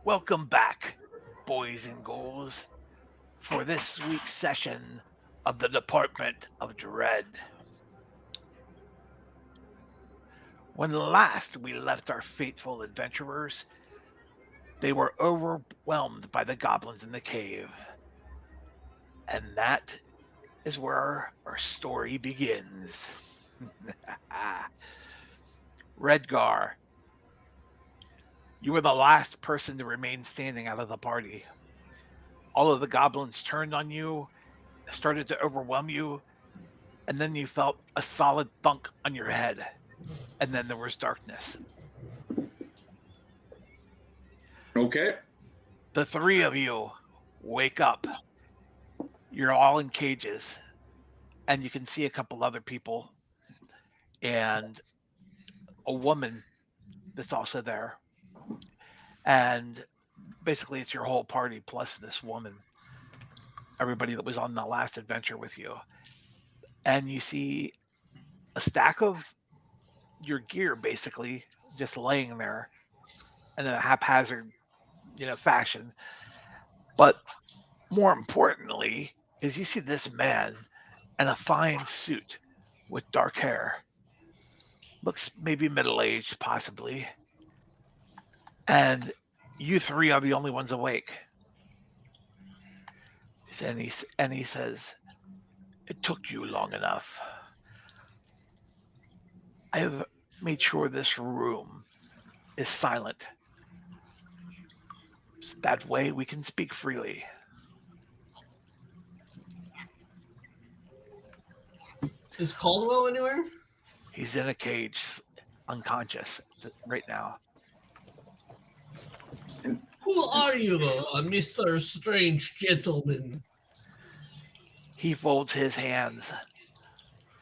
Welcome back, boys and girls, for this week's session of the Department of Dread. When last we left our faithful adventurers, they were overwhelmed by the goblins in the cave. And that is where our story begins. Redgar, you were the last person to remain standing out of the party. All of the goblins turned on you, started to overwhelm you, and then you felt a solid thunk on your head. And then there was darkness. Okay. The three of you wake up. You're all in cages, and you can see a couple other people and a woman that's also there. And basically, it's your whole party plus this woman, everybody that was on the last adventure with you. And you see a stack of your gear basically just laying there in a haphazard, fashion. But more importantly, is you see this man in a fine suit with dark hair. Looks maybe middle aged, possibly. And you three are the only ones awake. And he says, "It took you long enough. I have made sure this room is silent. So that way we can speak freely." Is Caldwell anywhere? He's in a cage, unconscious right now. Who are you, Mr. Strange Gentleman? He folds his hands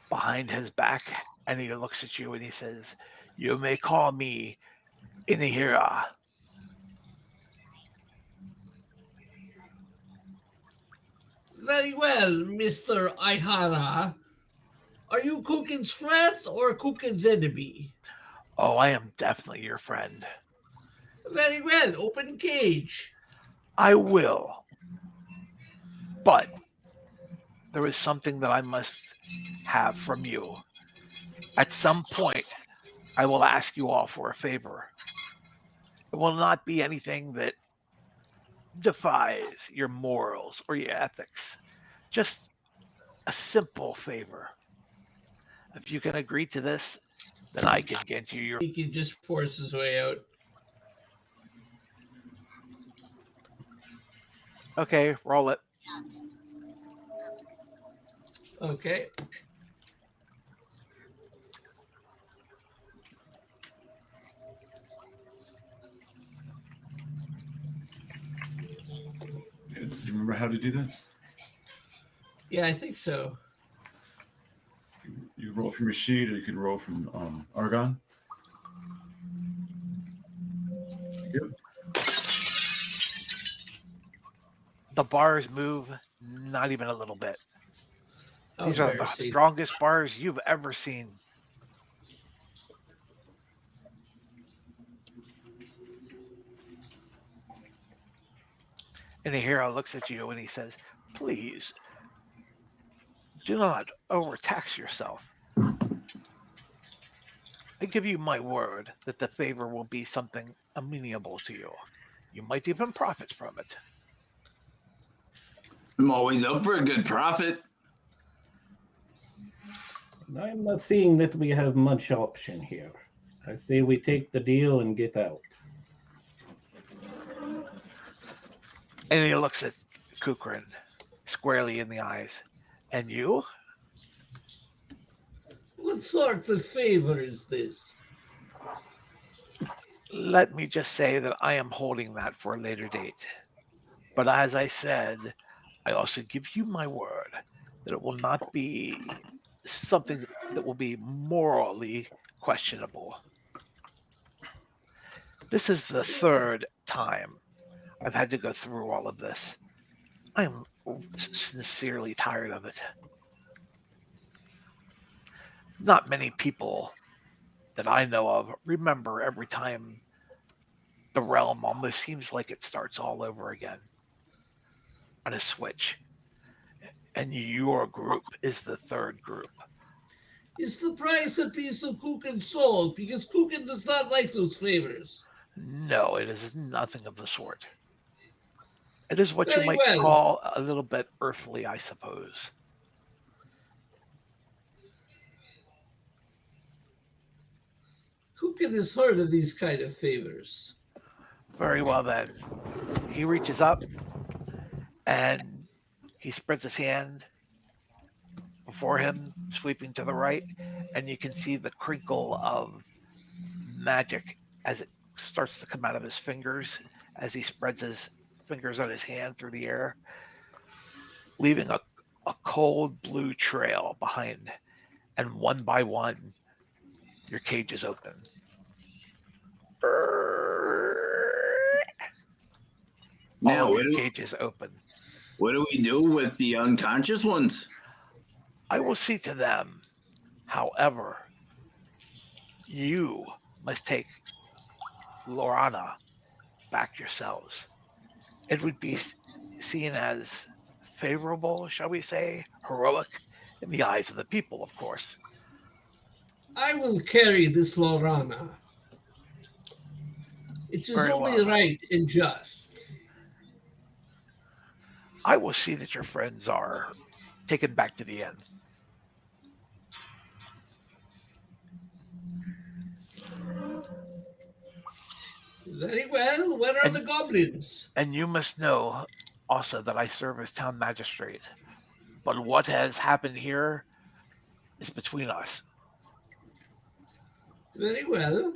behind his back and he looks at you and he says, "You may call me Inahira." Very well, Mr. Ihara. Are you Kukin's friend or Kukin's enemy? "Oh, I am definitely your friend." Very well, open cage. "I will. But there is something that I must have from you. At some point, I will ask you all for a favor. It will not be anything that defies your morals or your ethics. Just a simple favor. If you can agree to this, then I can get you your..." He can just force his way out. Okay, roll it. Okay. Do you remember how to do that? Yeah, I think so. You roll from your sheet, or you can roll from Argon. Yep. The bars move not even a little bit. These are the Embarrassing. strongest bars you've ever seen. And the hero looks at you and he says, "Please, do not overtax yourself. I give you my word that the favor will be something amenable to you. You might even profit from it." I'm always up for a good profit. I'm not seeing that we have much option here. I say we take the deal and get out. And he looks at Kukrin squarely in the eyes. "And you?" What sort of favor is this? "Let me just say that I am holding that for a later date. But as I said, I also give you my word that it will not be something that will be morally questionable. This is the third time I've had to go through all of this. I am sincerely tired of it. Not many people that I know of remember every time the realm almost seems like it starts all over again on a switch. And your group is the third group. Is the price a piece of Kukin salt? Because Kukin does not like those flavors. No, it is nothing of the sort. It is what you Very might well. call a little bit earthly, I suppose. Kukin has heard of these kind of favors. Very well then. He reaches up and he spreads his hand before him, sweeping to the right, and you can see the crinkle of magic as it starts to come out of his fingers as he spreads his fingers on his hand through the air, leaving a cold blue trail behind. And one by one, your cage is open. Now, All of your cage is open. what do we do with the unconscious ones? I will see to them. However, you must take Lorana back yourselves. It would be seen as favorable, shall we say, heroic, in the eyes of the people, of course. I will carry this Lorana. It is Very only well. right and just. I will see that your friends are taken back to the inn. Very well. Where are And- the goblins? And you must know also that I serve as town magistrate. But what has happened here is between us. Very well.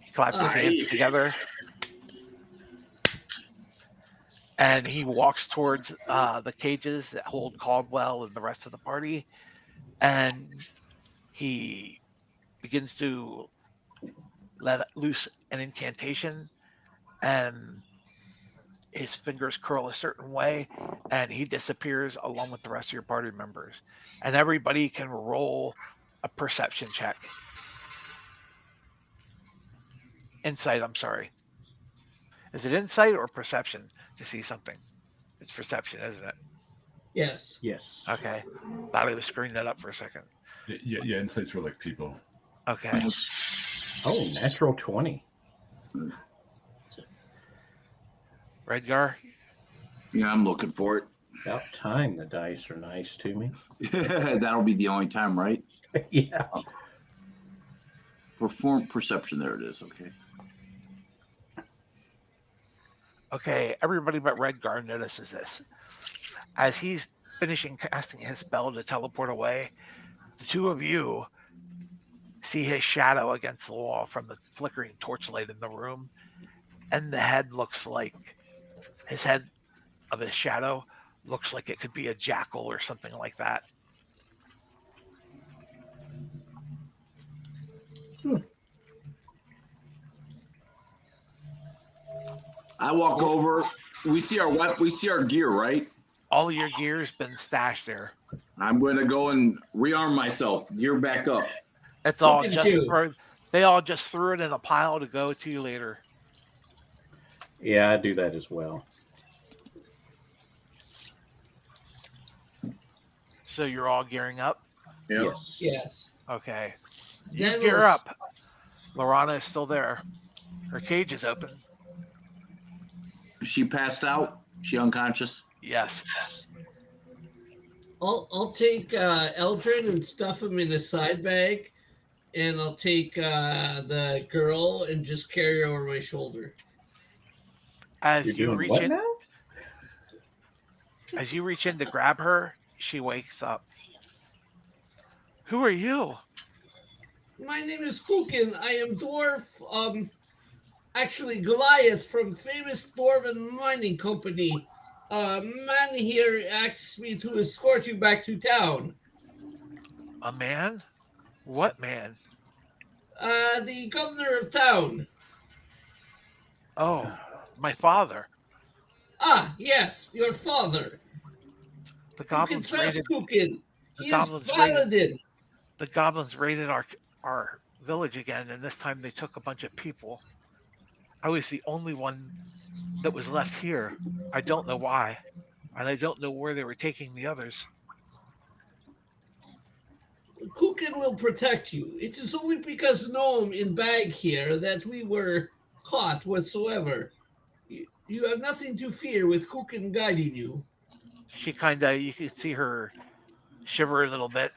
He claps his hands Aye. together. And he walks towards the cages that hold Caldwell and the rest of the party. And he begins to let loose an incantation. And his fingers curl a certain way. And he disappears along with the rest of your party members. And everybody can roll a perception check. Insight, I'm sorry. Is it insight or perception to see something? It's perception, isn't it? Yes. Yes. Okay. Thought I was screwing that up for a second. Yeah. Insights for like people. Okay. Oh, natural 20. Redgar, Yeah, I'm looking for it. About time the dice are nice to me. That'll be the only time, right? Yeah. Perform perception. There it is. Okay. okay, everybody but Redgar notices this. As he's finishing casting his spell to teleport away, the two of you see his shadow against the wall from the flickering torchlight in the room, and the head looks like his head of his shadow looks like it could be a jackal or something like that. I walk over. We see our gear, right? All your gear's been stashed there. I'm going to go and rearm myself. Gear back up. It's all at just you. they all just threw it in a pile to go to you later. Yeah, I do that as well. So you're all gearing up? Yeah. Yes. Yes. Okay. You That gear was- up. Lorana is still there. Her cage is open. She passed out. She unconscious. Yes. I'll take Eldrin and stuff him in a side bag, and I'll take the girl and just carry her over my shoulder. As You're you doing reach what in now? as you reach in to grab her, she wakes up. Who are you? My name is Kukin. I am dwarf. Actually Goliath from famous dwarven mining company. Man here asked me to escort you back to town. A man? What man? The governor of town. Oh, my father. Ah, yes, your father. The You goblins confess, raided Kukin. the He is goblins raided paladin. the goblins raided our village again, and this time they took a bunch of people. I was the only one that was left here. I don't know why, and I don't know where they were taking the others. Kukin will protect you. It is only because Gnome in bag here that we were caught whatsoever. You have nothing to fear with Kukin guiding you. She kind of, you can see her shiver a little bit.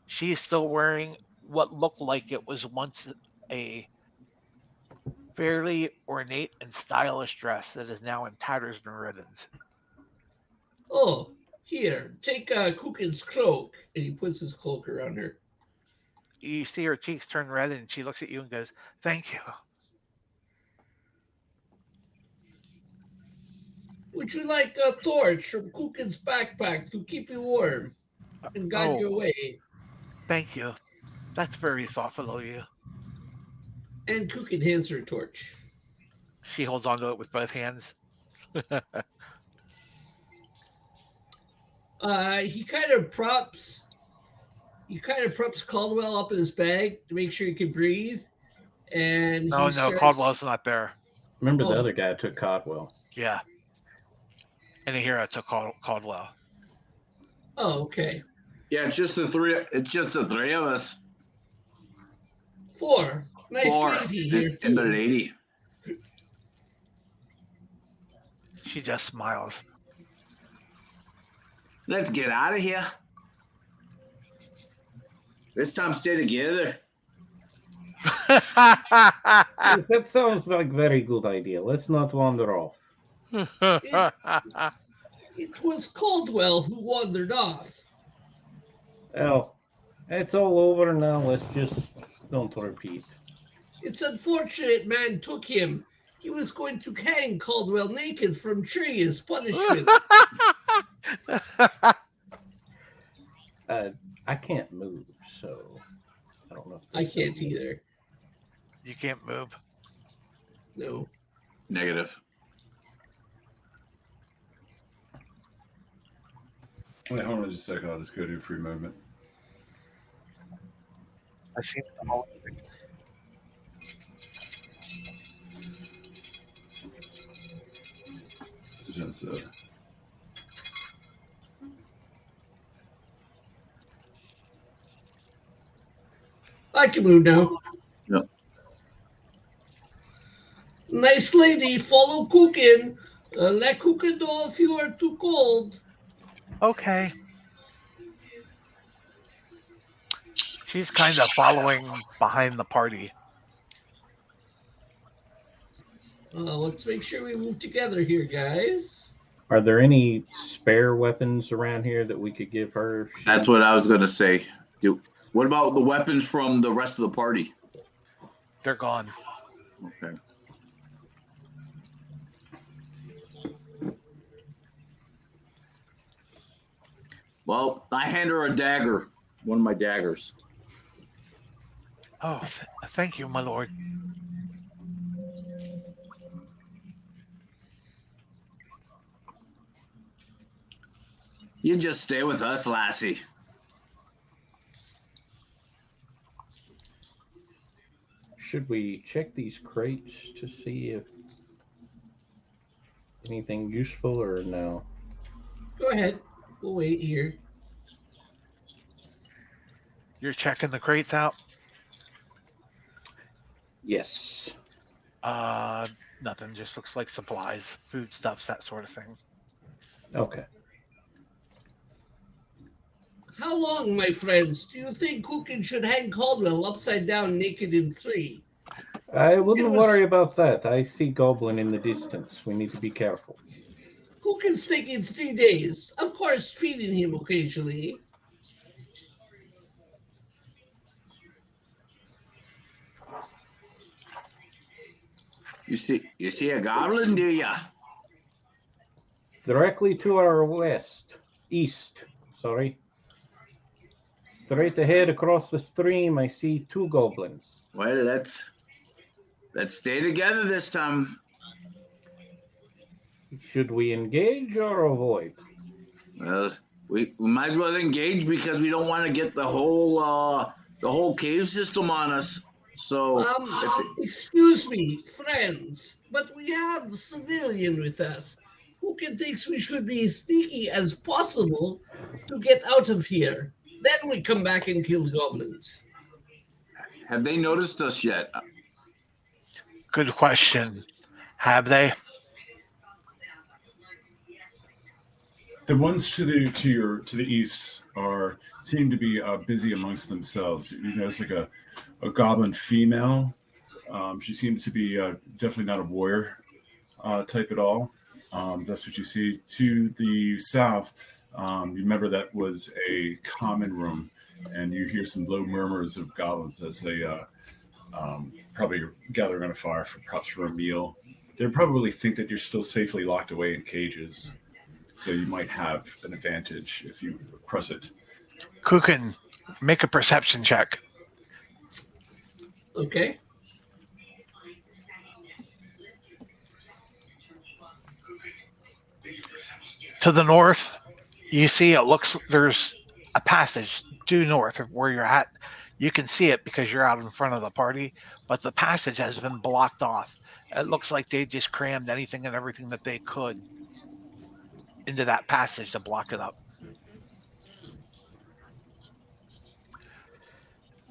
She's still wearing what looked like it was once a fairly ornate and stylish dress that is now in tatters and ribbons. Oh, here, take Kukin's cloak. And he puts his cloak around her. You see her cheeks turn red and she looks at you and goes, "Thank you." Would you like a torch from Kukin's backpack to keep you warm and guide Oh. your way? Thank you. That's very thoughtful of you. And Kukin hands her a torch. She holds onto it with both hands. He kind of props Caldwell up in his bag to make sure he can breathe. And Oh, no, starts- Caldwell's not there. Remember the Oh. other guy took Codwell. Yeah. And a hero took Caldwell. Oh, okay. Yeah, it's just the three. It's just the three of us. 4. Nice Four. lady here And the too. lady. She just smiles. Let's get out of here. This time, stay together. Yes, that sounds like a very good idea. Let's not wander off. It was Caldwell who wandered off. Well, it's all over now. Let's just don't repeat. It's unfortunate man took him. He was going to hang Caldwell naked from tree as punishment. I can't move, so I don't know. if I that's can't something- either. You can't move. No. Negative. Wait, hold on just a second. I'll just go do free movement. I see them all. So just, I can move now. Yep. Nice lady, follow Kukin. Let Kukin know if you are too cold. Okay. She's kind of following behind the party. Let's make sure we move together here, guys. Are there any spare weapons around here that we could give her? That's what I was gonna say. What about the weapons from the rest of the party? They're gone. Okay. Well, I hand her a dagger, one of my daggers. Oh, thank you, my lord. You just stay with us, lassie. Should we check these crates to see if anything useful or no? Go ahead. We'll wait here. You're checking the crates out? Yes. Nothing. Just looks like supplies, foodstuffs, that sort of thing. Okay. How long, my friends, do you think Kukin should hang Caldwell upside down naked in tree? I wouldn't It was- worry about that. I see Goblin in the distance. We need to be careful. Kukin's taking 3 days. Of course, feeding him occasionally. You see a goblin, do ya? Directly to our east, sorry. Straight ahead across the stream, I see 2 goblins. Well, let's stay together this time. Should we engage or avoid? Well, we might as well engage because we don't want to get the whole cave system on us. So, Excuse me, friends, but we have a civilian with us. Kukin thinks we should be as sneaky as possible to get out of here. Then we come back and kill the goblins. have they noticed us yet? Good question. Have they? The ones to the east seem to be busy amongst themselves. You notice like a goblin female. She seems to be definitely not a warrior type at all. That's what you see. To the south, you remember that was a common room, and you hear some low murmurs of goblins as they probably gathering on a fire perhaps for a meal. They probably think that you're still safely locked away in cages, so you might have an advantage if you press it. Kukin, make a perception check. Okay. To the north, you see there's a passage due north of where you're at. You can see it because you're out in front of the party, but the passage has been blocked off. It looks like they just crammed anything and everything that they could into that passage to block it up.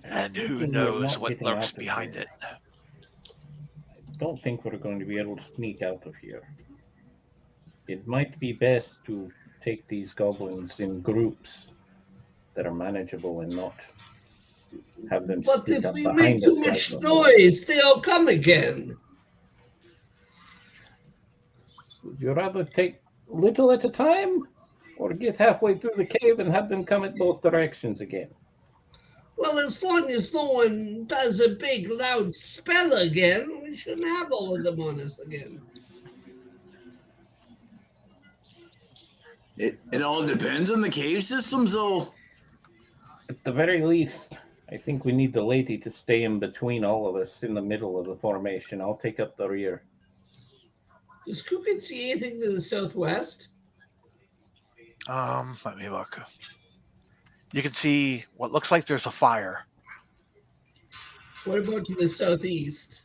And who knows what lurks behind it. I don't think we're going to be able to sneak out of here. It might be best to take these goblins in groups that are manageable and not have them But sneak if up we behind make us too like much the- noise, they'll come again. Would you rather take little at a time or get halfway through the cave and have them come at both directions again? Well, as long as no one does a big loud spell again, we shouldn't have all of them on us again. It all depends on the cave systems, though. At the very least, I think we need the lady to stay in between all of us in the middle of the formation. I'll take up the rear. Does Kukin see anything to the southwest? Let me look. You can see what looks like there's a fire. What about to the southeast?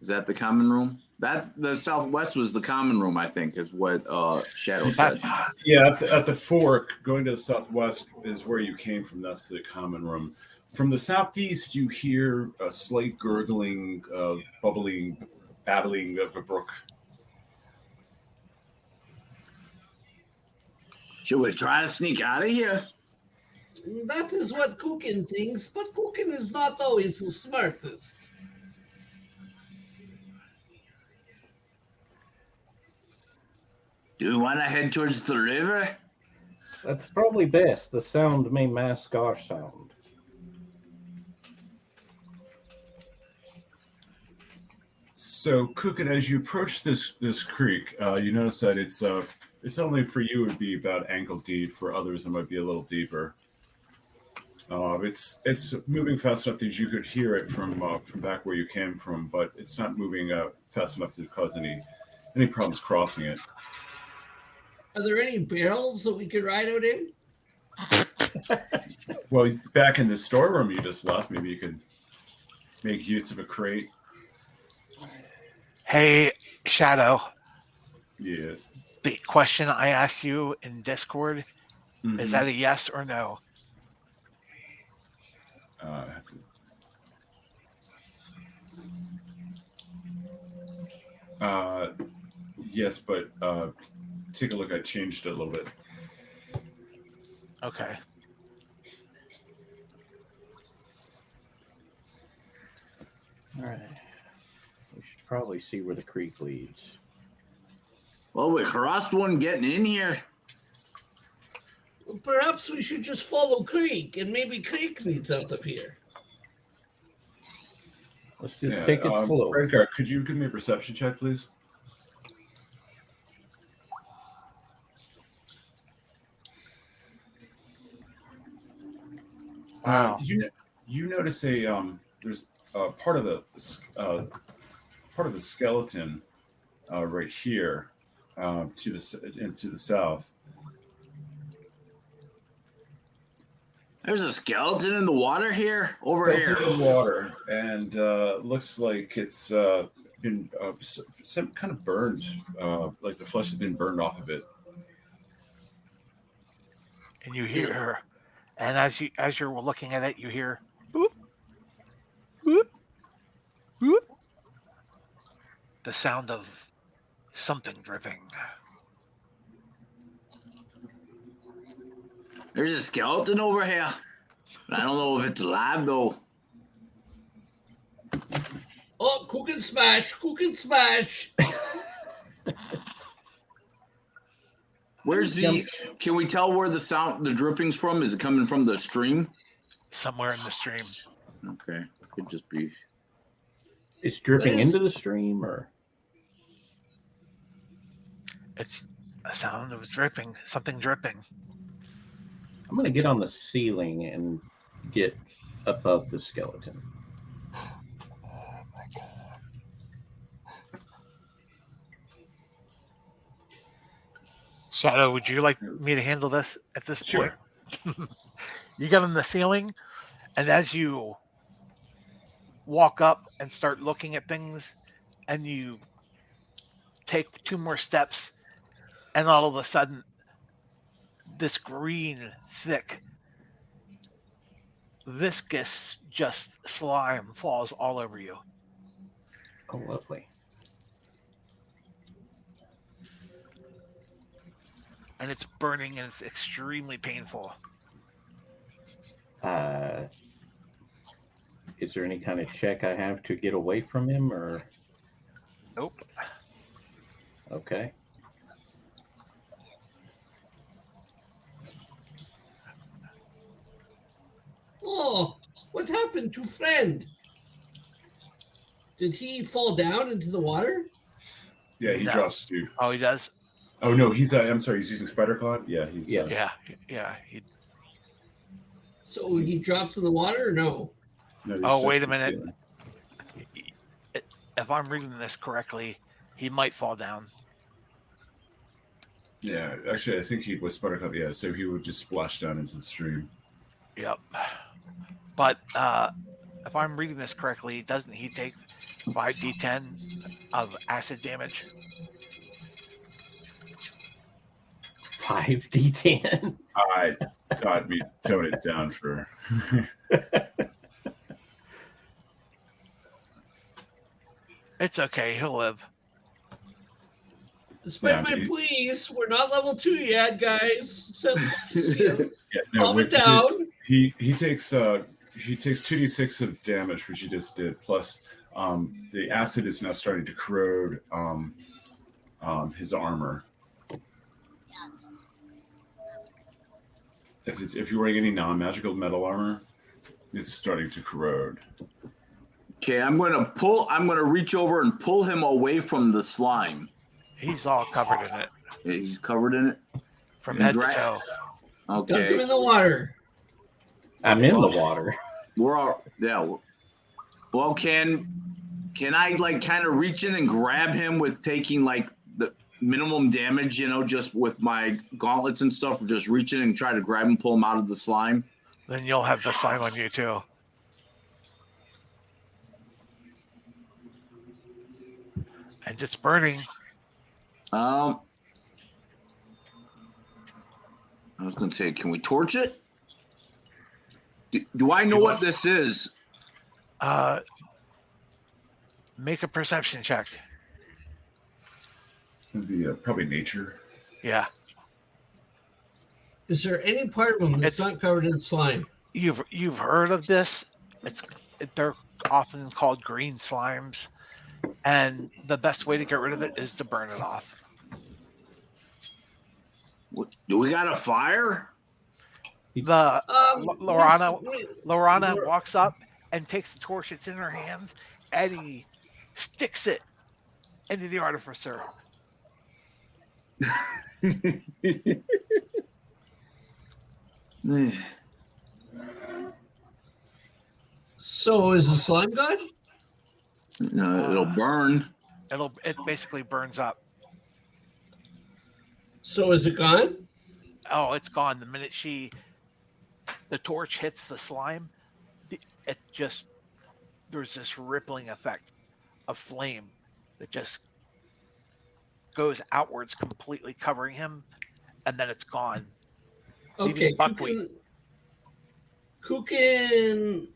Is that the common room? That the southwest was the common room, I think, is what Shadow said. Yeah, at the fork, going to the southwest is where you came from. That's the common room. From the southeast, you hear a slight gurgling, bubbling, babbling of a brook. Should we try to sneak out of here? That is what Kukin thinks, but Kukin is not always the smartest. Do we want to head towards the river? That's probably best. The sound may mask our sound. So, Kukin, as you approach this creek, you notice that it's only for you it would be about ankle deep. For others, it might be a little deeper. It's moving fast enough that you could hear it from back where you came from, but it's not moving fast enough to cause any problems crossing it. Are there any barrels that we could ride out in? Well, back in the storeroom you just left, maybe you could make use of a crate. Hey, Shadow, Yes. the question I asked you in Discord, Mhm. is that a yes or no? I have to- yes, but take a look. I changed it a little bit. Okay. All right. We should probably see where the creek leads. Well, we crossed one getting in here. Well, perhaps we should just follow Creek, and maybe Creek leads out of here. Let's just take it slow. Redgar, could you give me a perception check, please? Wow. You notice there's part of the skeleton right here to the south. There's a skeleton in the water here. Over It's here. in the water, and looks like it's been some kind of burned, like the flesh has been burned off of it. And you hear, and as you're looking at it, you hear boop, boop, boop, the sound of something dripping. There's a skeleton over here. I don't know if it's alive though. Oh, cook and smash, cook and smash. Where's the? Can we tell where the dripping's from? Is it coming from the stream? Somewhere in the stream. Okay, could just be. It's dripping What is- into the stream, or It's a sound of dripping, something dripping. I'm gonna get on the ceiling and get above the skeleton. Shadow, would you like me to handle this at this Sure. point? You get on the ceiling, and as you walk up and start looking at things, and you take 2 more steps, and all of a sudden, this green, thick, viscous, just slime falls all over you. Oh, lovely. And it's burning and it's extremely painful. Is there any kind of check I have to get away from him, or Nope. okay? Oh, what happened to friend? Did he fall down into the water? Yeah, he No. drops too. Oh, he does? Oh no, he's I'm sorry, he's using spider cloud. Yeah, he's Yeah. Yeah. He, So he drops in the water or no? no, he's Oh, stuck wait to a the minute. ceiling. if I'm reading this correctly, he might fall down. Yeah, actually, I think he was spider cloud. Yeah, so he would just splash down into the stream. Yep. But if I'm reading this correctly, doesn't he take 5d10 of acid damage? 5d10. I thought we'd tone it down for. It's okay. He'll live. Despite Yeah, my he- pleas, we're not level 2 yet, guys. So, Yeah, Calm it with- down. He takes 2d6 of damage, which he just did. Plus, the acid is now starting to corrode his armor. If you're wearing any non-magical metal armor, it's starting to corrode. Okay, I'm gonna reach over and pull him away from the slime. He's all covered in it He's covered in it. from And head to drag- toe. dunk him Okay, in the water. I'm in the water. we're all Well, can I like kind of reach in and grab him with taking like the minimum damage, just with my gauntlets and stuff, just reach in and try to grab him, pull him out of the slime? Then you'll have the slime on you too. And it's burning. I was gonna say, can we torch it? Do I know what this is? Make a perception check. It'd be probably nature. Yeah. Is there any part of him that's It's- not covered in slime? You've heard of this. They're often called green slimes. And the best way to get rid of it is to burn it off. Do we got a fire? The Lorana Miss- Lorana walks up and takes the torch. It's in her hands, and he sticks it into the artificer. So is the slime gone? It'll burn. It basically burns up. So is it gone? Oh, it's gone. The minute she the torch hits the slime, it just there's this rippling effect of flame that just goes outwards, completely covering him, and then it's gone. Okay, buckwheat. Kukin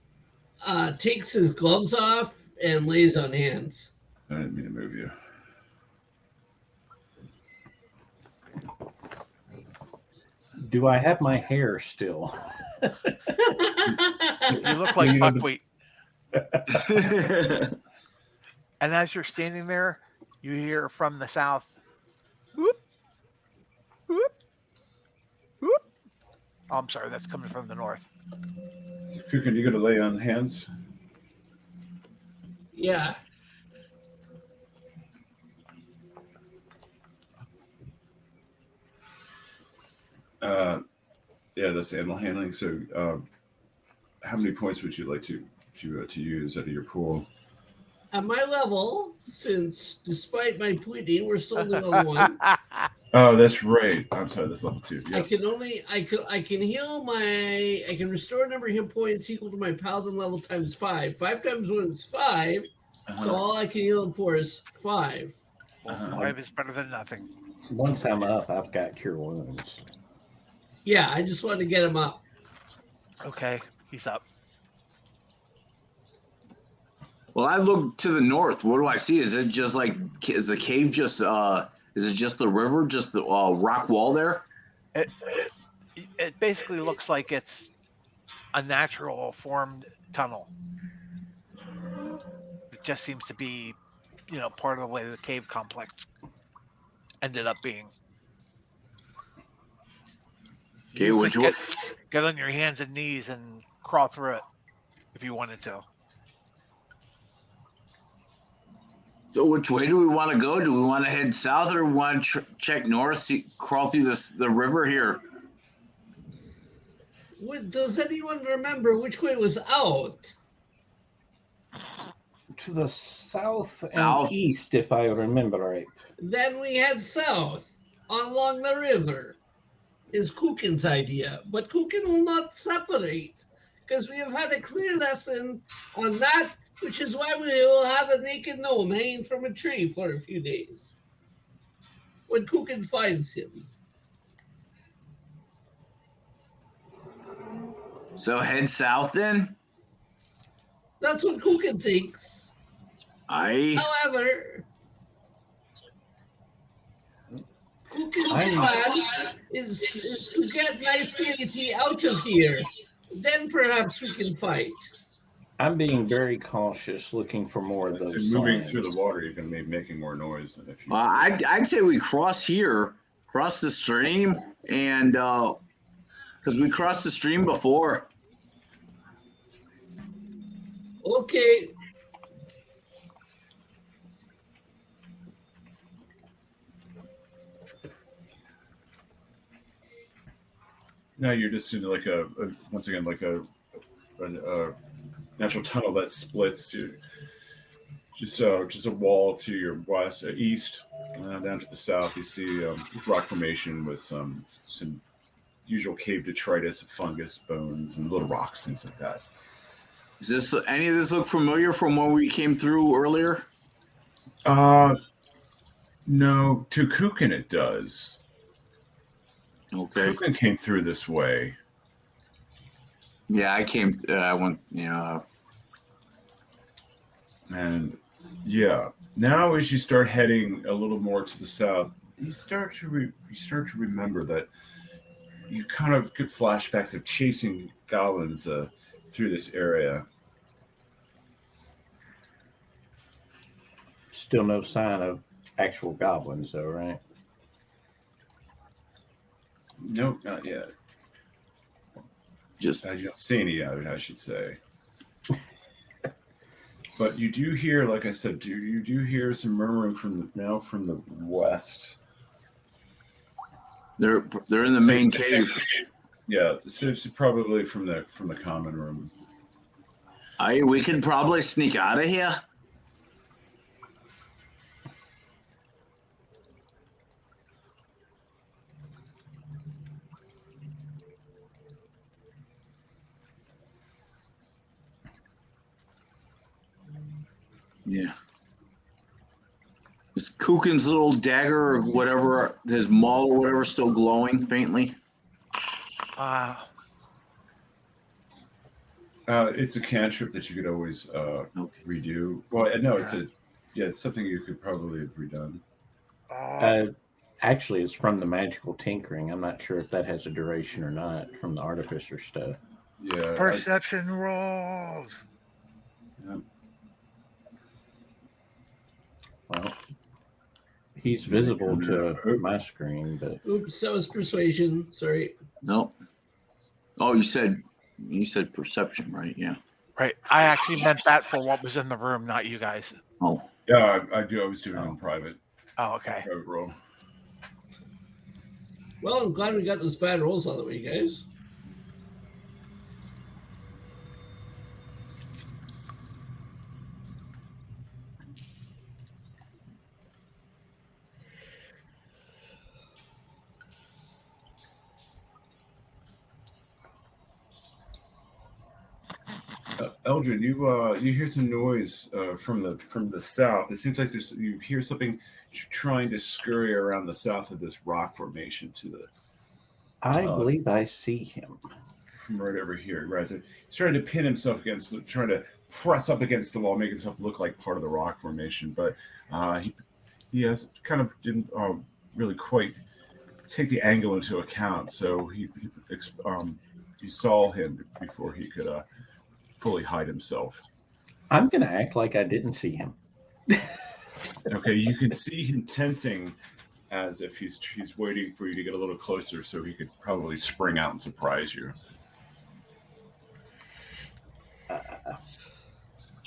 takes his gloves off and lays on hands. I didn't mean to move you. Do I have my hair still? You look like buckwheat. And as you're standing there, you hear from the south, whoop, whoop, whoop. Oh, I'm sorry, that's coming from the north. So, Kukin, you gonna lay on hands? Yeah. Yeah, that's animal handling. So, how many points would you like to use out of your pool? At my level, since despite my pleading, we're still only level 1. Oh, that's right. I'm sorry, that's level 2. I Yeah. can heal I can restore a number of hit points equal to my paladin level times 5. 5 times 1 is 5. So all I can heal him for is 5. Well, 5 is better than nothing. Once I'm up, I've got cure wounds. Yeah, I just wanted to get him up. Okay, he's up. Well, I look to the north. What do I see? Is it just like, is the cave just, is it just the river, just the rock wall there? It basically looks like it's a natural formed tunnel. It just seems to be, part of the way the cave complex ended up being. Okay, You which could one? get on your hands and knees and crawl through it if you wanted to. So which way do we want to go? Do we want to head south or want to check north, crawl through the river here? Does anyone remember which way was out? To the south and South. east, if I remember right. Then we head south along the river. Is Kukin's idea, but Kukin will not separate because we have had a clear lesson on that, which is why we will have a naked gnome hanging from a tree for a few days when Kukin finds him. So head south then? That's what Kukin thinks. However, Kukin's plan is to get nice deity out of here. Then perhaps we can fight. I'm being very cautious, looking for more of So those moving signs. through the water, you're going to be making more noise than if you. I'd say we cross the stream, and because we crossed the stream before. Okay. No, you're just in like once again like a natural tunnel that splits. Just a wall to your west, east, down to the south. You see rock formation with some usual cave detritus, fungus, bones, and little rocks, things like that. Does any of this look familiar from when we came through earlier? No, to Kukin it does. Okay. Kukin came through this way. Yeah, I went, And yeah, now as you start heading a little more to the south, you start to remember that you kind of get flashbacks of chasing goblins through this area. Still no sign of actual goblins, though, right? Nope, not yet. just You don't see any of it, I should say. But you do hear, like I said, you do hear some murmuring from the west. they're in the main cave. Yeah, it's probably from the common room. We could probably sneak out of here. Yeah. Is Kukin's little dagger or whatever, his maul or whatever, still glowing faintly? It's a cantrip that you could always redo. Well, no, it's something you could probably have redone. Actually, it's from the magical tinkering. I'm not sure if that has a duration or not from the artificer stuff. Yeah. Perception rolls. Yeah. Well, he's visible to my screen, but Oops, that was persuasion. Sorry. No. Oh, you said perception, right? Yeah. Right. I actually meant that for what was in the room, not you guys. Oh. Yeah, I do. I was doing it in private. Oh, okay. Private roll. Well, I'm glad we got those bad rolls out of the way, guys. Eldrin, you hear some noise from the south. It seems like you hear something trying to scurry around the south of this rock formation to the. I believe I see him from right over here. Right, he's trying to pin himself against, trying to press up against the wall, make himself look like part of the rock formation. But he has kind of didn't really quite take the angle into account. So you saw him before he could fully hide himself. I'm going to act like I didn't see him. Okay, you can see him tensing as if he's waiting for you to get a little closer so he could probably spring out and surprise you.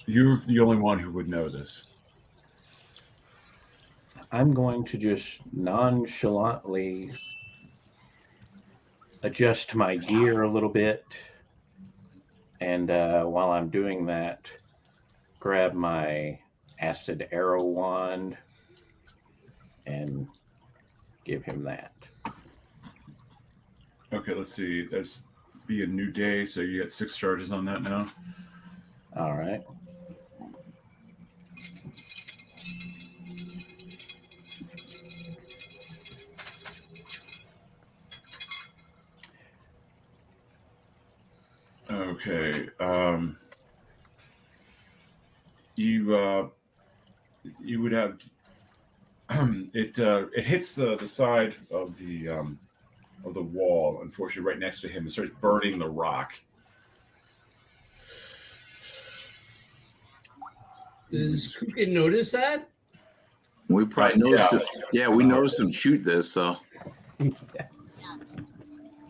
You're the only one who would know this. I'm going to just nonchalantly adjust my gear a little bit. And while I'm doing that, grab my acid arrow wand and give him that. Okay, let's see. That's be a new day, so you get 6 charges on that now. All right. Okay. You would have it hits the side of the wall, unfortunately, right next to him. It starts burning the rock. Does Kukin notice that? We probably noticed it. Yeah, we noticed him shoot this, so.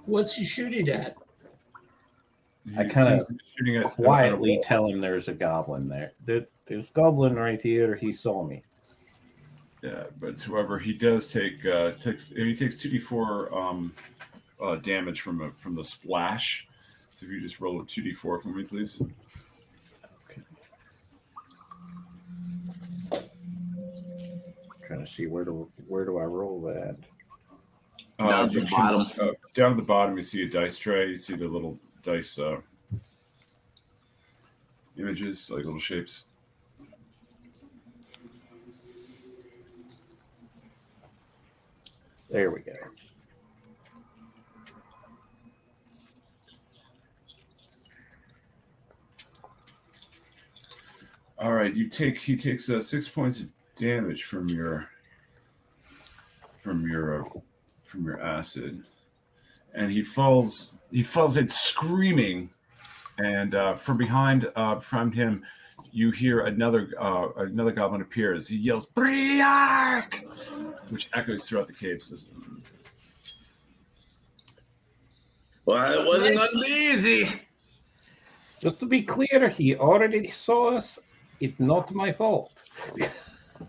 What's he shooting at? I kind of quietly tell him there's a goblin there. There's a goblin right here. He saw me. Yeah, but however, he does take he takes 2d4 damage from the splash. So if you just roll a 2d4 for me, please. Okay. Trying to see where do I roll that? Down at the bottom. Down at the bottom, you see a dice tray. You see the little dice images, like little shapes. There we go. All right, he takes 6 points of damage from your acid, and he falls in screaming, and from behind from him you hear another goblin appears. He yells "Briark!" which echoes throughout the cave system. Well, it wasn't gonna be easy. Just to be clear, he already saw us. It's not my fault.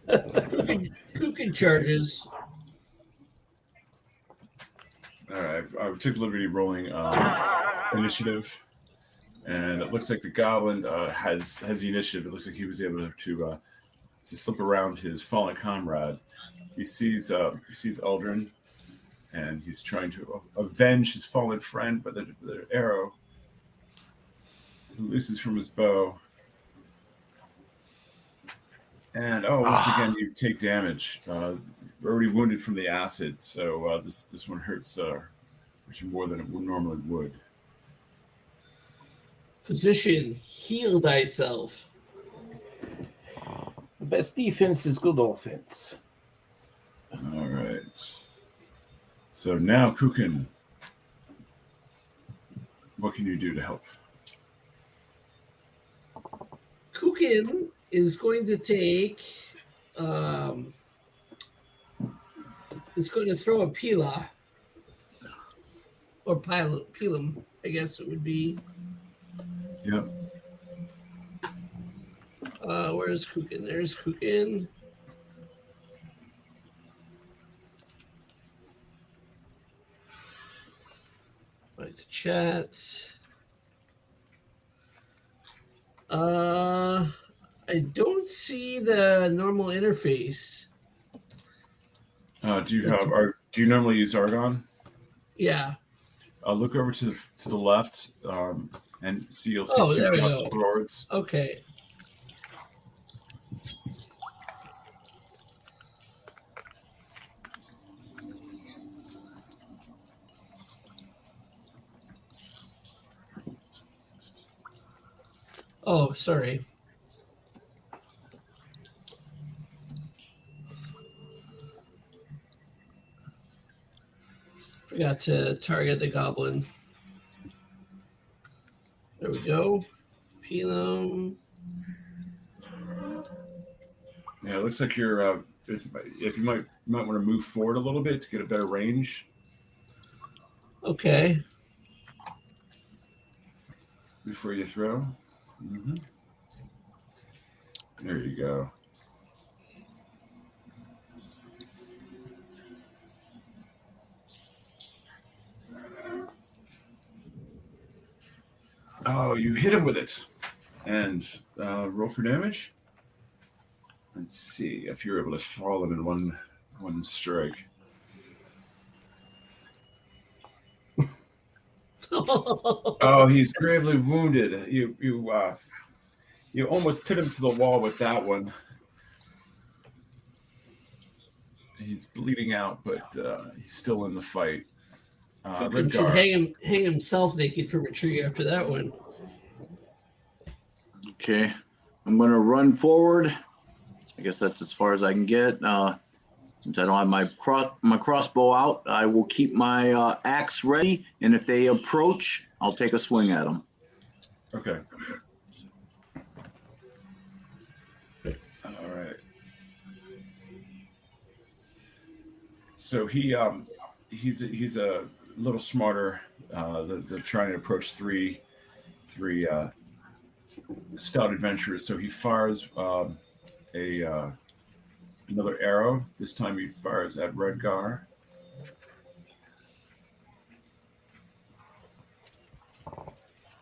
Kukin charges. All right, I took liberty rolling initiative, and it looks like the goblin has the initiative. It looks like he was able to slip around his fallen comrade. He sees Eldrin, and he's trying to avenge his fallen friend, but the arrow looses from his bow. And once again, you take damage. You're already wounded from the acid, so this one hurts you more than it normally would. Physician, heal thyself. The best defense is good offense. All right. So now, Kukin, what can you do to help? Kukin is going to take. Is going to throw a Pila. Or Pilum, I guess it would be. Yep. Where's Kukin? There's Kukin. Right to chat. I don't see the normal interface. Do you normally use Argon? Yeah. Look over to the left, and you'll see two there we cross go. swords. Okay. Oh, sorry. Forgot to target the goblin. There we go. Pilum. Yeah, it looks like you're. If you might want to move forward a little bit to get a better range. Okay. Before you throw. Mm-hmm. There you go. Oh, you hit him with it. And roll for damage. Let's see if you're able to fall him in one strike. Oh, he's gravely wounded. You almost put him to the wall with that one. He's bleeding out, but he's still in the fight. Kukin should hang himself naked from a tree after that one. Okay, I'm gonna run forward. I guess that's as far as I can get. Since I don't have my crossbow out, I will keep my axe ready, and if they approach, I'll take a swing at them. Okay. All right. So he's a little smarter. They're trying to approach three stout adventurers. So he fires another arrow. This time he fires at Redgar.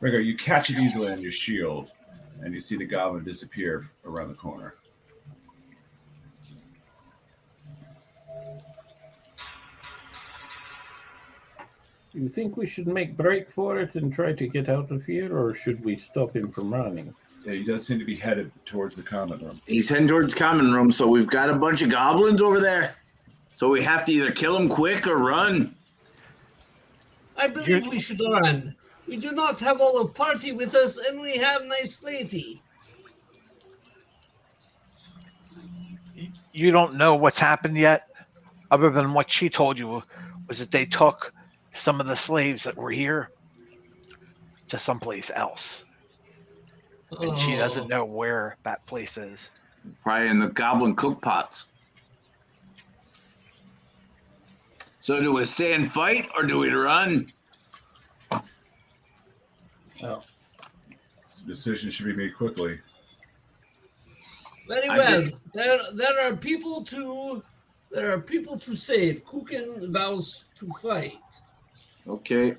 Redgar, you catch it easily on your shield, and you see the goblin disappear around the corner. Do you think we should make break for it and try to get out of here, or should we stop him from running? Yeah, he does seem to be headed towards the common room. He's heading towards common room, so we've got a bunch of goblins over there. So we have to either kill him quick or run. I believe we should run. We do not have all the party with us, and we have nice lady. You don't know what's happened yet, other than what she told you was that they took some of the slaves that were here to someplace else. And she doesn't know where that place is. Probably in the goblin cook pots. So do we stay and fight, or do we run? Oh, This decision should be made quickly. Very well. There are people to save. Kukin vows to fight. Okay.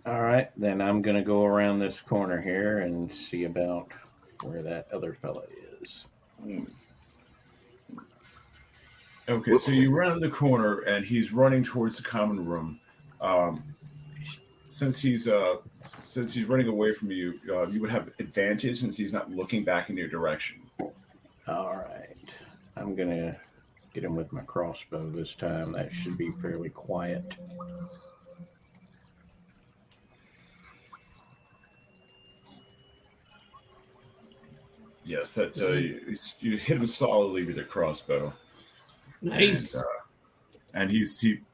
all right. Then I'm going to go around this corner here and see about where that other fella is. Okay, so you run the corner, and he's running towards the common room. Since he's running away from you, you would have advantage since he's not looking back in your direction. All right. I'm gonna get him with my crossbow this time. That should be fairly quiet. Yes, that you hit him solidly with a crossbow. Nice. And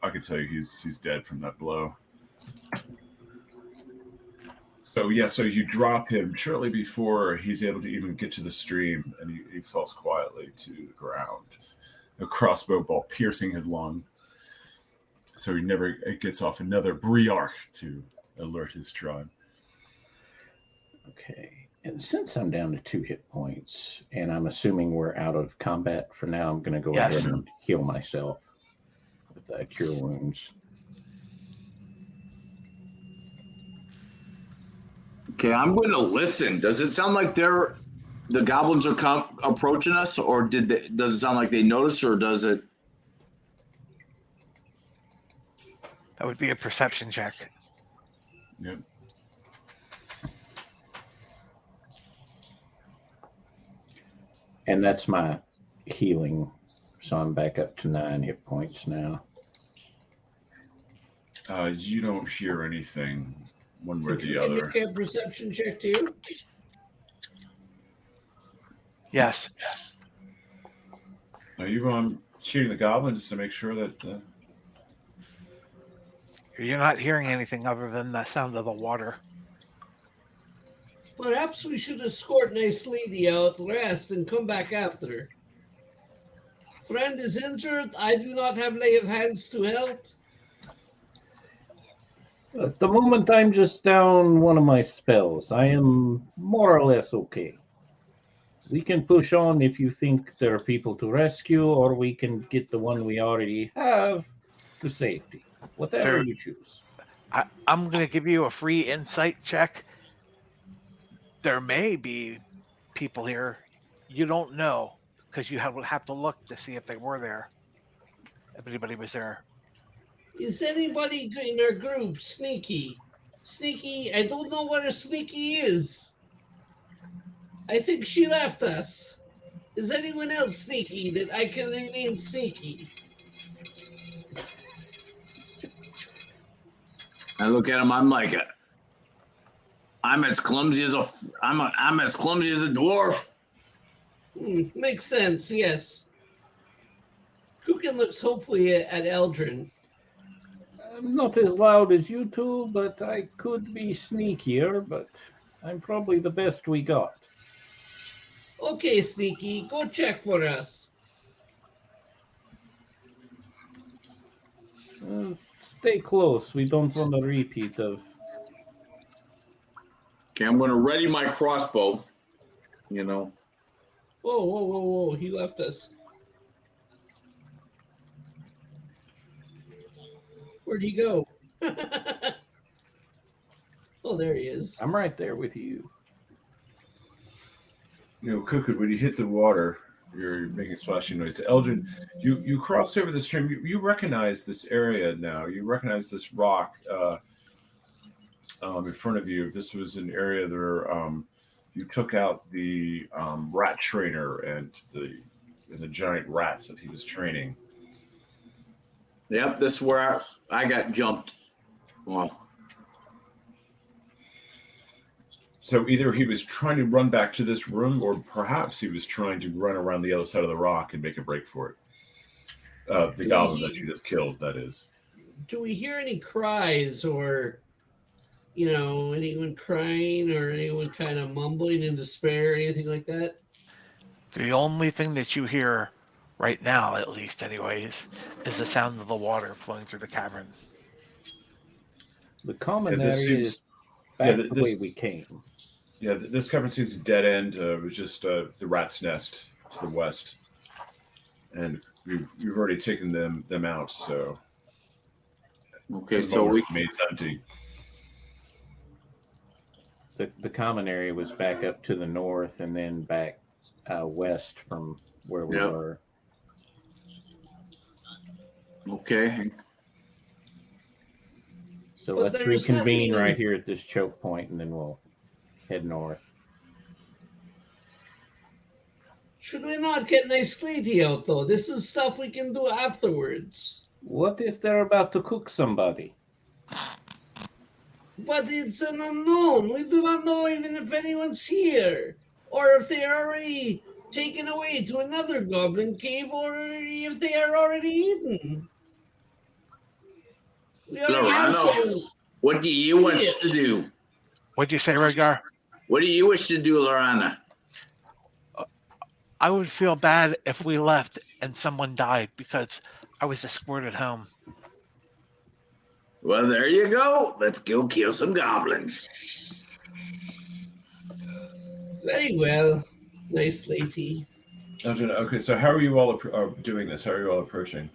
I can tell you he's dead from that blow. So you drop him shortly before he's able to even get to the stream, and he falls quietly to the ground. A crossbow ball piercing his lung. So he never gets off another Briarch to alert his tribe. Okay. And since I'm down to 2 hit points, and I'm assuming we're out of combat for now, I'm going to go Yes. ahead and heal myself with Cure Wounds. Okay, I'm going to listen. Does it sound like the goblins are approaching us, or does it sound like they notice, or does it? That would be a perception check. Yep. And that's my healing, so I'm back up to 9 hit points now. You don't hear anything one way or the Can I other. make a perception check too? Yes. Are you shooting the goblin just to make sure that? You're not hearing anything other than the sound of the water. Perhaps we should escort nice lady out, rest, and come back after. Friend is injured. I do not have lay of hands to help. At the moment, I'm just down one of my spells. I am more or less okay. We can push on if you think there are people to rescue, or we can get the one we already have to safety. Whatever Sure. you choose. I'm going to give you a free insight check. There may be people here. You don't know because you would have to look to see if they were there. If anybody was there. Is anybody in our group sneaky? Sneaky, I don't know what a sneaky is. I think she left us. Is anyone else sneaky that I can rename sneaky? I look at him. I'm like, I'm as clumsy as I'm as clumsy as a dwarf. Makes sense, yes. Kukin looks hopefully at Eldrin. I'm not as loud as you two, but I could be sneakier, but I'm probably the best we got. Okay, Sneaky, go check for us. Stay close. We don't want a repeat of... Okay, I'm going to ready my crossbow. You know. Whoa, whoa, whoa, whoa, he left us. Where'd he go? Oh, there he is. I'm right there with you. Cuckoo, when you hit the water, you're making a splashing noise. Eldrin, you cross over the stream. You recognize this area now. You recognize this rock in front of you. This was an area where you took out the rat trainer and the giant rats that he was training. Yep, this is where I got jumped. Well, So either he was trying to run back to this room, or perhaps he was trying to run around the other side of the rock and make a break for it. The goblin that you just killed, that is. Do we hear any cries or, anyone crying or anyone kind of mumbling in despair or anything like that? The only thing that you hear right now, at least anyways, is the sound of the water flowing through the cavern. The common this area seems- is back yeah, the way we came. Yeah, this cavern seems a dead end. It was just the rat's nest to the west, and we've already taken them out. So okay, for the so moment, we it's empty. The common area was back up to the north and then back west from where we Yep. were. okay. So But let's there's reconvene nothing- right here at this choke point, and then we'll head north. Should we not get Nice Lady out, though? This is stuff we can do afterwards. What if they're about to cook somebody? But it's an unknown. We do not know even if anyone's here, or if they are already taken away to another goblin cave, or if they are already eaten. We already have Lorano, some. what do you wish to do? What'd you say, Redgar? What do you wish to do, Lorana? I would feel bad if we left and someone died because I was escorted home. Well, there you go. Let's go kill some goblins. Very well, Nice Lady. Okay, so how are you all doing this? How are you all approaching?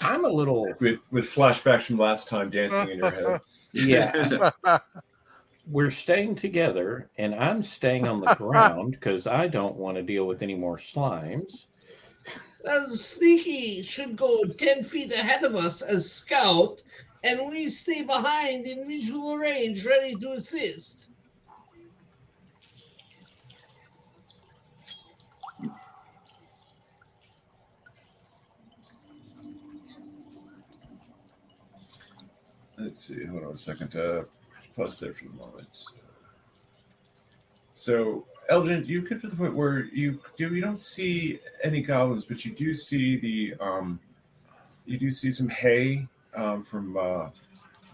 I'm a little. With flashbacks from last time dancing in your head. Yeah. We're staying together, and I'm staying on the ground because I don't want to deal with any more slimes. Sneaky should go 10 feet ahead of us as scout, and we stay behind in visual range, ready to assist. Let's see. Hold on a second. Pause there for the moment. So, Elgin, you get to the point where you don't see any goblins, but you do see some hay from.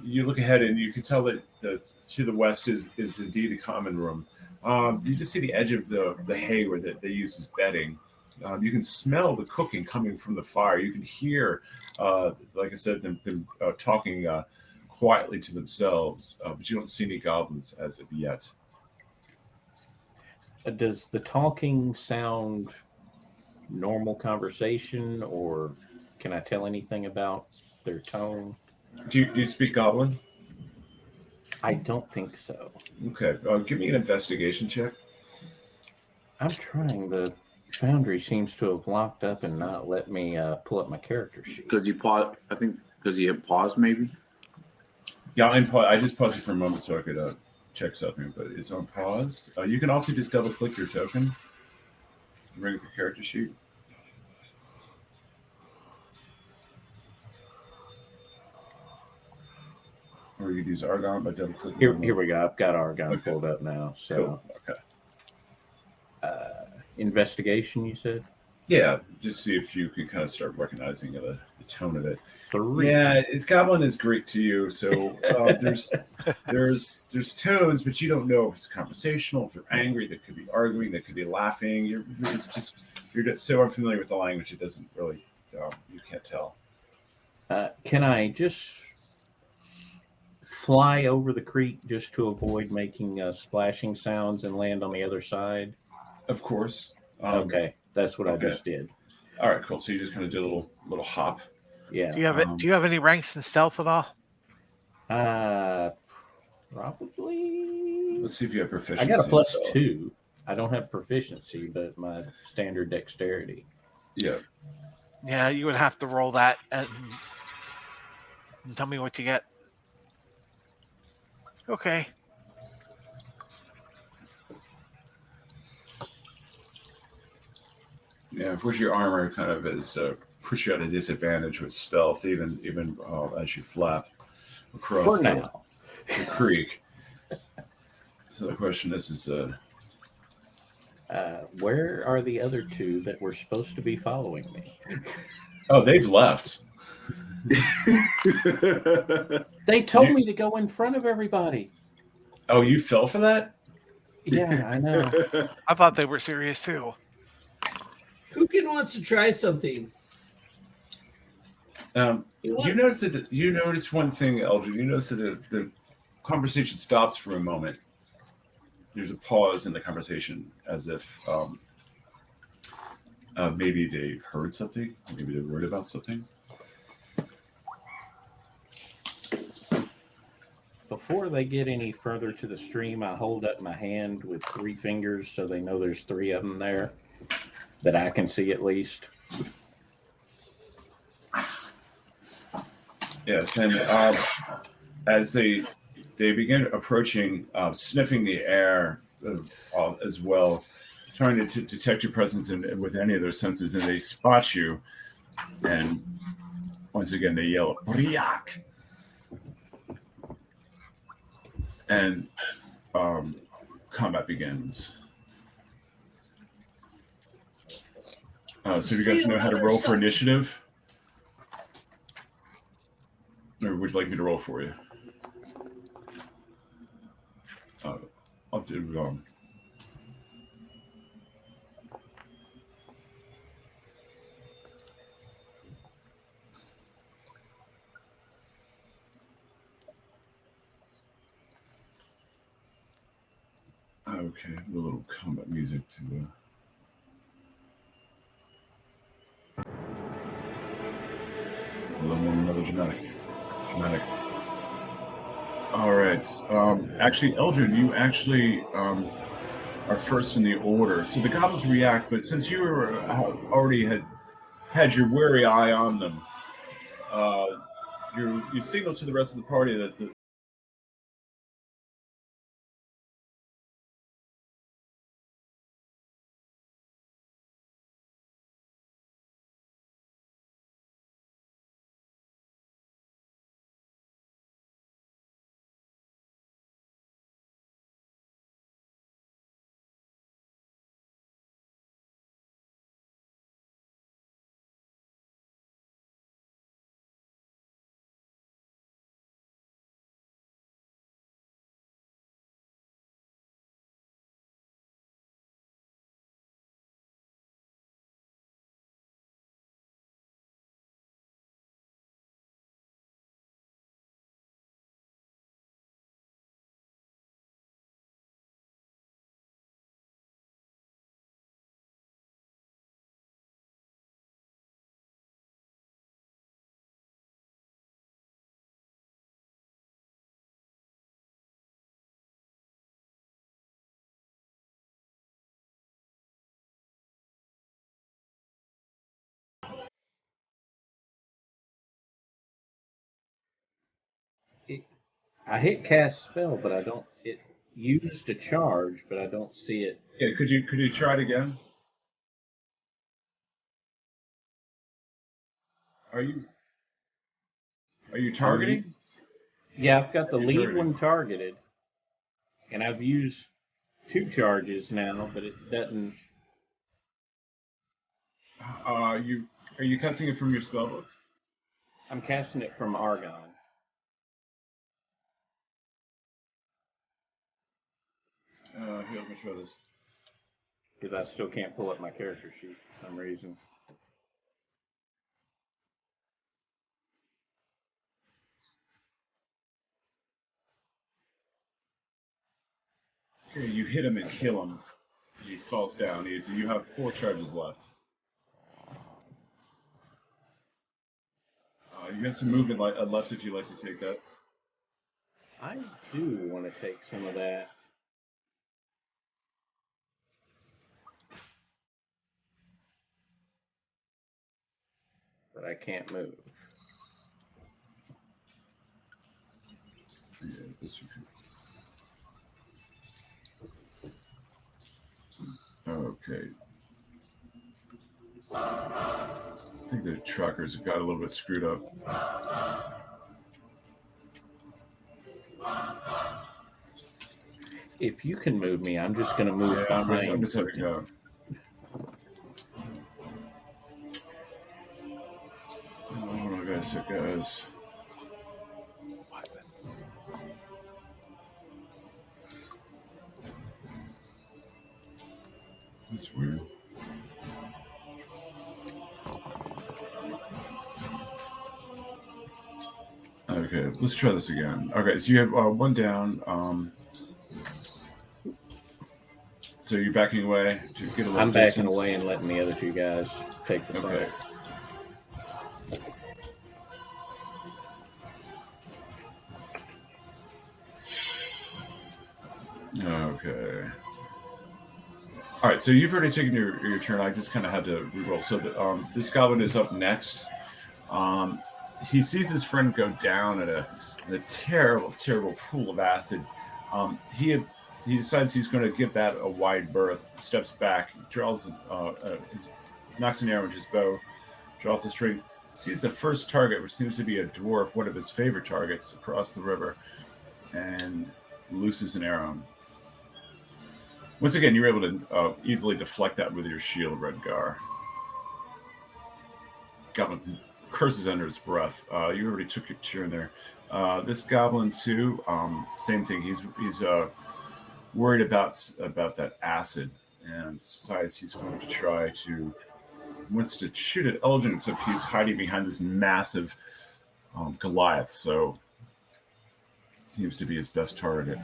You look ahead and you can tell that to the west is indeed a common room. You just see the edge of the hay where they use as bedding. You can smell the cooking coming from the fire. You can hear, like I said, them talking quietly to themselves, but you don't see any goblins as of yet. Does the talking sound normal conversation, or can I tell anything about their tone? Do you speak Goblin? I don't think so. Okay, give me an investigation check. I'm trying. The Foundry seems to have locked up and not let me pull up my character sheet. Because you paused, I think, because you hit pause, maybe. Yeah, I just paused it for a moment so I could check something, but it's on paused. You can also just double click your token, bring up your character sheet. Or you can use Argon by double clicking. Here we go. I've got Argon pulled up now. So, cool. Okay. Investigation, you said? Yeah, just see if you can kind of start recognizing the tone of it. 3. Yeah, Goblin is Greek to you, so there's tones, but you don't know if it's conversational, if they're angry, they could be arguing, they could be laughing. You're just so unfamiliar with the language, it doesn't really you can't tell. Can I just fly over the creek just to avoid making splashing sounds and land on the other side? Of course. Okay, that's what okay. I just did. All right, cool. So you just kind of do a little hop. Yeah. Do you have any ranks in stealth at all? Probably. Let's see if you have proficiency. I got a +2. I don't have proficiency, but my standard dexterity. Yeah. Yeah, you would have to roll that and tell me what you get. Okay. Yeah, unfortunately, your armor kind of is puts you at a disadvantage with stealth, even as you flap across the creek. So the question is where are the other 2 that were supposed to be following me? Oh, they've left. They told me to go in front of everybody. Oh, you fell for that? Yeah, I know. I thought they were serious too. Kukin wants to try something. You notice one thing, Eldrin. You notice that the conversation stops for a moment. There's a pause in the conversation, as if maybe they heard something, maybe they're worried about something. Before they get any further to the stream, I hold up my hand with 3 fingers so they know there's 3 of them there that I can see at least. Yes, and as they begin approaching, sniffing the air as well, trying to detect your presence with any of their senses, and they spot you. And once again, they yell, "Briak!" And combat begins. So you guys know how to roll for initiative? Or would you like me to roll for you? I'll do. Okay, a little combat music to. A little more another dramatic. All right. Actually, Eldred, you actually are first in the order. So the goblins react, but since you were already had your wary eye on them, you signal to the rest of the party that I hit cast spell, but I don't. It used a charge, but I don't see it. Yeah, could you try it again? Are you targeting? Yeah, I've got the You're lead targeting. one targeted, and I've used 2 charges now, but it doesn't. Are you casting it from your spellbook? I'm casting it from Argon. Here, let me try this. Because I still can't pull up my character sheet for some reason. Okay, you hit him and kill him. He falls down. You have 4 charges left. You have some movement left if you'd like to take that. I do want to take some of that. But I can't move. Yeah, this you can. Okay. I think the trackers got a little bit screwed up. If you can move me, I'm just going to move Yeah, behind. I'm just having hold on, guys. That's weird. Okay, let's try this again. Okay, so you have 1 down. So you're backing away to get a little I'm distance. backing away and letting the other 2 guys take the Okay. fight. Okay. All right, so you've already taken your turn. I just kind of had to reroll. So this goblin is up next. He sees his friend go down in a terrible, terrible pool of acid. He he decides he's going to give that a wide berth. Steps back, draws, knocks an arrow into his bow, draws the string, sees the first target, which seems to be a dwarf, one of his favorite targets, across the river, and looses an arrow. Once again, you're able to easily deflect that with your shield, Redgar. Goblin curses under his breath. You already took your turn there. This goblin too, same thing. He's worried about that acid, and decides he's going to try to wants to shoot at Elgin, except he's hiding behind this massive Goliath. So seems to be his best target.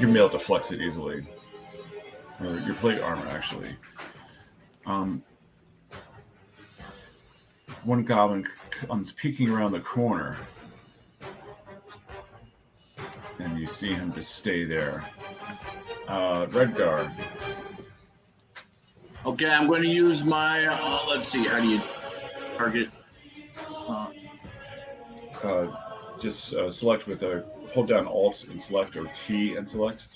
Your mail deflects it easily. Or your plate armor, actually. One goblin comes peeking around the corner, and you see him just stay there. Redgar. Okay, I'm going to use my. Let's see. How do you target? Just select with a hold down Alt and select, or T and select.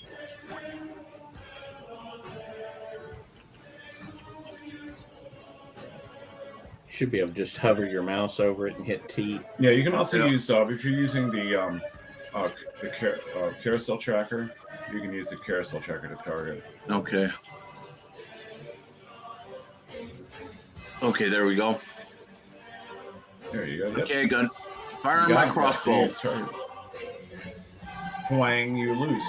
Should be able to just hover your mouse over it and hit T. Yeah, you can also use if you're using the carousel tracker, you can use the carousel tracker to target. Okay. Okay, there we go. There you go. Yep. Okay, gun. Firing my crossbow. Playing you loose.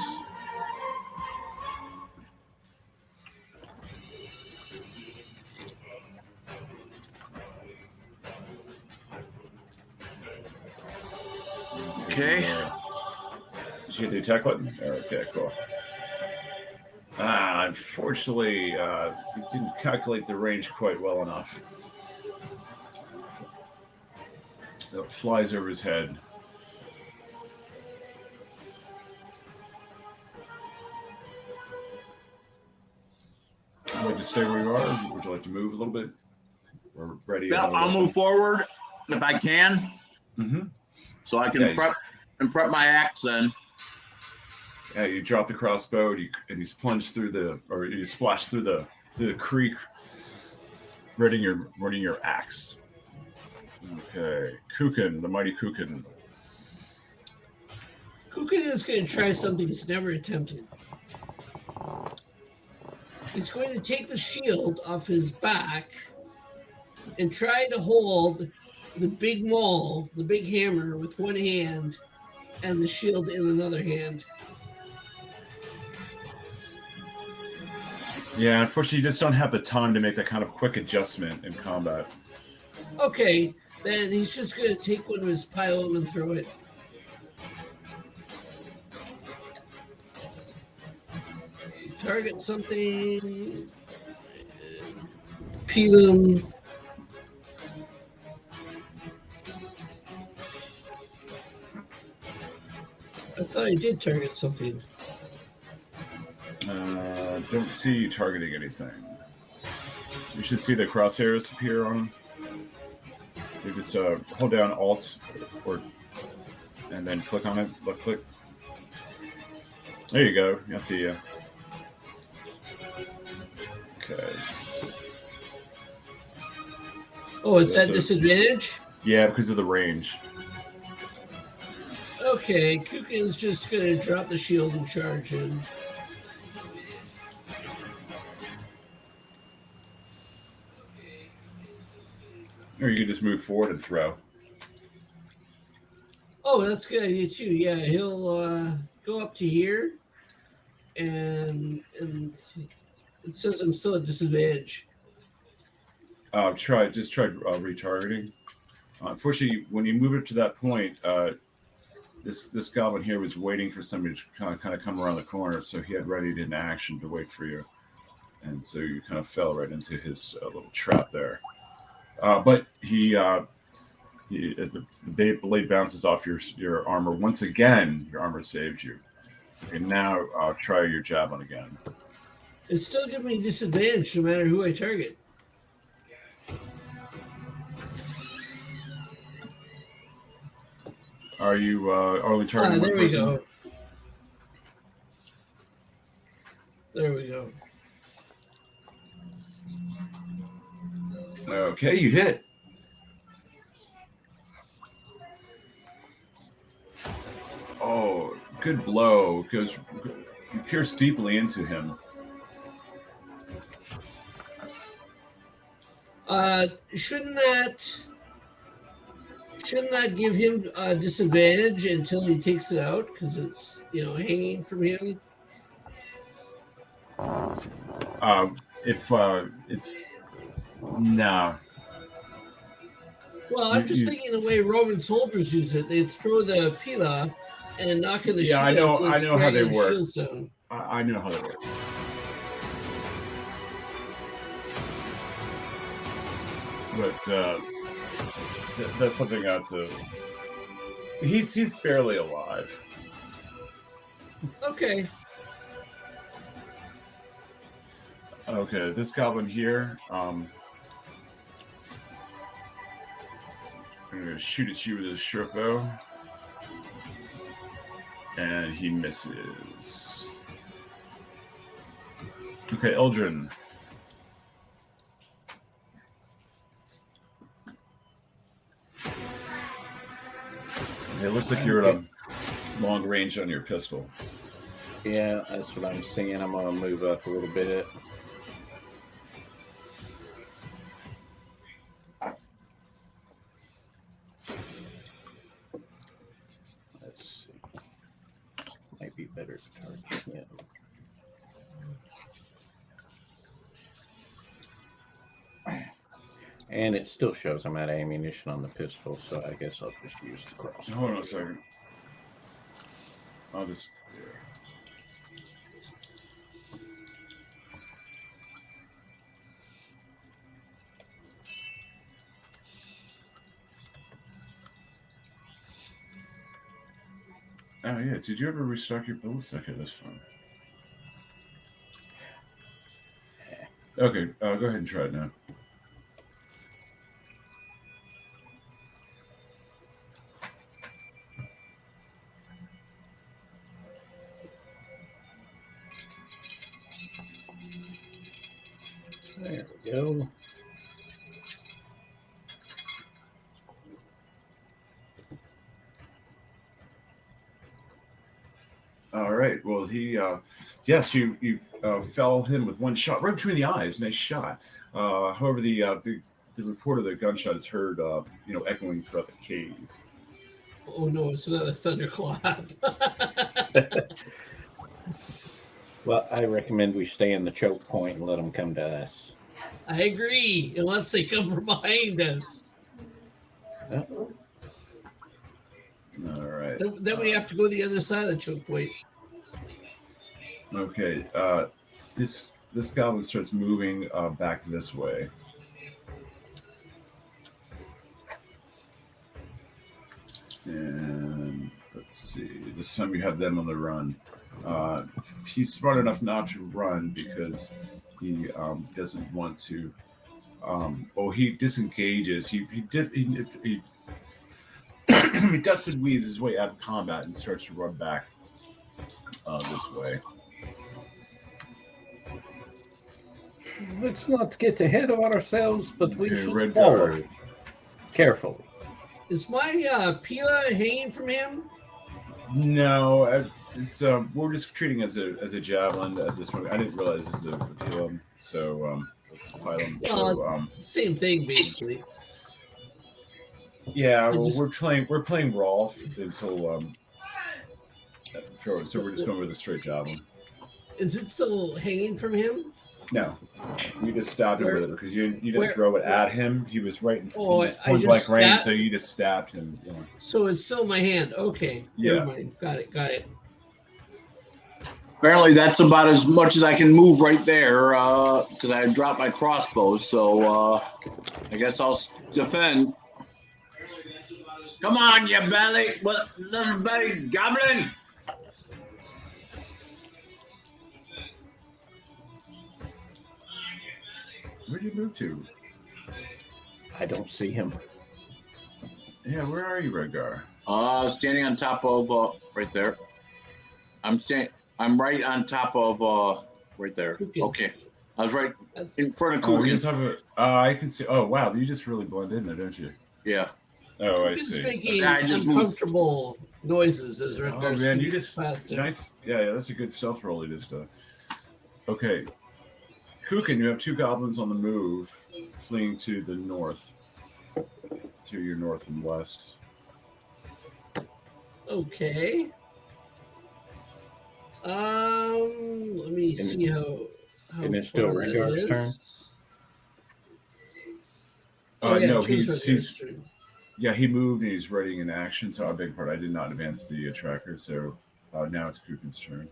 Okay. Did you hit the attack button? Okay, cool. Unfortunately, you didn't calculate the range quite well enough. So it flies over his head. Would you like to stay where you are? Would you like to move a little bit? We're ready. Yeah, I'll move forward if I can. Mm-hmm. So I can prep my axe then. Yeah, you drop the crossbow and you plunge through you splash through the creek, readying your axe. Okay, Kukin, the mighty Kukin. Kukin is going to try something he's never attempted. He's going to take the shield off his back and try to hold the big maul, the big hammer, with one hand and the shield in another hand. Yeah, unfortunately, you just don't have the time to make that kind of quick adjustment in combat. Okay, then he's just going to take one of his pylum and throw it. Target something. Pelum. I thought he did target something. Don't see you targeting anything. You should see the crosshairs appear on him. You just hold down Alt and then click on it. Left click. There you go. I see you. Okay. Oh, it's at disadvantage? Yeah, because of the range. Okay, Kukin's just going to drop the shield and charge him. Or you can just move forward and throw. Oh, that's a good idea too. Yeah, he'll go up to here, and it says I'm still at disadvantage. Try retargeting. Unfortunately, when you move it to that point, this goblin here was waiting for somebody to kind of come around the corner, so he had readied an action to wait for you, and so you kind of fell right into his little trap there. But the blade bounces off your armor once again. Your armor saved you. And now try your javelin again. It's still giving me disadvantage no matter who I target. Are you only targeting one There we person? go. There we go. Okay, you hit. Oh, good blow. Goes, you pierce deeply into him. Shouldn't that give him a disadvantage until he takes it out because it's hanging from him? If it's no. Well, I'm just thinking the way Roman soldiers use it. They throw the pila and knock in the shield. I know how they work. I know how they work. But that's something I have to. He's barely alive. Okay. Okay, this goblin here. I'm gonna shoot at you with his short bow, and he misses. Okay, Eldrin. It looks like you're at long range on your pistol. Yeah, that's what I'm seeing. I'm gonna move up a little bit. Let's see. Might be better to target him. And it still shows I'm out of ammunition on the pistol, so I guess I'll just use the crossbow. Hold on a second. I'll just. Oh yeah, did you ever restock your bullets? Okay, that's fine. Okay, go ahead and try it now. There we go. All right. Well, he, yes, you felled him with one shot right between the eyes. Nice shot. However, the report of the gunshot is heard, echoing throughout the cave. Oh no, it's another thunderclap. Well, I recommend we stay in the choke point and let them come to us. I agree, unless they come from behind us. All right. Then we have to go to the other side of the choke point. Okay. This goblin starts moving back this way. And let's see. This time you have them on the run. He's smart enough not to run because he doesn't want to. He disengages. He he ducks and weaves his way out of combat and starts to run back this way. Let's not get ahead of ourselves, but we Okay, should red follow guard. carefully. Is my pila hanging from him? No, it's we're just treating it as a javelin at this point. I didn't realize this is a pylon, so pylon. So, same thing basically. yeah, well, we're playing Rolf until so we're just going with a straight javelin. Is it still hanging from him? No, you just stabbed him with it because you didn't where- throw it at him. He was right in I point blank just range, so you just stabbed him. Yeah. So it's still in my hand. Okay. Yeah. Never mind. Got it. Apparently, that's about as much as I can move right there because I dropped my crossbows. So I guess I'll defend. Come on, you little belly goblin! Where'd you move to? I don't see him. Yeah, where are you, Redgar? Standing on top of right there. I'm right on top of right there. Kukin. Okay. I was right in front of Oh, you're Kukin. talking about, I can see. Oh, wow. You just really blend in there, don't you? Yeah. Oh, I Kukin's see. making Yeah, I just moved. uncomfortable noises as Oh, Redgar man, you speaks just past him. nice. Yeah, that's a good stealth roll. You just okay. Kukin, you have two goblins on the move, fleeing to the north, to your north and west. Okay. Let me see how And it's still far that Redgar's turn? is. Oh yeah, No, it shows he's Redgar's turn. yeah, he moved and he's readying an action. So I beg your pardon, I did not advance the tracker. So now it's Kukin's turn.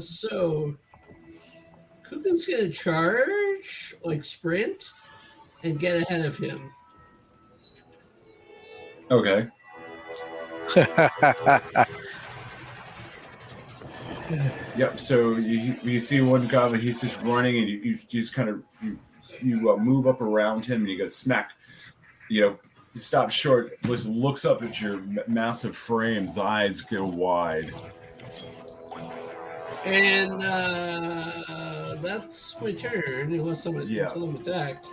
So Kukin's gonna charge, like sprint, and get ahead of him. Okay. Yep. So you see one goblin, he's just running, and you just kind of you move up around him, and you get smack. You know, he stops short, just looks up at your massive frame. His eyes go wide. And that's my turn. Unless someone until I'm attacked.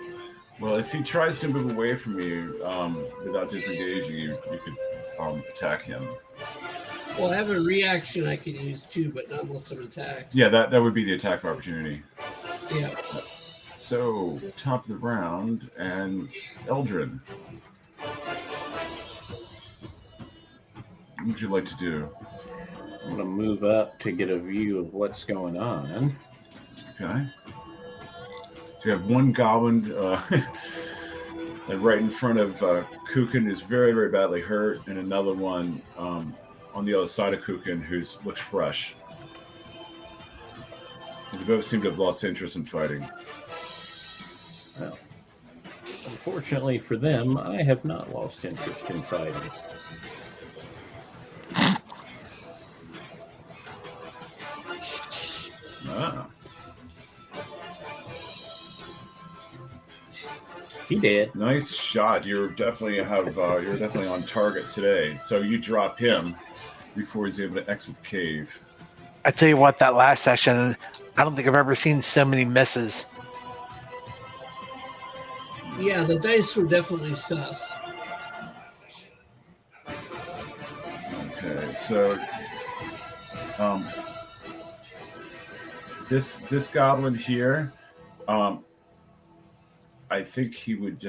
Well, if he tries to move away from you without disengaging, you could attack him. Well, I have a reaction I can use too, but not unless I'm attacked. Yeah, that would be the attack for opportunity. Yeah. So, top of the round, and Eldrin. What would you like to do? I'm going to move up to get a view of what's going on. Okay. So you have one goblin right in front of Kukin, who's very, very badly hurt, and another one on the other side of Kukin who looks fresh. And they both seem to have lost interest in fighting. Well, unfortunately for them, I have not lost interest in fighting. Ah. He did. Nice shot. You're definitely on target today. So you drop him before he's able to exit the cave. I tell you what, that last session, I don't think I've ever seen so many misses. Yeah, the dice were definitely sus. Okay, so this goblin here, I think he would.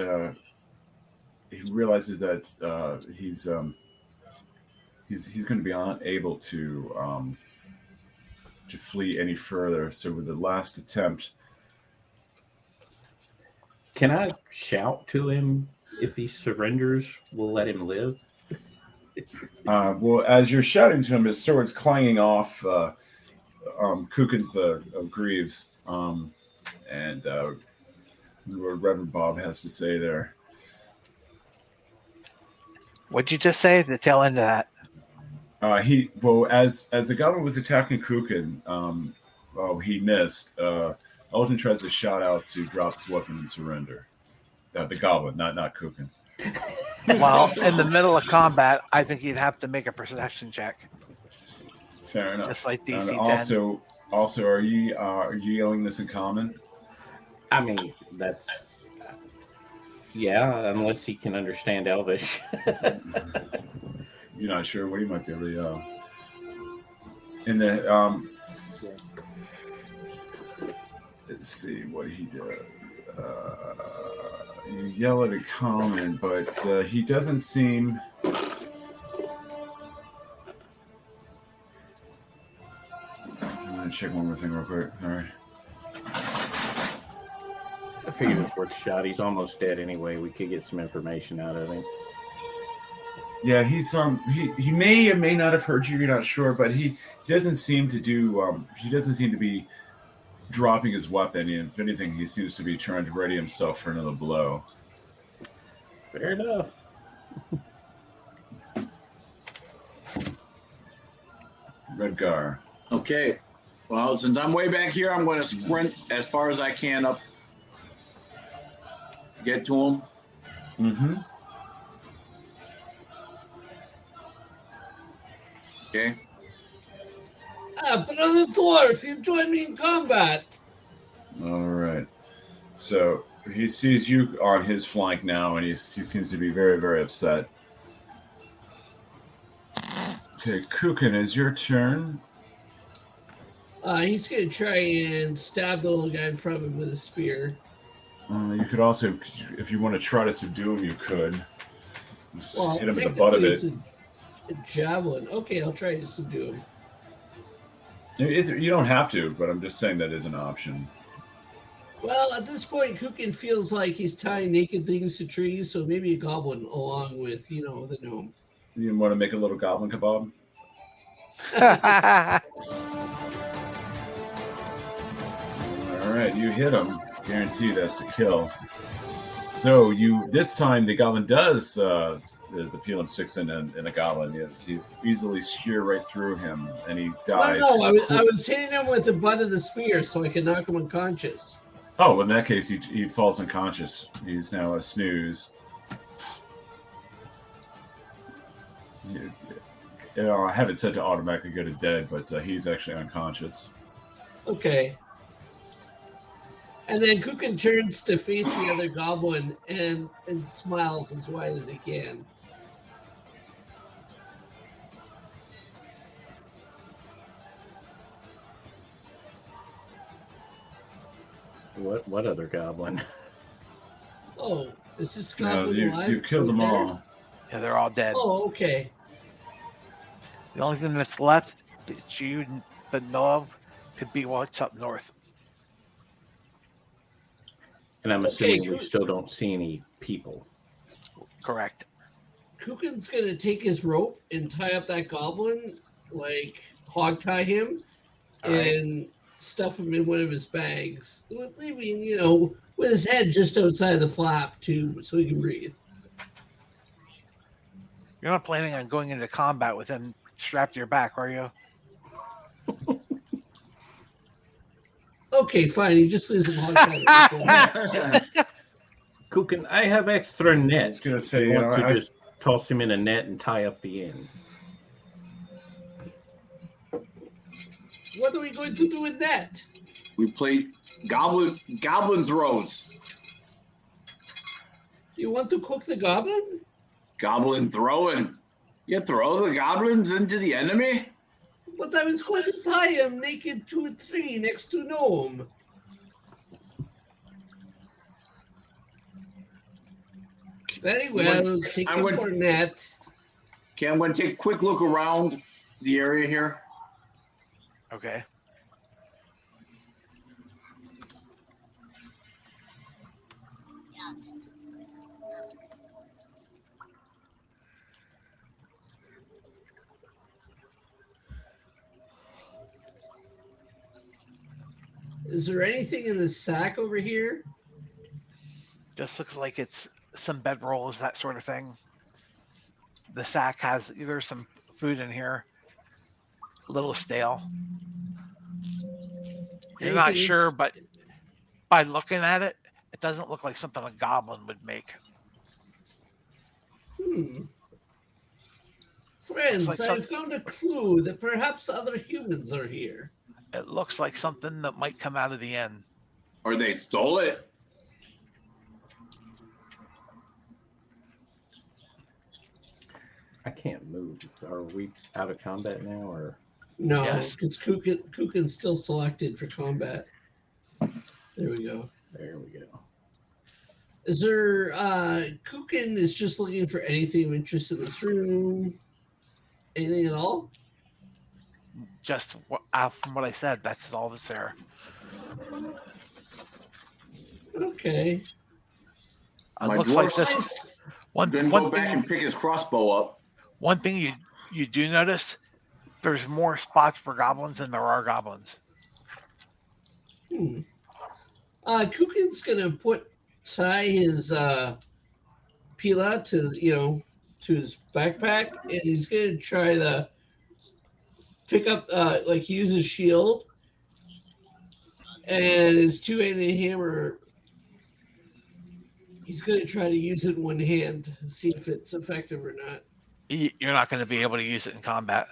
He realizes that he's going to be unable to flee any further. So with the last attempt, can I shout to him if he surrenders? We'll let him live. well, as you're shouting to him, his sword's clanging off Kukin's greaves, and what Reverend Bob has to say there. What'd you just say? The tail end of that. As the goblin was attacking Kukin, he missed. Eldrin tries to shout out to drop his weapon and surrender. The goblin, not Kukin. Well, in the middle of combat, I think you'd have to make a perception check. Fair enough. Just like DC 10. Also, are you yelling this in common? I mean, that's... Yeah, unless he can understand Elvish. You're not sure what he might be able to yell. And then, let's see what he did. You yell at a common, but he doesn't seem... I'm going to check one more thing real quick. Sorry. I figured it's worth a shot. He's almost dead anyway. We could get some information out of him. Yeah, he's he may or may not have heard you. You're not sure, but he doesn't seem to do. He doesn't seem to be dropping his weapon. If anything, he seems to be trying to ready himself for another blow. Fair enough. Redgar. Okay. Well, since I'm way back here, I'm going to sprint as far as I can up. Get to him. Mm-hmm. Okay. Brother Dwarf, you join me in combat. All right. So he sees you on his flank now, and he seems to be very, very upset. Okay, Kukin, is your turn. He's gonna try and stab the little guy in front of him with a spear. You could also, if you want to try to subdue him, you could. Just Well, hit him in the butt of technically it. it's a javelin. Okay, I'll try to subdue him. You don't have to, but I'm just saying that is an option. Well, at this point, Kukin feels like he's tying naked things to trees, so maybe a goblin along with, the gnome. You want to make a little goblin kebab? All right, you hit him. Guarantee that's the kill. So this time the goblin does the PLM 6 in a goblin. He's easily skewer right through him, and he dies. No, I was hitting him with the butt of the spear so I could knock him unconscious. Oh, in that case, he falls unconscious. He's now a snooze. I have it set to automatically go to dead, but he's actually unconscious. Okay. And then Kukin turns to face the other goblin and smiles as wide as he can. What other goblin? Oh, is this No, goblin alive? you've killed them all. Yeah, they're all dead. Oh, okay. The only thing that's left that you know of could be what's up north. And I'm Okay, assuming we good. still don't see any people. Correct. Kukin's gonna take his rope and tie up that goblin, like hog tie him, All right. and stuff him in one of his bags, leaving, with his head just outside the flap so he can breathe. You're not planning on going into combat with him strapped to your back, are you? Okay, fine. He just leaves him hog tied. Kukin, I have extra I net. was gonna say, You want to just toss him in a net and tie up the end. What are we going to do with that? We play goblin throws. You want to cook the goblin? Goblin throwing. You throw the goblins into the enemy? But I was going to tie him naked to a tree next to Gnome. Very well. Take I him went- for net. Okay, I'm going to take a quick look around the area here. Okay. Is there anything in the sack over here? Just looks like it's some bedrolls, that sort of thing. The sack has either some food in here, a little stale. You're not Anything sure, else? but by looking at it, it doesn't look like something a goblin would make. Friends, like I found a clue that perhaps other humans are here. It looks like something that might come out of the inn. Or they stole it. I can't move. Are we out of combat now, or No, Yes. because Kukin's still selected for combat. There we go. there we go? Is there Kukin is just looking for anything of interest in this room? Anything at all? Just from what I said, that's all that's there. Okay. It My looks like dwarfs- this. Nice. One Then go one back thing, and pick his crossbow up. one thing you do notice, there's more spots for goblins than there are goblins. Kukin's gonna tie his Pila to his backpack, and he's gonna try to pick up use his shield and his two-handed hammer. He's gonna try to use it in one hand, see if it's effective or not. You're not going to be able to use it in combat.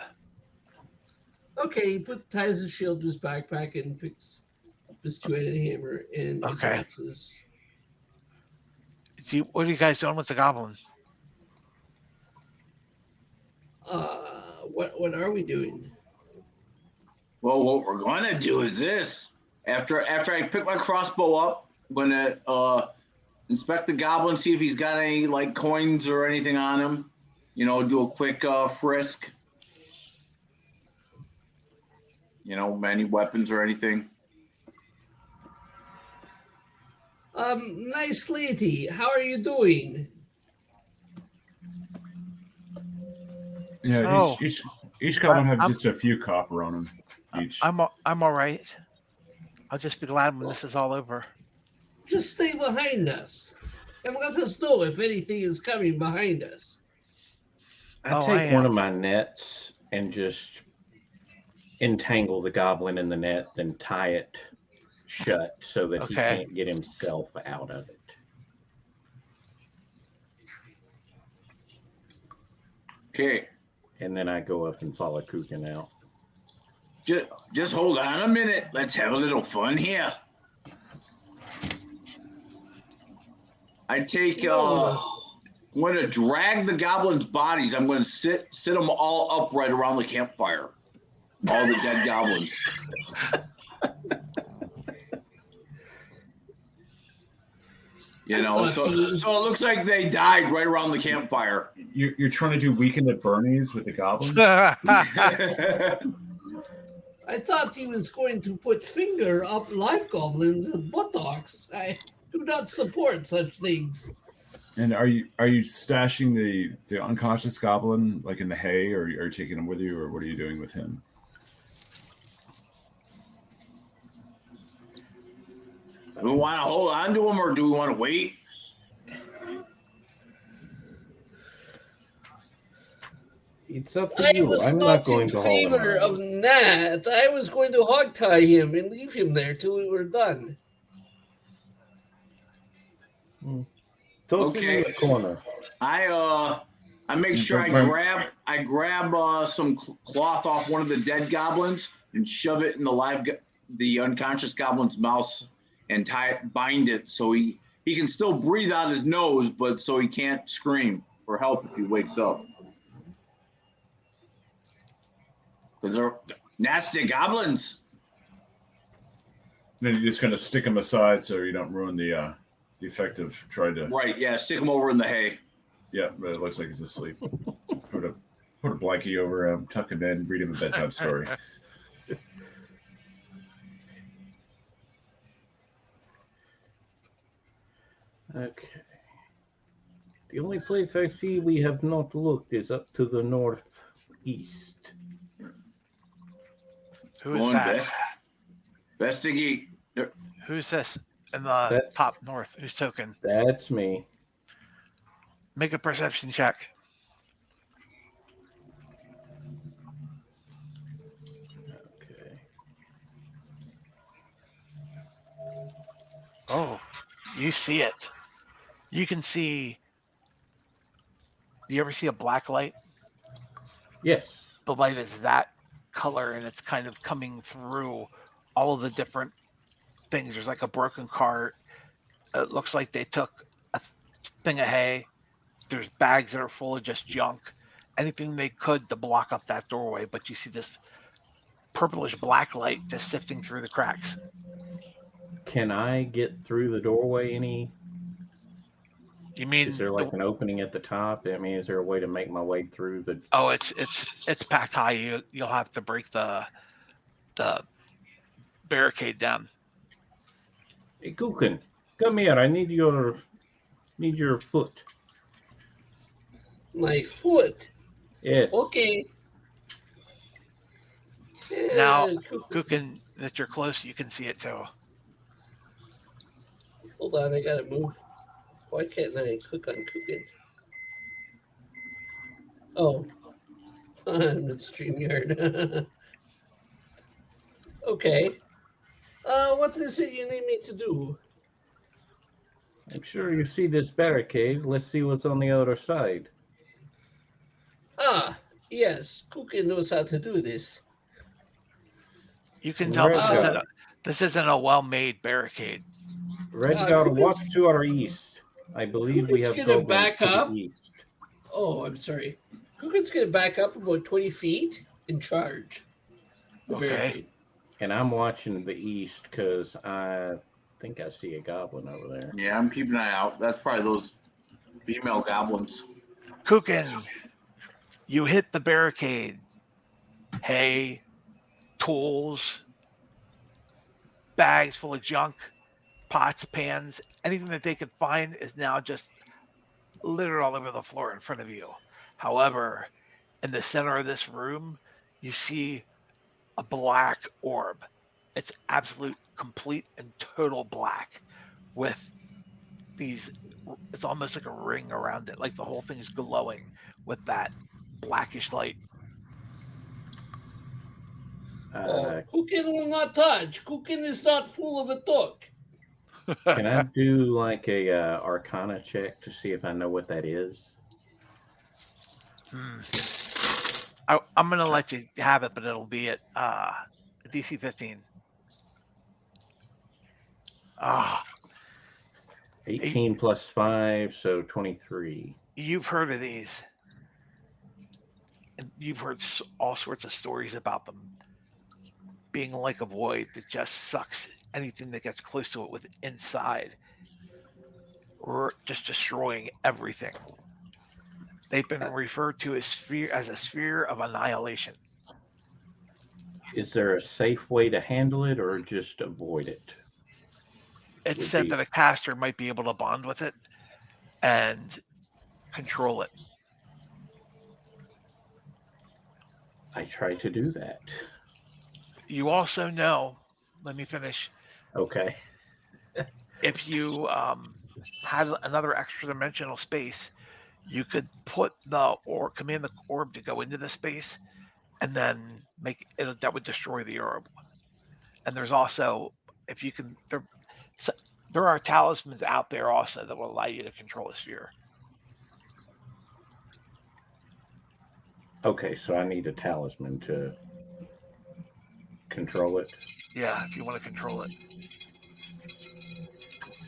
Okay, he ties his shield to his backpack and picks up his two-handed hammer and Okay. advances. See, what are you guys doing with the goblin? What are we doing? Well, what we're gonna do is this. After I pick my crossbow up, I'm gonna inspect the goblin, see if he's got any like coins or anything on him. You know, do a quick frisk. You know, any weapons or anything. Nice lady, how are you doing? Yeah, Oh. each goblin have I'm- just a few copper on them each. I'm all right. I'll just be glad when this is all over. Just stay behind us and let us know if anything is coming behind us. I Oh, take I one am. of my nets and just entangle the goblin in the net, then tie it shut so that he Okay. can't get himself out of it. Okay, And then I go up and follow Kukin out. just hold on a minute. Let's have a little fun here. I take I'm going to drag the goblins' bodies. I'm going to sit them all upright around the campfire. All the dead goblins. You know, so it looks like they died right around the campfire. You're trying to do Weekend at Bernie's with the goblin? I thought he was going to put finger up live goblins and buttocks. I do not support such things. And are you stashing the unconscious goblin like in the hay, or are you taking him with you, or what are you doing with him? Do we want to hold on to him or do we want to wait? It's up to I you. was I'm not not going in to haul him favor out. of that. I was going to hog tie him and leave him there till we were done. Toss him in the corner. I make sure I grab some cloth off one of the dead goblins and shove it in the unconscious goblin's mouth and bind it so he can still breathe out his nose, but so he can't scream for help if he wakes up. Because they're nasty goblins. Then you're just going to stick him aside so you don't ruin the effect of trying to. Right, yeah, stick him over in the hay. Yeah, but it looks like he's asleep. Put a blankie over him, tuck him in, read him a bedtime story. Okay. The only place I see we have not looked is up to the northeast. Who is that? Investigate. Who's this in the That's- top north? Who's token? That's me. Make a perception check. Okay. Oh, you see it. You can see. Do you ever see a black light? Yes. The light is that color and it's kind of coming through all of the different things. There's like a broken cart. It looks like they took a thing of hay. There's bags that are full of just junk. Anything they could to block up that doorway, but you see this purplish black light just sifting through the cracks. Can I get through the doorway any? You mean Is there like an opening at the top? I mean, is there a way to make my way through the? oh, it's packed high. You'll have to break the barricade down. Hey, Kukin, come here. I need your foot. My foot. Yes. Okay. Now, Yeah, Kukin, that you're close, you can see it too. hold on, I gotta move. Why can't I click on Kukin? Oh, I'm in StreamYard. Okay. What is it you need me to do? I'm sure you see this barricade. Let's see what's on the other side. Ah, yes, Kukin knows how to do this. You can tell Redguard. this isn't a well-made barricade. Redguard, Kukin's- walk to our east. I believe we Kukin's have gonna goblins back to up. the east. Oh, I'm sorry. Kukin's gonna back up about 20 feet and charge. The Okay. barricade. And I'm watching the east because I think I see a goblin over there. Yeah, I'm keeping an eye out. That's probably those female goblins. Kukin, you hit the barricade. Hay, tools, bags full of junk, pots, pans, anything that they could find is now just littered all over the floor in front of you. However, in the center of this room, you see a black orb. It's absolute, complete, and total black with these. It's almost like a ring around it, like the whole thing is glowing with that blackish light. Kukin will not touch. Kukin is not full of a talk. Can I do like a Arcana check to see if I know what that is? I'm gonna let you have it, but it'll be at DC 15. Ah, 18 plus 5, so 23. you've heard of these, and you've heard all sorts of stories about them being like a void that just sucks anything that gets close to it with inside, or just destroying everything. They've been referred to as a sphere of annihilation. Is there a safe way to handle it or just avoid it? It's Would said be- that a caster might be able to bond with it and control it. I try to do that. You also know, let me finish, Okay. if you had another extra dimensional space, you could put the command the orb to go into the space, and then make it that would destroy the orb. And there's also, if you can, there are talismans out there also that will allow you to control a sphere. Okay, so I need a talisman to control it. Yeah, if you want to control it.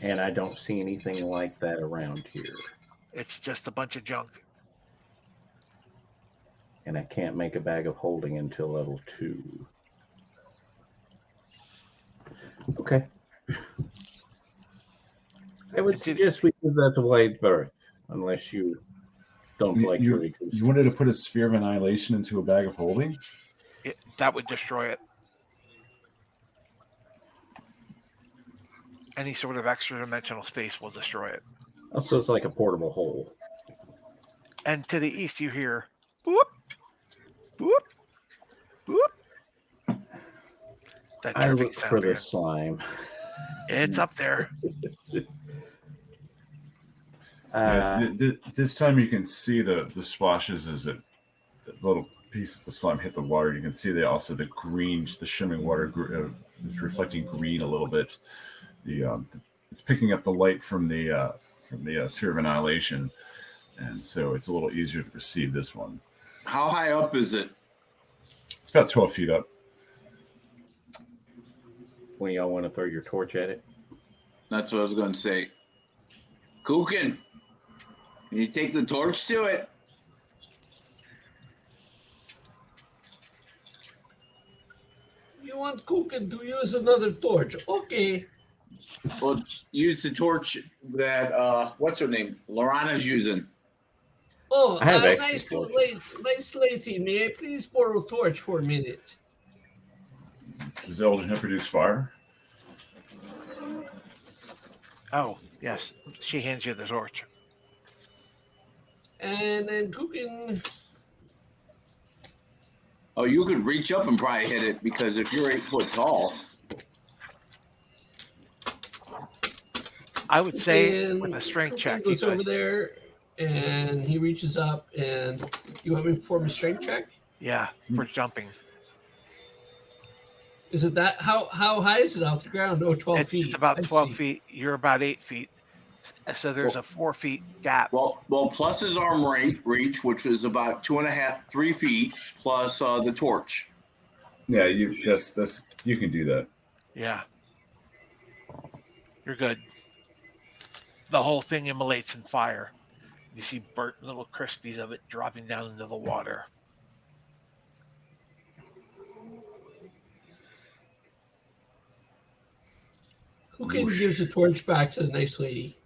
And I don't see anything like that around here. It's just a bunch of junk. And I can't make a bag of holding until level 2. Okay. I would suggest we give that to Wide Birth, unless you don't like Hurry You wanted to put a sphere of annihilation into a bag of holding? That would destroy it. Any sort of extra dimensional space will destroy it. Also, it's like a portable hole. And to the east, you hear boop, boop, boop. That I dripping look sound for the again. slime. It's up there. This time you can see the splashes as the little pieces of slime hit the water. You can see the green, the shimmering water is reflecting green a little bit. It's picking up the light from the sphere of annihilation, and so it's a little easier to perceive this one. How high up is it? It's about 12 feet up. When y'all want to throw your torch at it? That's what I was going to say. Kukin, can you take the torch to it? You want Kukin to use another torch? Okay. Well, use the torch that, what's her name? Lorana's using. Oh, I have extra nice lady. May I please borrow a torch for a minute? Does Eldrin produce fire? Oh, yes. She hands you the torch. And then Kukin. Oh, you could reach up and probably hit it because if you're 8 foot tall. I would say and with a strength Kukin check. goes you over could- there, and he reaches up, and you want me to perform a strength check? Yeah, for jumping. Is it that? How high is it off the ground? Oh, 12 feet. It's about I 12 see. feet. You're about 8 feet. So there's a 4 feet gap. Well, plus his arm reach, which is about 2.5, 3 feet, plus the torch. Yeah, that's you can do that. Yeah. You're good. The whole thing immolates in fire. You see burnt little crispies of it dropping down into the water. Kukin Whoosh. gives the torch back to the nice lady.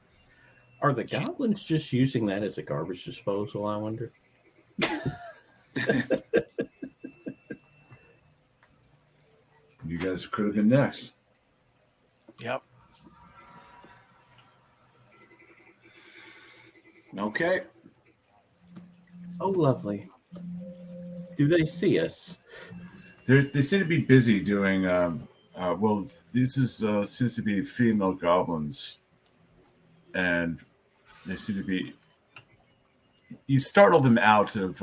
Are the goblins just using that as a garbage disposal, I wonder? You guys could have been next. Yep. Okay. Oh, lovely. Do they see us? They seem to be busy doing. Well, this is seems to be female goblins, and they seem to be. You startle them out of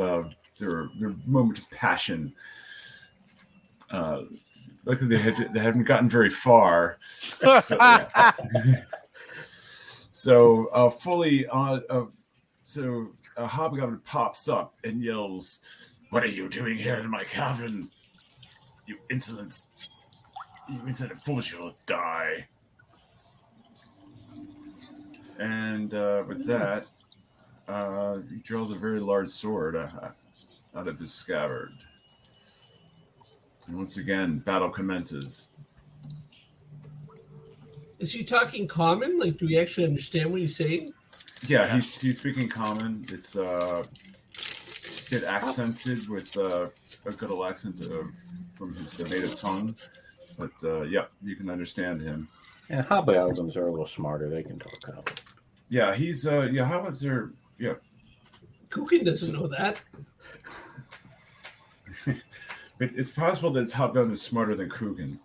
their moment of passion. Luckily, they haven't gotten very far. So, fully. So a hobgoblin pops up and yells, "What are you doing here in my cavern? You insolent fools, you'll die." And with that, he draws a very large sword out of his scabbard. And once again, battle commences. Is he talking common? Like, do we actually understand what he's saying? Yeah, he's speaking common. It's bit accented with a good accent from his native tongue. But yeah, you can understand him. And hobgoblins are a little smarter. They can talk out. Yeah, he's yeah. How about there? Yeah, Kukin doesn't know that. it's possible that Hobgoblin is smarter than Krugen.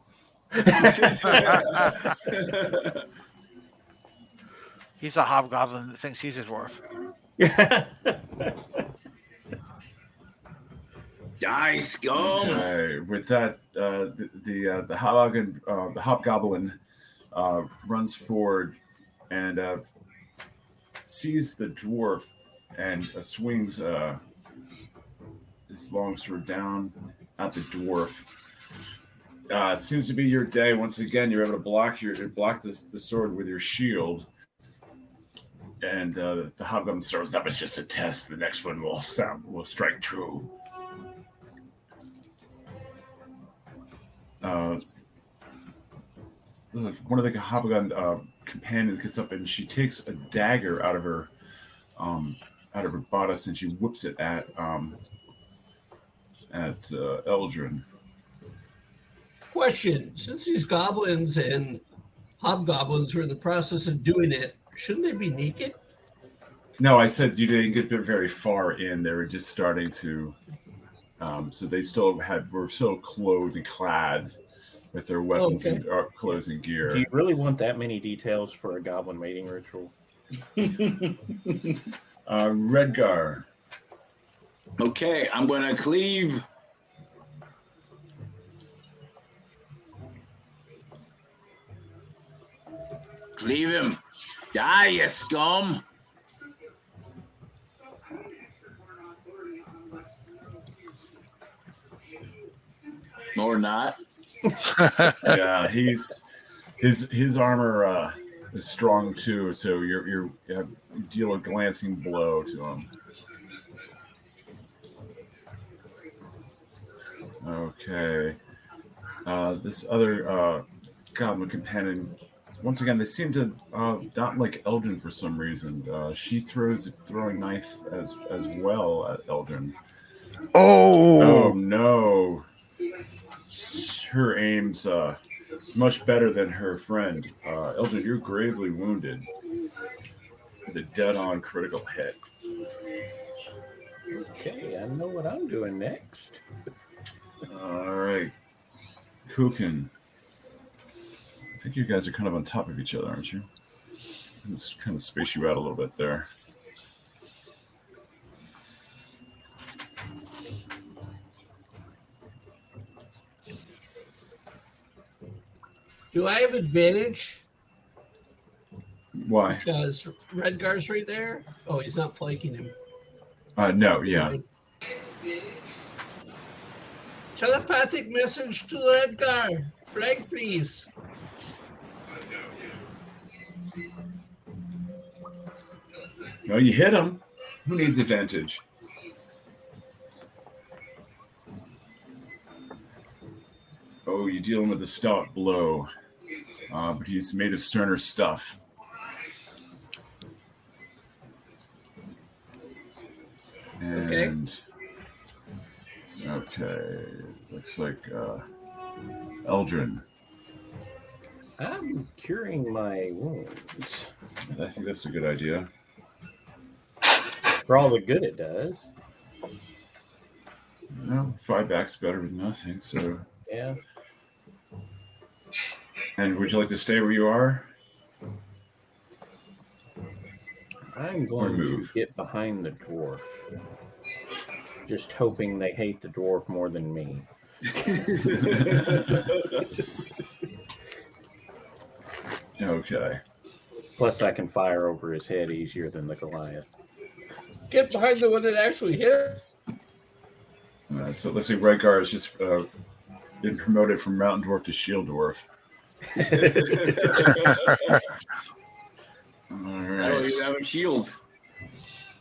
He's a hobgoblin that thinks he's his dwarf. Die, scum! With that, the hobgoblin runs forward and sees the dwarf and swings his long sword down at the dwarf. Seems to be your day once again. You're able to block the sword with your shield. And the hobgoblin starts. That was just a test. The next one will strike true. One of the hobgoblin companions gets up and she takes a dagger out of her bodice and she whips it at Eldrin. Question: since these goblins and hobgoblins were in the process of doing it, shouldn't they be naked? No, I said you didn't get very far in. They were just starting to. So they were still clothed and clad with their weapons and clothes and gear. Do you really want that many details for a goblin mating ritual? Redgar. Okay, I'm gonna cleave. Cleave him. Die, you scum. Or not. Yeah, his armor is strong too, so you deal a glancing blow to him. Okay. This other goblin companion, once again, they seem to not like Eldrin for some reason. She throws a throwing knife as well at Eldrin. Oh no! Her aim's is much better than her friend. Eldrin, you're gravely wounded with a dead-on critical hit. Okay, I know what I'm doing next. All right, Kukin. I think you guys are kind of on top of each other, aren't you? Let's kind of space you out a little bit there. Do I have advantage? Why? Because Redgar's right there. Oh, he's not flanking him. No, yeah. Telepathic message to the red car. Flag, please. No, you hit him. Who needs advantage? Oh, you deal him with a stout blow. But he's made of sterner stuff. And okay, looks like Eldrin. I'm curing my wounds. I think that's a good idea. For all the good it does. Well, 5 back's better than nothing. So, Yeah. and would you like to stay where you are? I'm going to move. get behind the dwarf. Just hoping they hate the dwarf more than me. Okay. Plus, I can fire over his head easier than the Goliath. Get behind the one that actually hit. So let's see. Redgar has just been promoted from Mountain Dwarf to Shield Dwarf. All I don't right. even have a shield.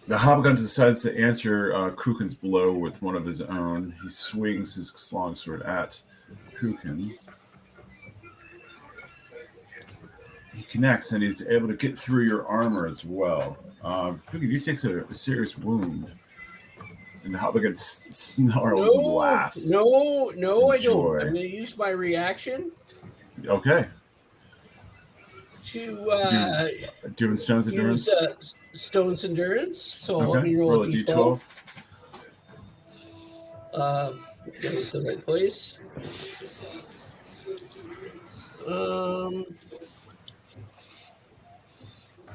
The Hobgoblin decides to answer Kukin's blow with one of his own. He swings his longsword at Kukin. He connects, and he's able to get through your armor as well. Kukin, you takes a serious wound. And the Hobgoblin snarls and laughs. No, I Enjoy. don't. I'm going to use my reaction Okay. to Doing Stone's Endurance. use Stone's Endurance. So let Okay. me roll a D12. Get it to the right place.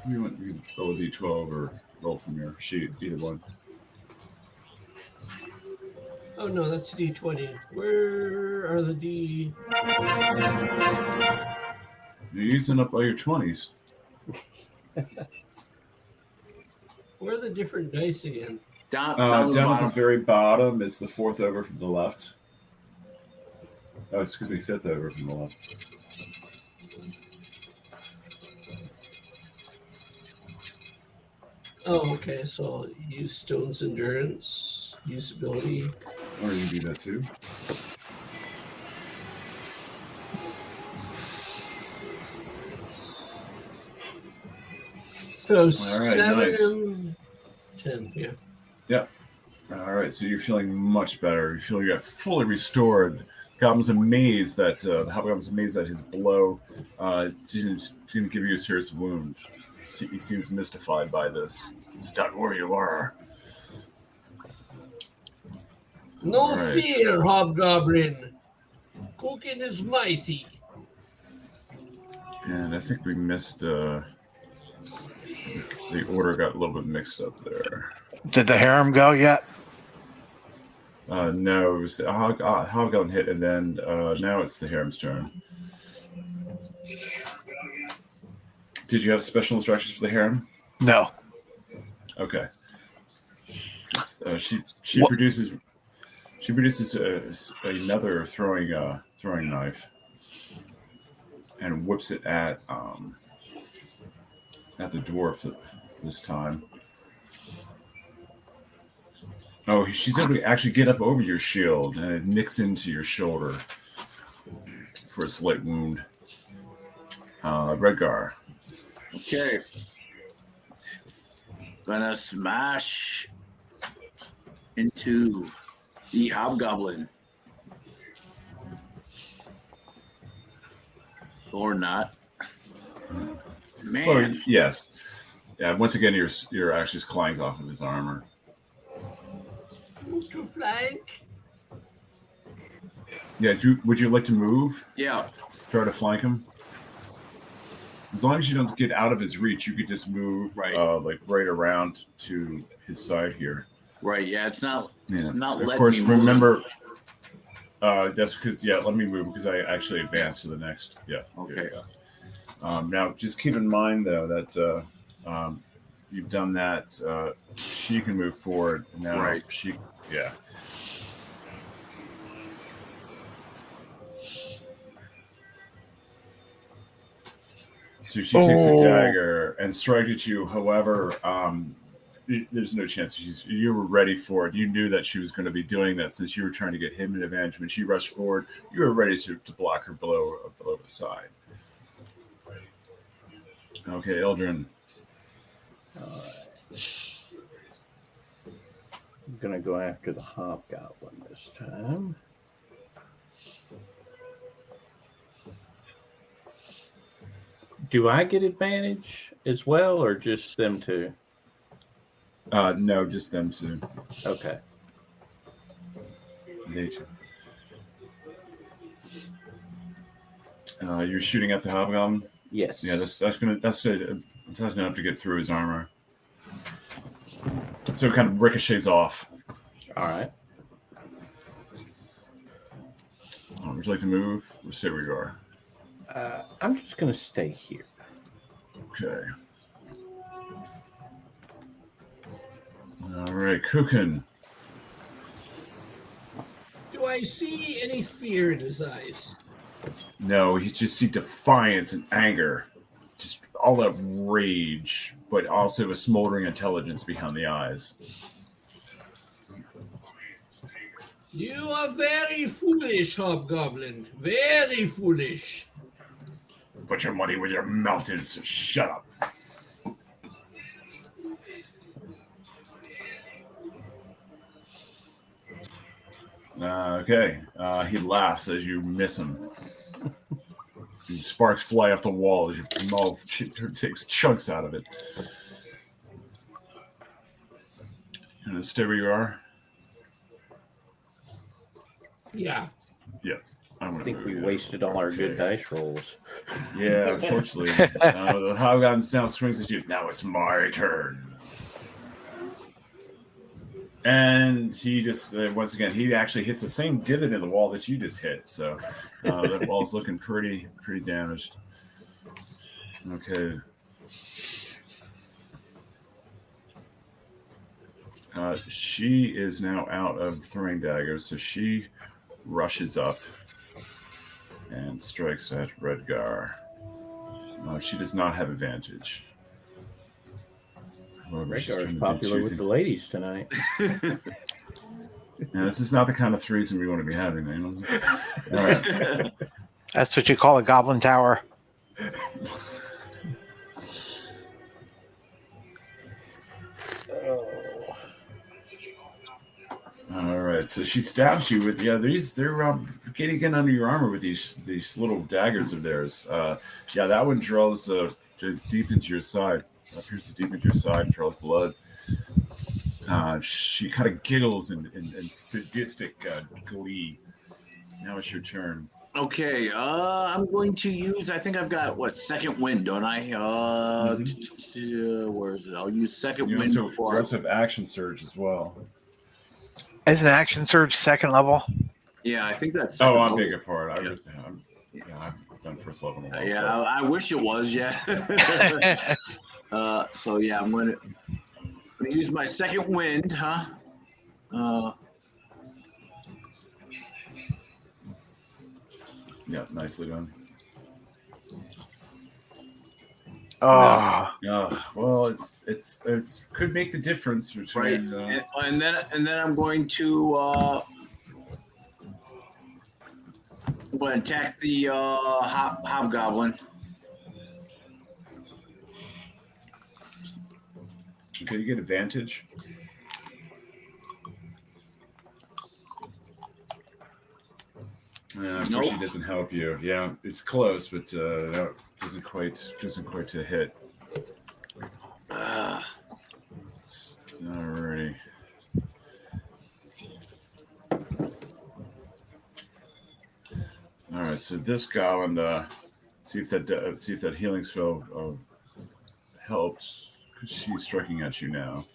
You want to roll a D12 or roll from your sheet, either one. Oh no, that's a D20. Where are the D? You're using up all your 20s. Where are the different dice again? Down, Down the at the bottom. very bottom is the 4th over from the left. Oh, excuse me, 5th over from the left. Oh, okay. So use Stone's Endurance, usability. Or you can do that too. So right, 7, nice. 10. Yeah. All right, so you're feeling much better. You feel you got fully restored. Goblin's amazed that the Hobgoblin's amazed that his blow didn't give you a serious wound. He seems mystified by this. Stop where you are. No All right. fear, Hobgoblin. Kukin is mighty. And I think we missed. The order got a little bit mixed up there. Did the harem go yet? No, it was the Hobgoblin hit, and then now it's the harem's turn. Did you have special instructions for the harem? No. Okay. She What- produces another throwing knife and whips it at the dwarf this time. Oh, she's able to actually get up over your shield, and it nicks into your shoulder for a slight wound. Redgar. Okay. Gonna smash into the Hobgoblin. Or not. Man. Oh, yes. Yeah. Once again, your axe just clangs off of his armor. Move to flank. Yeah. Would you like to move? Yeah. Try to flank him. As long as you don't get out of his reach, you could just move Right. like right around to his side here. Right. Yeah. It's not. Yeah. It's not Of letting course, me move. remember. That's because let me move because I actually advanced to the next. Yeah. Okay. There you go. Now, just keep in mind though that you've done that. She can move forward now. Right. Yeah. So she takes a dagger and strikes at you. However, there's no chance you were ready for it. You knew that she was going to be doing that since you were trying to get him an advantage. When she rushed forward, you were ready to block her below the side. Okay, Eldrin. I'm gonna go after the hobgoblin this time. Do I get advantage as well, or just them two? No, just them two. Okay. Nature. You're shooting at the hobgoblin. Yes. Yeah, that's enough to get through his armor. So it kind of ricochets off. All right. Would you like to move or stay where you are? I'm just gonna stay here. Okay. All right, Kukin. Do I see any fear in his eyes? No, you just see defiance and anger. Just all that rage, but also a smoldering intelligence behind the eyes. You are very foolish, Hobgoblin. Very foolish. Put your money where your mouth is. Shut up. Okay. He laughs as you miss him. And sparks fly off the wall as your mouth takes chunks out of it. You gonna stay where you are? Yeah. I'm I think we move you. wasted all our good Okay. dice rolls. Yeah, unfortunately. The hobgoblin now swings at you. Now it's my turn. And he just, once again, he actually hits the same divot in the wall that you just hit. So that wall's looking pretty damaged. Okay. She is now out of throwing daggers, so she rushes up and strikes at Redgar. She does not have advantage. However, she's Redgar trying is to popular do with the ladies tonight. Yeah, this is not the kind of threesome we want to be having. Man. All right. That's what you call a goblin tower. All right. So she stabs you with they're getting in under your armor with these little daggers of theirs. That one draws deep into your side. Pierces deep into your side and draws blood. She kind of giggles in sadistic glee. Now it's your turn. Okay, I'm going to use. I think I've got second wind, don't I? Where is it? I'll use second wind You before. also have action surge as well. Is an action surge second level? Yeah, I think that's. Oh, second I'm level. big apart. Yeah. I've done first level. In a while, Yeah, so. I wish it was. Yeah. So yeah, I'm going to use my second wind, huh? Yeah, nicely done. Oh, Well, it's could make the difference Right, between. and then I'm going to attack the hobgoblin. Okay, you get advantage. Unfortunately, Nope. doesn't help you. Yeah, it's close, but no, doesn't quite to hit. Alrighty. All right, so this goblin, see if that healing spell helps, because she's striking at you now.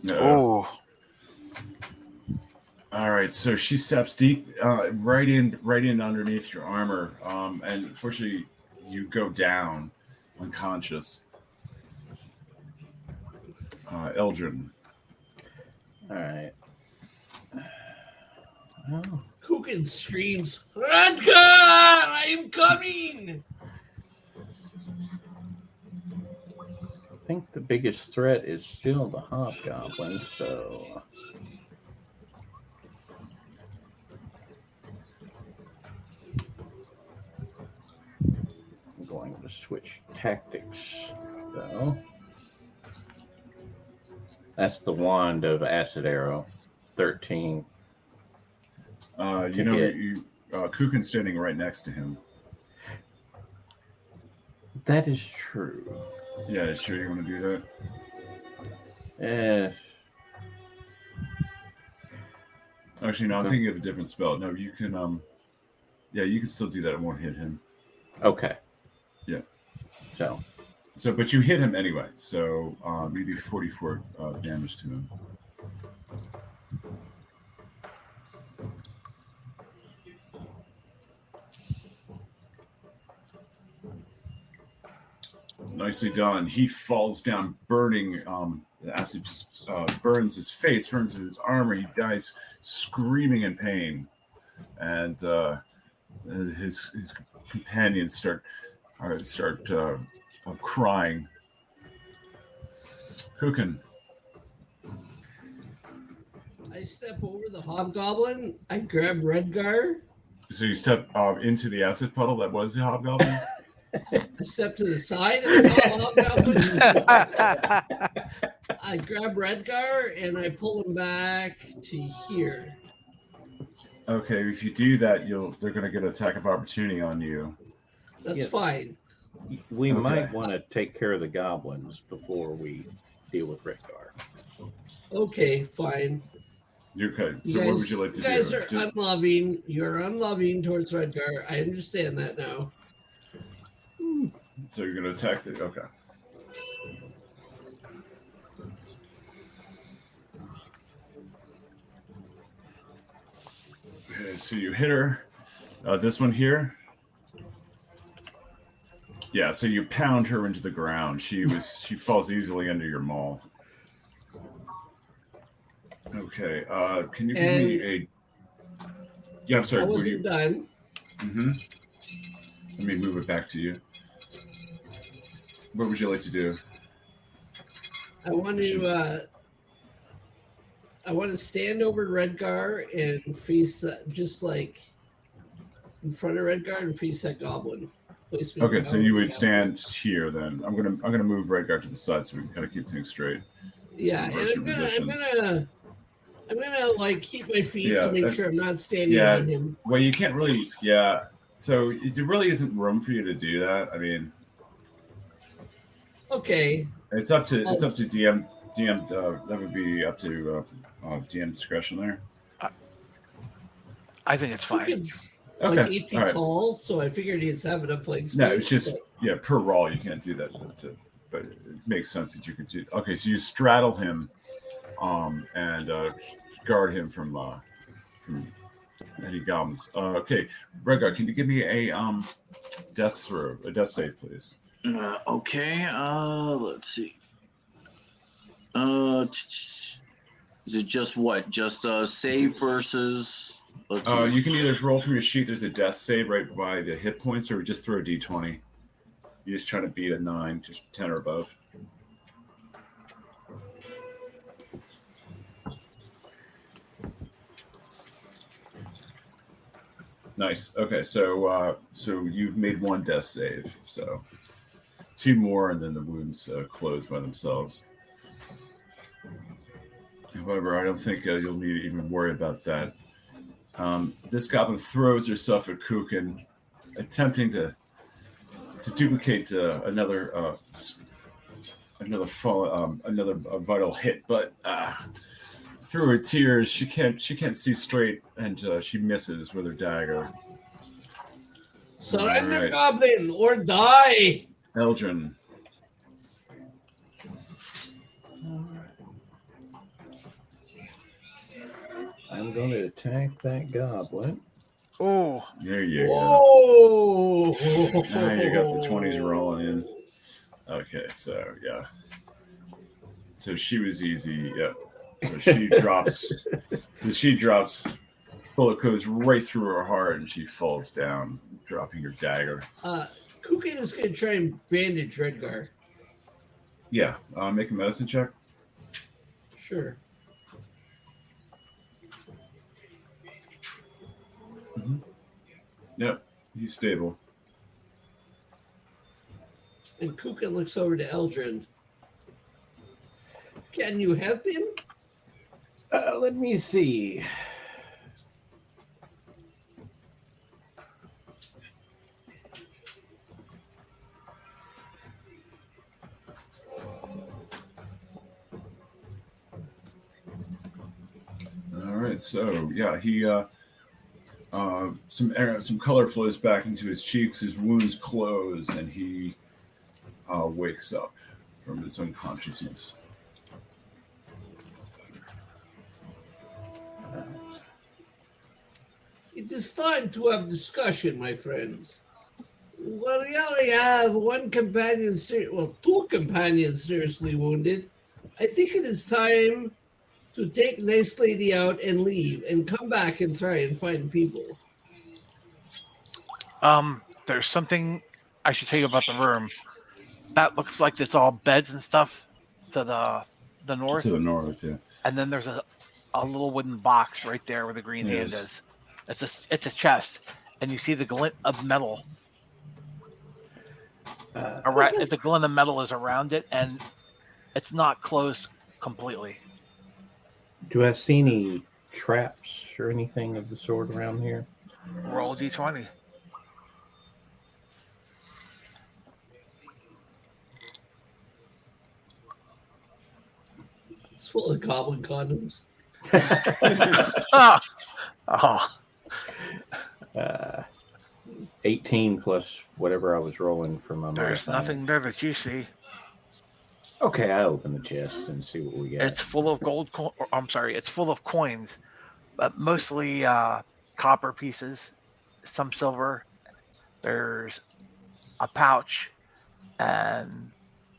No. oh, All right, so she steps deep, right in underneath your armor, and unfortunately, you go down, unconscious. Eldrin. All right. Well, Kukin screams, Radgar, I am coming! think the biggest threat is still the hobgoblin, so I'm going to switch tactics, though. That's the wand of acid arrow, 13. You know, Kukin's standing right next to him. That is true. Yeah, sure you want to do that? Eh, Actually, no, I'm thinking of a different spell. No, you can, yeah, you can still do that. It won't hit him. okay. Yeah. So, But you hit him anyway. So you do 44 damage to him. Nicely done. He falls down, burning. The acid just burns his face, burns his armor. He dies screaming in pain, and his companions start crying. Kukin. I step over the hobgoblin. I grab Redgar. So you step into the acid puddle that was the hobgoblin. I step to the side of the hobgoblin. I grab Redgar and I pull him back to here. Okay, if you do that, they're going to get an attack of opportunity on you. That's Yeah. fine. we Okay. might want to take care of the goblins before we deal with Redgar. Okay, fine. Okay, You so guys, what would you like to you guys do? are unloving. You're unloving towards Redgar. I understand that now. So you're going to attack the... Okay. Okay, so you hit her. This one here. Yeah, so you pound her into the ground. She falls easily under your maul. Okay, can you give me a... Yeah, I'm sorry. I Were wasn't you... done. Mm-hmm. Let me move it back to you. What would you like to do? I want to stand over Redgar and face just like in front of Redgar and face that goblin. Place me Okay, so down. you would stand here then. I'm gonna move Redgar to the side so we can kind of keep things straight. Yeah, Some and Russian resistance. I'm gonna like keep my feet Yeah, to make that- sure I'm not standing yeah. on him. Well, you can't really. Yeah. So there really isn't room for you to do that. I mean, Okay. it's up to DM. DM that would be up to DM discretion there. I think it's fine. It's Okay. like 8 feet all right. tall, so I figured he's have enough legs. No, it's just per roll you can't do that, but it makes sense that you could do. Okay, so you straddle him, and guard him from any goblins. Okay, Redgar, can you give me a death save, please? Okay. Let's see. Is it just what? Just save versus? Let's see. You can either roll from your sheet. There's a death save right by the hit points, or just throw a d20. You're just trying to beat a 9, just 10 or above. Nice. Okay, so you've made 1 death save. So 2 more, and then the wounds close by themselves. However, I don't think you'll need to even worry about that. This goblin throws herself at Kukin, attempting to duplicate another vital hit, but through her tears, she can't see straight, and she misses with her dagger. Surrender, Alright. goblin, or die. Eldrin. I'm going to attack that goblin. Oh, There you go. Whoa! Now you got the 20s rolling in. Okay, so yeah. So she was easy. Yep. So she drops. Bullet goes right through her heart, and she falls down, dropping her dagger. Kukin is going to try and bandage Redgar. Yeah. Make a medicine check. Sure. Yep. He's stable. And Kuka looks over to Eldrin. Can you help him? Let me see. All right. So yeah, he some color flows back into his cheeks. His wounds close, and he wakes up from his unconsciousness. It is time to have discussion, my friends. Well, we already have one companion, two companions seriously wounded. I think it is time to take Nice Lady out and leave and come back and try and find people. There's something I should tell you about the room. That looks like it's all beds and stuff to the north. To the north, yeah. And then there's a little wooden box right there where the green hand is. It's a chest, and you see the glint of metal. The glint of metal is around it, and it's not closed completely. Do I see any traps or anything of the sort around here? Roll d20. It's full of goblin condoms. Oh, 18 plus whatever I was rolling for my there's modifier. nothing there that you see. Okay, I open the chest and see what we got. It's full of it's full of coins, but mostly copper pieces, some silver. There's a pouch, and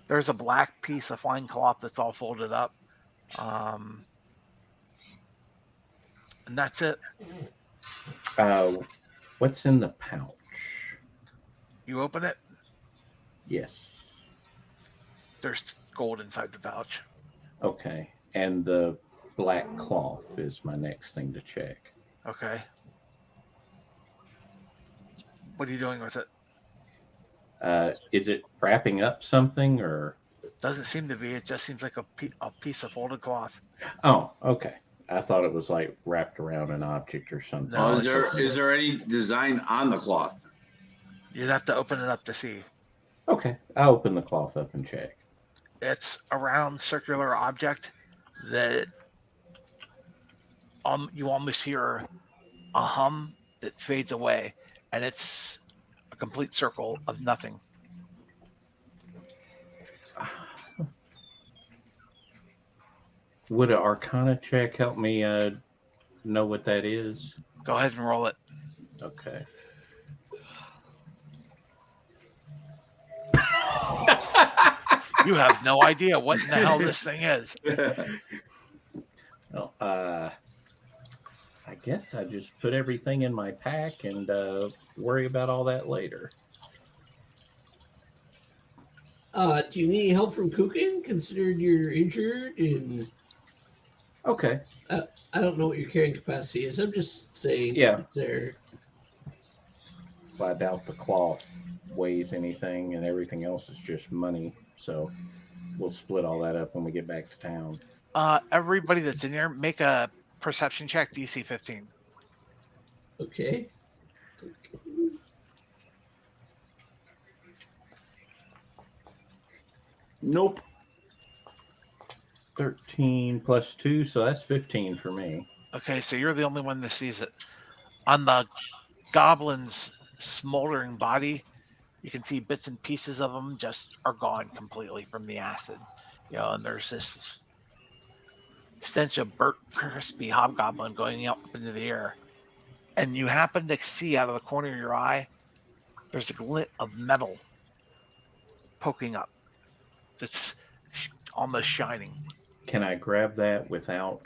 there's a black piece of fine cloth that's all folded up. And that's it. What's in the pouch? You open it, Yes. there's gold inside the pouch. Okay. And the black cloth is my next thing to check. Okay. What are you doing with it? Is it wrapping up something or? Doesn't seem to be. It just seems like a piece of folded cloth. Oh, okay. I thought it was like wrapped around an object or something. No, is there any design on the cloth? You'd have to open it up to see. Okay. I'll open the cloth up and check. It's a round circular object that you almost hear a hum that fades away, and it's a complete circle of nothing. Would an Arcana check help me know what that is? Go ahead and roll it. Okay. You have no idea what in the hell this thing is. Well, I guess I just put everything in my pack and worry about all that later. Do you need help from Kukin, considering you're injured? And Okay. I don't know what your carrying capacity is. I'm just saying Yeah. it's there. I doubt the cloth weighs anything and everything else is just money. So we'll split all that up when we get back to town. Everybody that's in here, make a perception check, DC 15. Okay. Nope. 13 plus 2, so that's 15 for me. Okay, so you're the only one that sees it. On the goblin's smoldering body, you can see bits and pieces of them just are gone completely from the acid. You know, and there's this stench of burnt, crispy hobgoblin going up into the air. And you happen to see out of the corner of your eye, there's a glint of metal poking up that's almost shining. Can I grab that without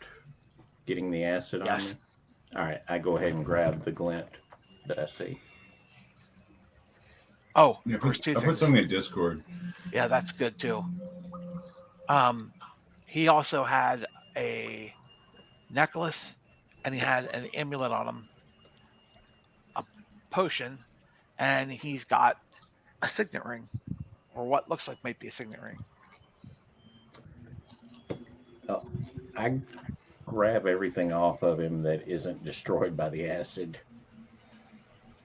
getting the acid on Yes. me? All right, I go ahead and grab the glint that I see. Oh, Yeah, there's two I put things. something in Discord. Yeah, that's good too. He also had a necklace, and he had an amulet on him, a potion, and he's got a signet ring, or what looks like might be a signet ring. I grab everything off of him that isn't destroyed by the acid,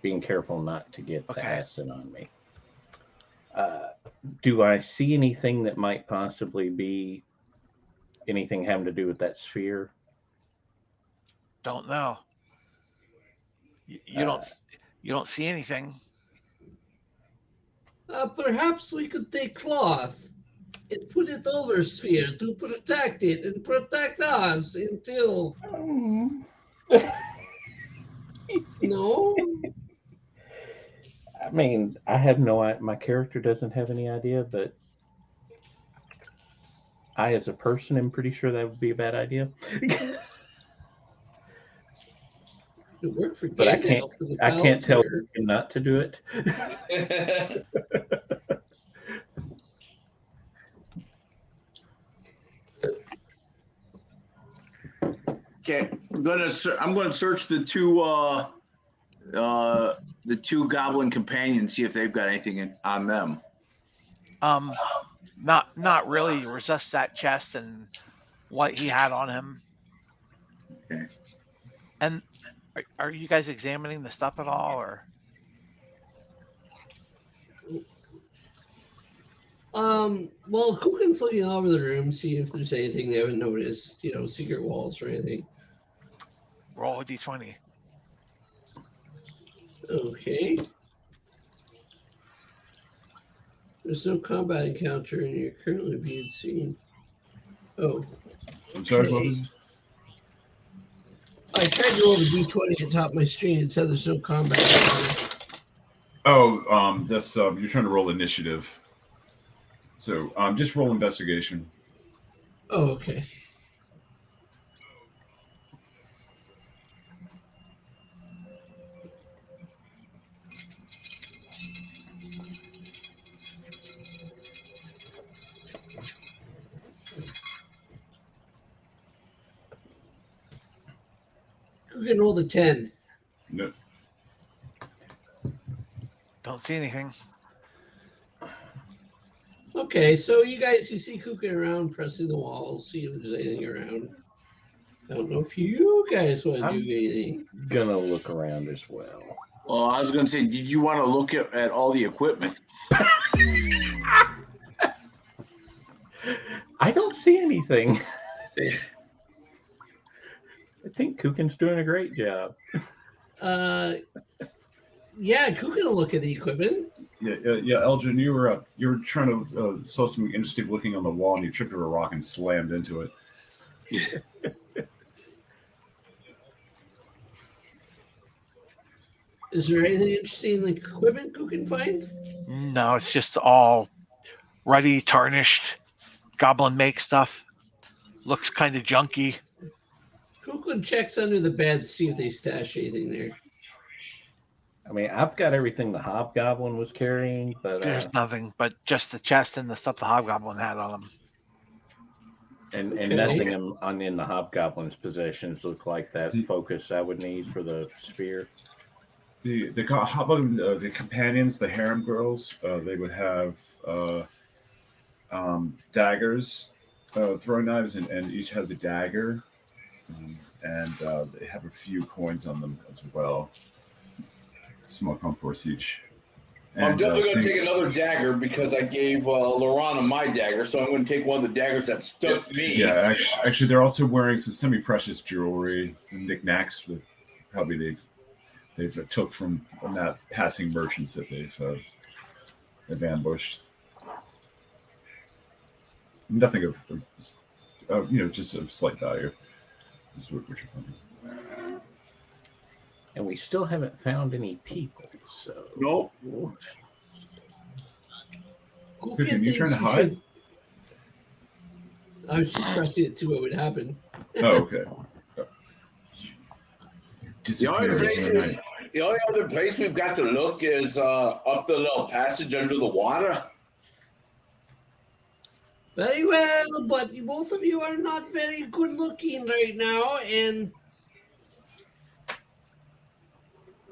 being careful not to get the acid on me. Do I see anything that might possibly be anything having to do with that sphere? Don't know. You don't see anything. Perhaps we could take cloth and put it over sphere to protect it and protect us until. No. I mean, I have no. My character doesn't have any idea, but I, as a person, am pretty sure that would be a bad idea. It worked for But I Gandalf. can't tell you not to do it. Okay, I'm gonna search the two goblin companions, see if they've got anything on them. Not really. You resist that chest and what he had on him. Okay. And are you guys examining the stuff at all, or? Well, Kukin's looking all over the room, see if there's anything they haven't noticed, secret walls or anything. Roll a d20. Okay. There's no combat encounter, and you're currently being seen. Oh. I'm sorry, what Okay. was it? I tried to roll the d20 at the top of my screen. It said there's no combat encounter. Oh, that's you're trying to roll initiative. So just roll investigation. Oh, okay. Who can roll the 10? No. Don't see anything. Okay, so you see Kukin around pressing the walls, see if there's anything around. I don't know if you guys want to do anything. Gonna look around as well. Well, I was gonna say, did you want to look at all the equipment? I don't see anything. I think Kukin's doing a great job. Yeah, Kukin will look at the equipment. Yeah, Elgin, you were trying to saw something interesting looking on the wall, and you tripped over a rock and slammed into it. Is there anything interesting in the equipment Kukin finds? No, it's just all ruddy, tarnished, goblin make stuff. Looks kind of junky. Kukin checks under the bed to see if they stash anything there. I mean, I've got everything the hobgoblin was carrying, but There's nothing but just the chest and the stuff the hobgoblin had on him. and Okay. nothing in the hobgoblin's possessions look like that See- focus I would need for the sphere. The companions, the harem girls, they would have daggers, throwing knives, and each has a dagger, and they have a few coins on them as well. Small coin force each. I'm definitely going to take another dagger because I gave Lorana my dagger, so I'm going to take one of the daggers that stuck me. Yeah, actually, they're also wearing some semi-precious jewelry, some knickknacks with probably they've took from that passing merchants that they've ambushed. Nothing of just of slight value. Is what you're finding. And we still haven't found any people, so Nope. Kukin, you thinks trying to you hide? should- I was just pressing it to what would happen. Oh, okay. The only other place we've got to look is up the little passage under the water. Very well, but both of you are not very good looking right now, and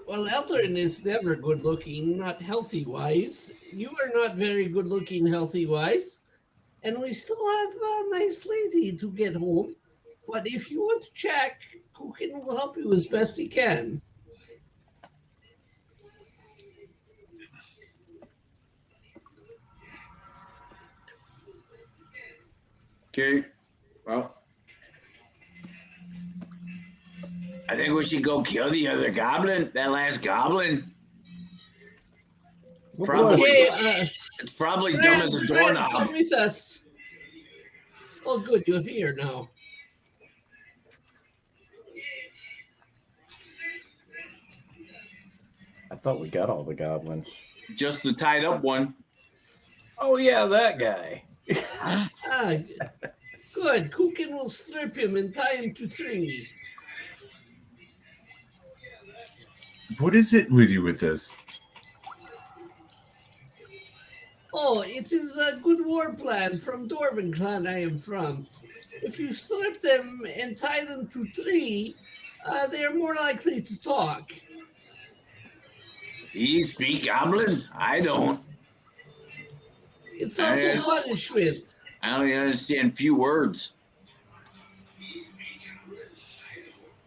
well, Eltern is never good looking, not healthy wise. You are not very good looking healthy wise, and we still have a nice lady to get home. But if you want to check, Kukin will help you as best he can. Okay. Well, I think we should go kill the other goblin. That last goblin. Probably. Okay, It's probably dumb as a Fred, doorknob. come with us. Oh, good, you're here now. I thought we got all the goblins. Just the tied up one. Oh yeah, that guy. Ah, good. Kukin will strip him and tie him to tree. What is it with you with this? Oh, it is a good war plan from Dwarven clan I am from. If you strip them and tie them to tree, they are more likely to talk. You speak goblin? I don't. It's also punishment. I only understand few words.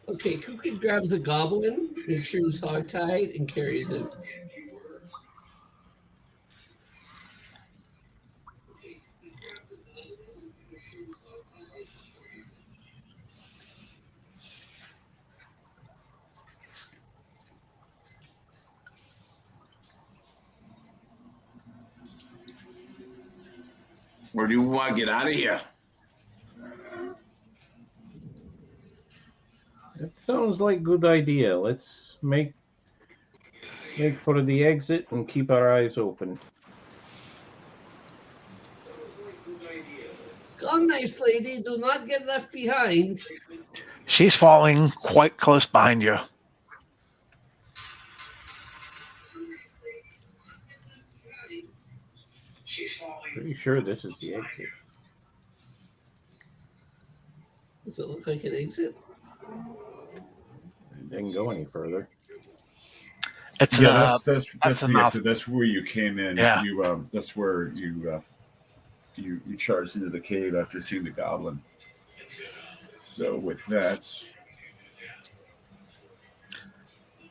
Okay, Kukin grabs a goblin, makes sure he's hogtied, and carries it. Or do you want to get out of here? That sounds like a good idea. Let's make for the exit and keep our eyes open. Come, nice lady, do not get left behind. She's falling quite close behind you. Pretty sure this is the exit. Does it look like an exit? It didn't go any further. It's Yeah, uh, that's the the mouth. exit. That's where you came in. Yeah. You that's where you charged into the cave after seeing the goblin. So with that,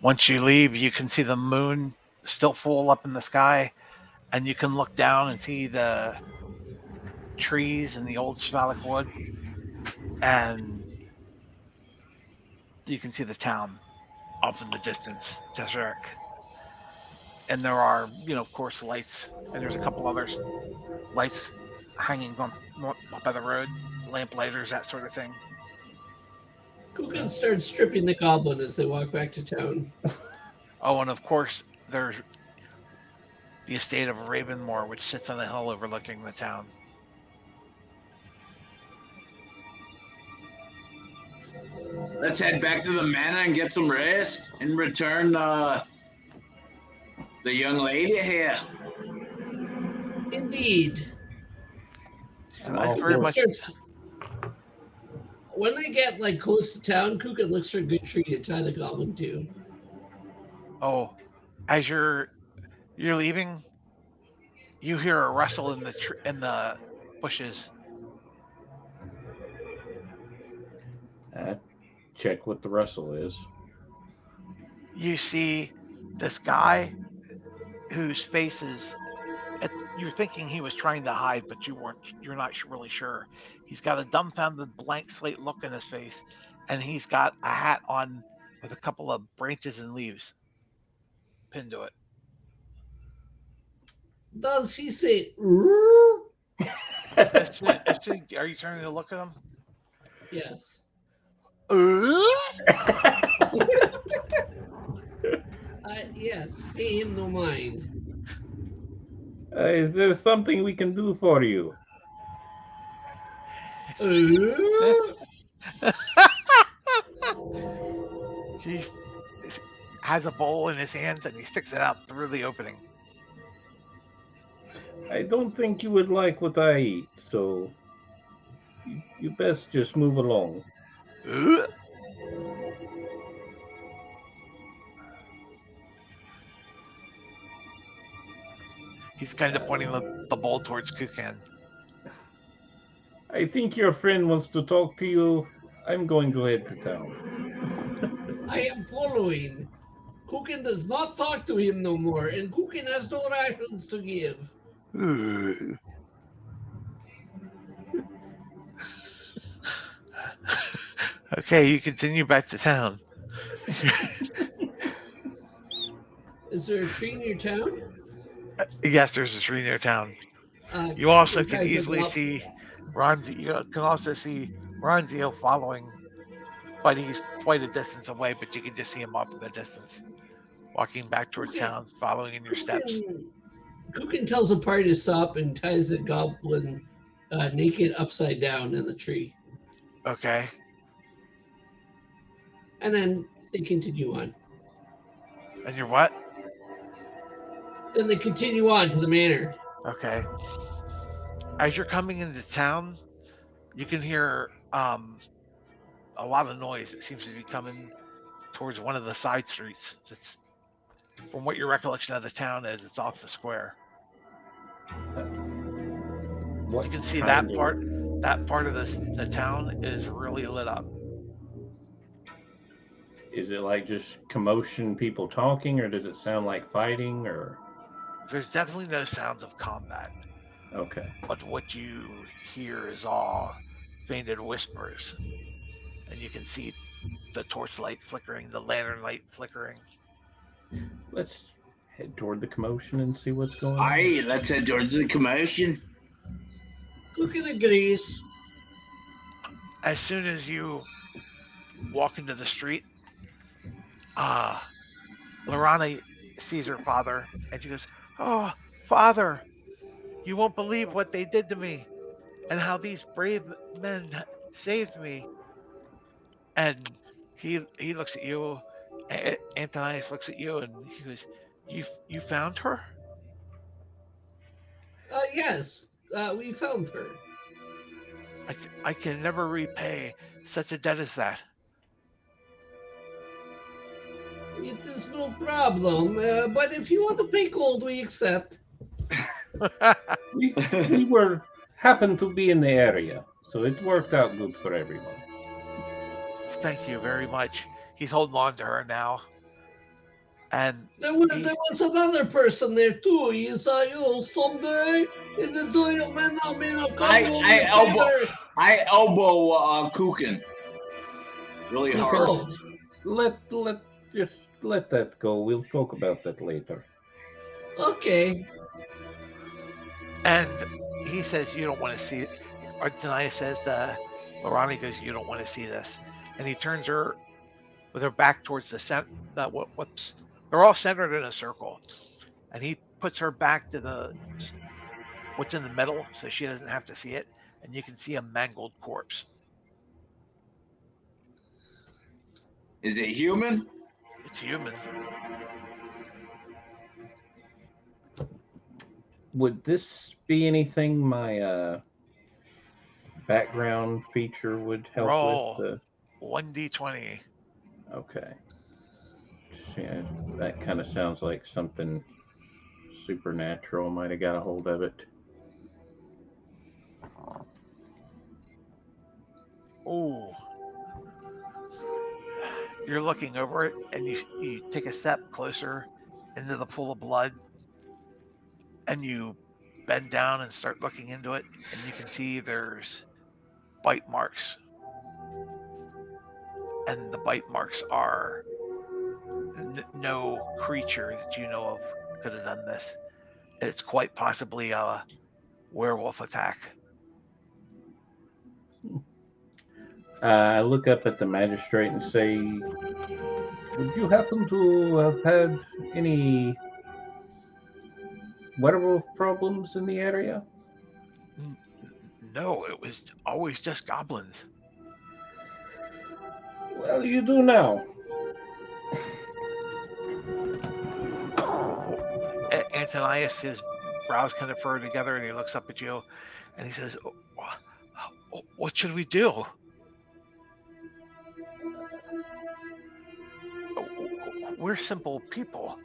once you leave, you can see the moon still full up in the sky, and you can look down and see the trees and the old Svalak wood, and you can see the town off in the distance, Tezeric. And there are, of course, lights, and there's a couple others, lights hanging up by the road, lamplighters, that sort of thing. Kukin starts stripping the goblin as they walk back to town. Oh, and of course, there's the estate of Ravenmore, which sits on a hill overlooking the town. Let's head back to the manor and get some rest and return the young lady here. Indeed. And I very much. When they get close to town, Kukin looks for a good tree to tie the goblin to. Oh, as you're leaving, you hear a rustle in the bushes. Check what the rustle is. You see this guy whose face is. You're thinking he was trying to hide, but you're not really sure. He's got a dumbfounded blank slate look in his face, and he's got a hat on with a couple of branches and leaves pinned to it. Does he say, "Rrrr"? Are you turning to look at him? Yes. Yes, pay him no mind. Is there something we can do for you? He has a bowl in his hands and he sticks it out through the opening. I don't think you would like what I eat, so you best just move along. Ugh. He's kind of pointing the bowl towards Kukan. I think your friend wants to talk to you. I'm going to head to town. I am following. Kukin does not talk to him no more, and Kukin has no rations to give. Ugh. Okay, you continue back to town. Is there a tree near town? Yes, there's a tree near town. You Kukin also can tries to easily go up- see Ronzi. You can also see Ronzio following, but he's quite a distance away. But you can just see him off in the distance, walking back towards Okay. town, following in your steps. Kukin tells the party to stop and ties the goblin naked upside down in the tree. Okay. And then they continue on. And you're what? Then they continue on to the manor. Okay. As you're coming into town, you can hear a lot of noise. It seems to be coming towards one of the side streets. That's, from what your recollection of the town is, it's off the square. What You can see kind that of- part. That part of the town is really lit up. Is it like just commotion, people talking, or does it sound like fighting? Or There's definitely no sounds of combat, okay, but what you hear is all fainted whispers, and you can see the torchlight flickering, the lantern light flickering. let's head toward the commotion and see what's going on. Aye, let's head towards the commotion. Kukin agrees. As soon as you walk into the street, Lorana sees her father, and she goes, "Oh, father, you won't believe what they did to me, and how these brave men saved me." And he looks at you, Antonius looks at you, and he goes, "You found her?" Yes, we found her. I can never repay such a debt as that. It is no problem, but if you want to pay gold, we accept. We happened to be in the area, so it worked out good for everyone. Thank you very much. He's holding on to her now. And There was another person there too. He's, someday in the day of men come I elbow Kukin really hard. Oh, Let that go. We'll talk about that later. okay. And he says, "You don't want to see it." Or Denaya says to Lorana, goes, "You don't want to see this." And he turns her with her back towards the center. They're all centered in a circle, and he puts her back to what's in the middle, so she doesn't have to see it. And you can see a mangled corpse. Is it human? It's human. Would this be anything my background feature would help Roll. with? 1d20. Okay. Yeah, that kind of sounds like something supernatural might have got a hold of it. Ooh. You're looking over it, and you take a step closer into the pool of blood, and you bend down and start looking into it, and you can see there's bite marks. And the bite marks are no creature that you know of could have done this. It's quite possibly a werewolf attack. I look up at the magistrate and say, would you happen to have had any werewolf problems in the area? No, it was always just goblins. Well, you do now. Antonius is brows kind of furrow together, and he looks up at you, and he says, "What should we do? We're simple people.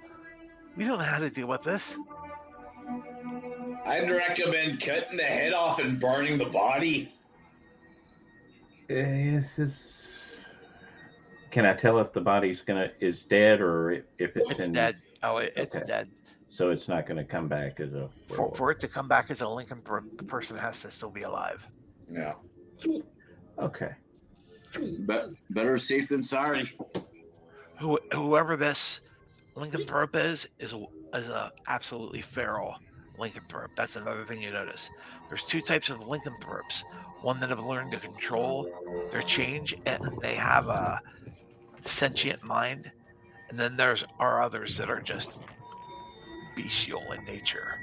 We don't know how to deal with this." I'd recommend cutting the head off and burning the body. Can I tell if the body's is dead or if it's It's dead. Oh, it's Okay. dead. So it's not gonna come back as a werewolf. For it to come back as a lycanthrope, the person has to still be alive. Yeah. Okay. Better safe than sorry. Whoever this lycanthrope is a absolutely feral lycanthrope. That's another thing you notice. There's two types of lycanthropes. One that have learned to control their change, and they have a sentient mind. And then are others that are just bestial in nature.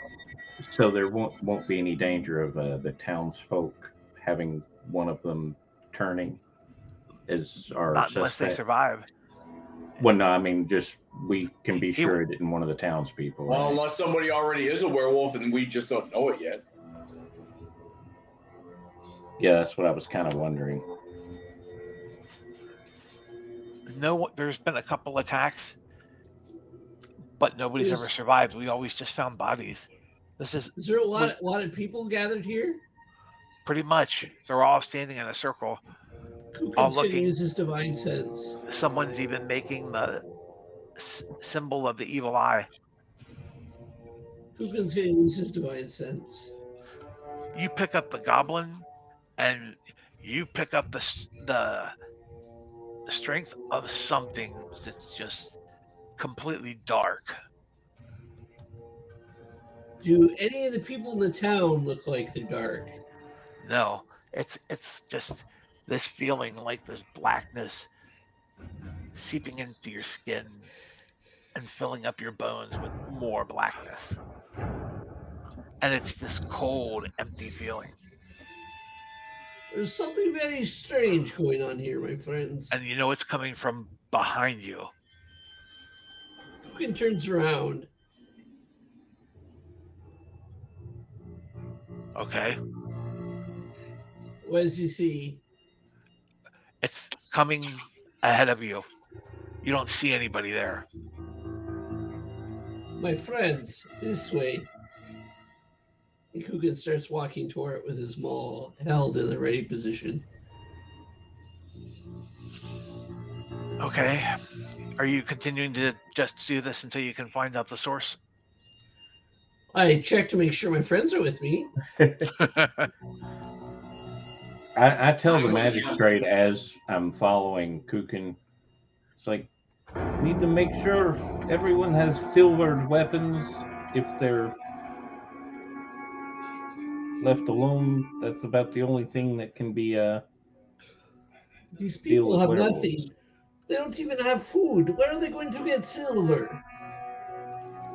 So there won't be any danger of the townsfolk having one of them turning as our Not unless they suspect. survive. Well, no, I mean just we can be He- sure it isn't one of the townspeople. Well, right? unless somebody already is a werewolf and we just don't know it yet. Yeah, that's what I was kind of wondering. No, there's been a couple attacks, but nobody's Is- ever survived. We always just found bodies. This is Is there a lot of people gathered here? pretty much, they're all standing in a circle. Who All can looking. use his divine sense? Someone's even making the symbol of the evil eye. Who can use his divine sense? You pick up the goblin, and you pick up the strength of something that's just completely dark. Do any of the people in the town look like they're dark? No, it's just this feeling like this blackness seeping into your skin and filling up your bones with more blackness. And it's this cold, empty feeling. There's something very strange going on here, my friends. And you know it's coming from behind you. Kukin turns around. Okay? What does he see? It's coming ahead of you. You don't see anybody there. My friends, this way. And Kukin starts walking toward it with his maul held in the ready position. Okay. Are you continuing to just do this until you can find out the source? I check to make sure my friends are with me. I tell the magistrate as I'm following Kukin, it's like, need to make sure everyone has silvered weapons. If they're left alone, that's about the only thing that can be These Deal people with have werewolves. nothing. They don't even have food. Where are they going to get silver?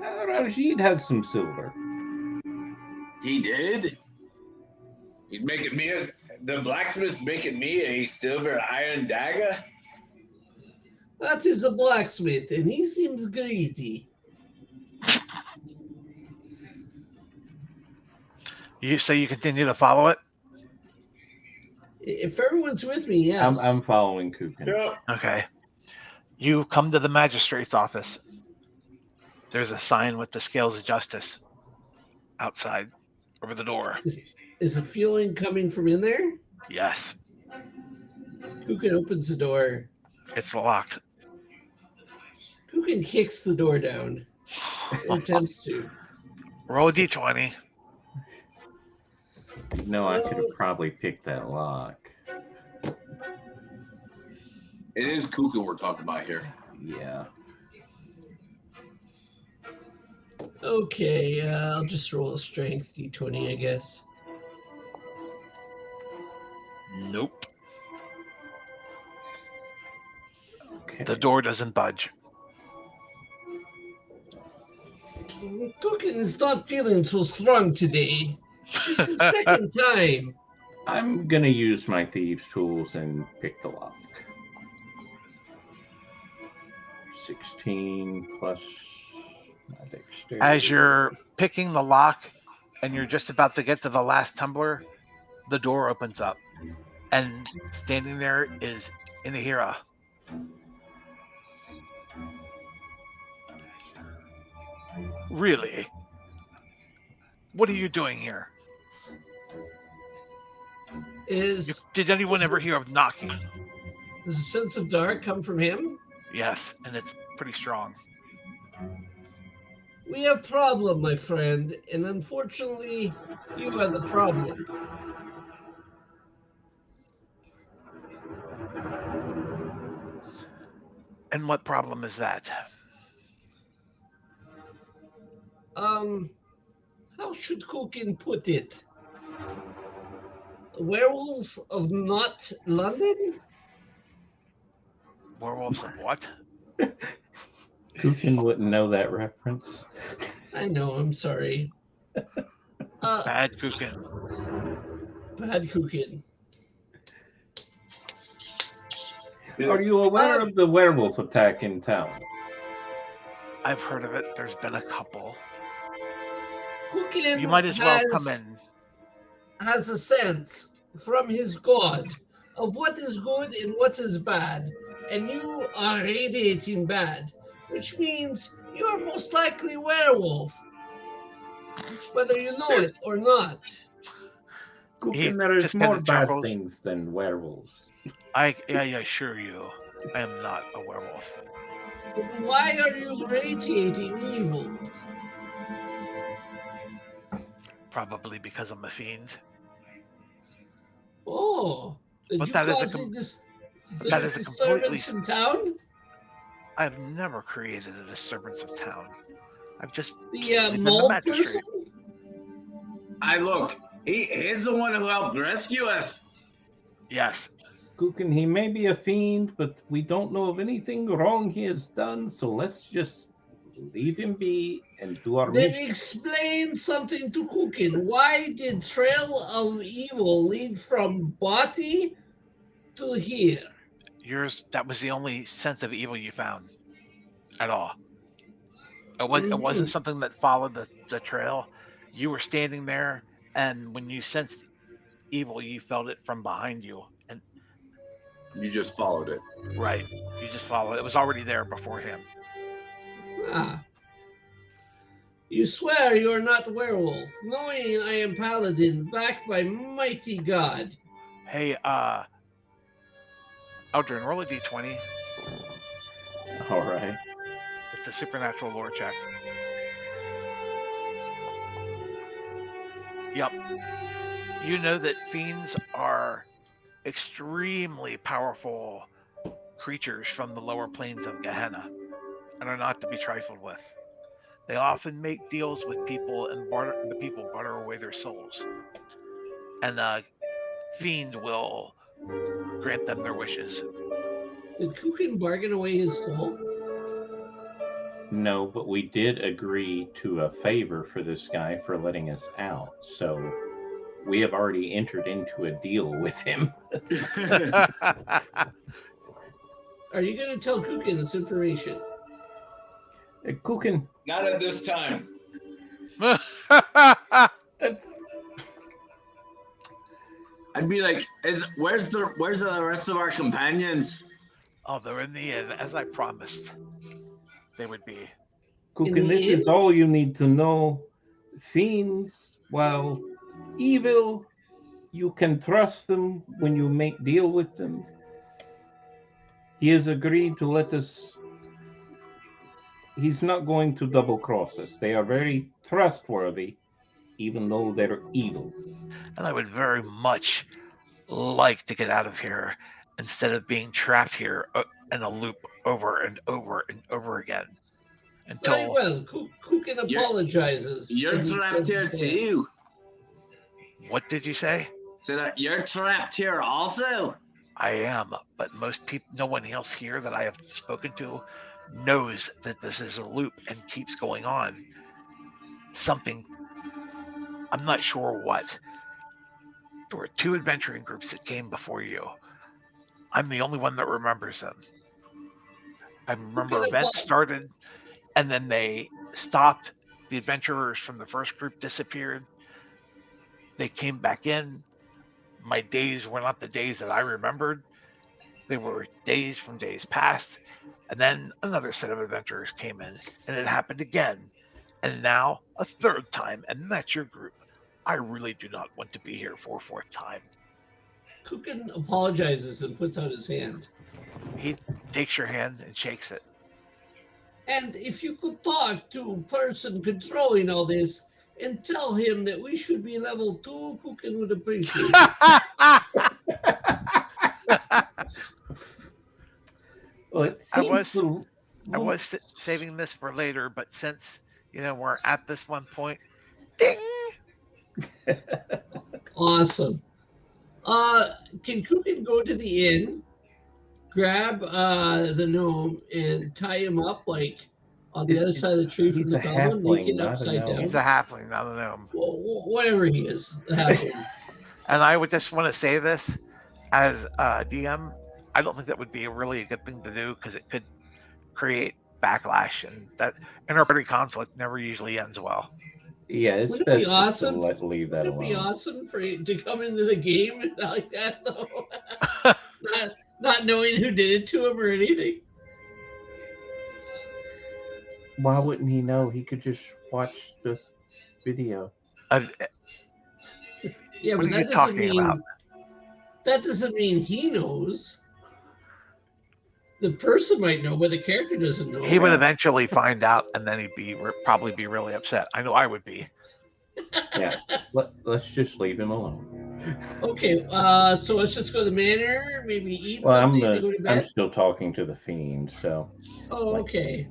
Rajid has some silver. He did? He's making me the blacksmith's making me a silver iron dagger. That is a blacksmith, and he seems greedy. So you continue to follow it? If everyone's with me, yes. I'm following Kukin. Yeah. Okay. You come to the magistrate's office. There's a sign with the scales of justice outside over the door. Is a feeling coming from in there? Yes, Kukin opens the door. it's locked. Kukin kicks the door down. Or attempts to. Roll a d20. No, I could have probably picked that lock. It is Kukin we're talking about here. Yeah. Okay, I'll just roll a strength d20, I guess. Nope. Okay. The door doesn't budge. Kukin is not feeling so strong today. This is the second time. I'm gonna use my thieves' tools and pick the lock. 16 plus As you're picking the lock and you're just about to get to the last tumbler, the door opens up. And standing there is Inahira. Really? What are you doing here? Did anyone ever hear of knocking? Does a sense of dark come from him? Yes, and it's pretty strong. We have problem, my friend, and unfortunately, you are the problem. And what problem is that? How should Kukin put it? Werewolves of not London? Werewolves of what? Kukin wouldn't know that reference. I know, I'm sorry. Bad Kukin. Bad Kukin. Are you aware of the werewolf attack in town? I've heard of it. There's been a couple. Kukin You might as well come in. Has a sense from his god of what is good and what is bad, and you are radiating bad, which means you are most likely werewolf, whether you know it or not. Kukin, there is more bad things than werewolves. I assure you, I am not a werewolf. Why are you radiating evil? Probably because I'm a fiend. Oh, but that is a completely in town. I've never created a disturbance of town. I've just the mole person. Look. He's the one who helped rescue us. Yes. Kukin, he may be a fiend, but we don't know of anything wrong he has done, so let's just leave him be and do our mission. Then explain something to Kukin. Why did Trail of Evil lead from Bati to here? That was the only sense of evil you found at all. It wasn't something that followed the trail. You were standing there, and when you sensed evil, you felt it from behind you. And you just followed it. Right. You just followed it. It was already there beforehand. Ah. You swear you are not werewolf, knowing I am paladin, backed by mighty God. Hey, Eldrin, roll a d20. All right. It's a supernatural lore check. Yep. You know that fiends are extremely powerful creatures from the lower planes of Gehenna and are not to be trifled with. They often make deals with people and the people barter away their souls. And a fiend will grant them their wishes. Did Kukin bargain away his soul? No, but we did agree to a favor for this guy for letting us out. So we have already entered into a deal with him. Are you going to tell Kukin this information? Kukin. Not at this time. I'd be like, where's the rest of our companions? Oh, they're in the inn, as I promised they would be. Kukin, this is all you need to know. Fiends, while evil, you can trust them when you make deal with them. He has agreed to let us. He's not going to double cross us. They are very trustworthy, even though they're evil. And I would very much like to get out of here instead of being trapped here in a loop over and over and over again. Until very well. Kukin apologizes. You're trapped here too. What did you say? So that you're trapped here also? I am, but most people, no one else here that I have spoken to knows that this is a loop and keeps going on. Something, I'm not sure what. There were 2 adventuring groups that came before you. I'm the only one that remembers them. I remember events started, and then they stopped. The adventurers from the first group disappeared. They came back in. My days were not the days that I remembered. They were days from days past. And then another set of adventurers came in, and it happened again. And now a third time, and that's your group. I really do not want to be here for a fourth time. Kukin apologizes and puts out his hand. He takes your hand and shakes it. And if you could talk to a person controlling all this and tell him that we should be level 2, Kukin would appreciate it. Well, it I seems was- I was saving this for later, but since we're at this one point, ding! Awesome. Can Kukin go to the inn, grab the gnome, and tie him up like on the other side of the tree from He's the a goblin, halfling, naked not a upside gnome. down? He's a halfling, not a gnome. Whatever he is, the halfling. And I would just want to say this as a DM. I don't think that would be a good thing to do because it could create backlash, and that interparty conflict never usually ends well. Yeah, it's Wouldn't it be best just to awesome? leave that Would it be alone. awesome for you to come into the game like that, though? not knowing who did it to him or anything. Why wouldn't he know? He could just watch the video. Uh, Yeah, What but are you that doesn't talking mean about? that doesn't mean he knows. The person might know, but the character doesn't know. he would eventually find out, and then he'd probably be really upset. I know I would be. Yeah, let's just leave him alone. Okay, so let's just go to the manor, maybe eat Well, something, and go to I'm bed. still talking to the fiend, so. Oh, okay.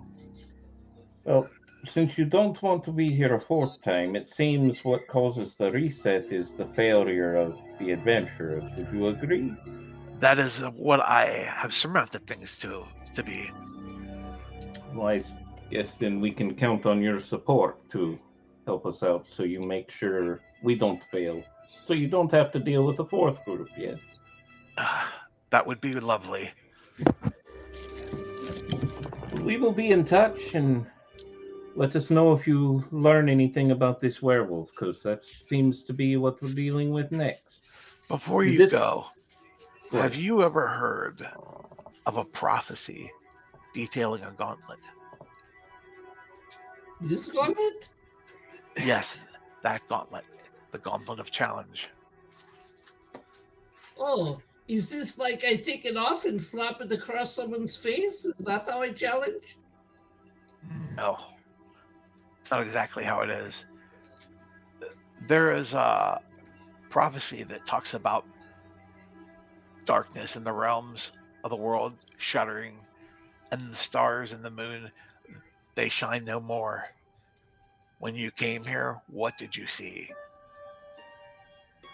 Well, since you don't want to be here a fourth time, it seems what causes the reset is the failure of the adventurers. Would you agree? That is what I have surmounted things to be. Well, I guess then we can count on your support to help us out so you make sure we don't fail. So you don't have to deal with the fourth group yet. That would be lovely. We will be in touch and let us know if you learn anything about this werewolf, because that seems to be what we're dealing with next. Before you This- go, Go have ahead. you ever heard of a prophecy detailing a gauntlet? This gauntlet? Yes, that gauntlet. The Gauntlet of Challenge. Oh, is this like I take it off and slap it across someone's face? Is that how I challenge? No. It's not exactly how it is. There is a prophecy that talks about darkness in the realms of the world shuddering, and the stars and the moon, they shine no more. When you came here, what did you see?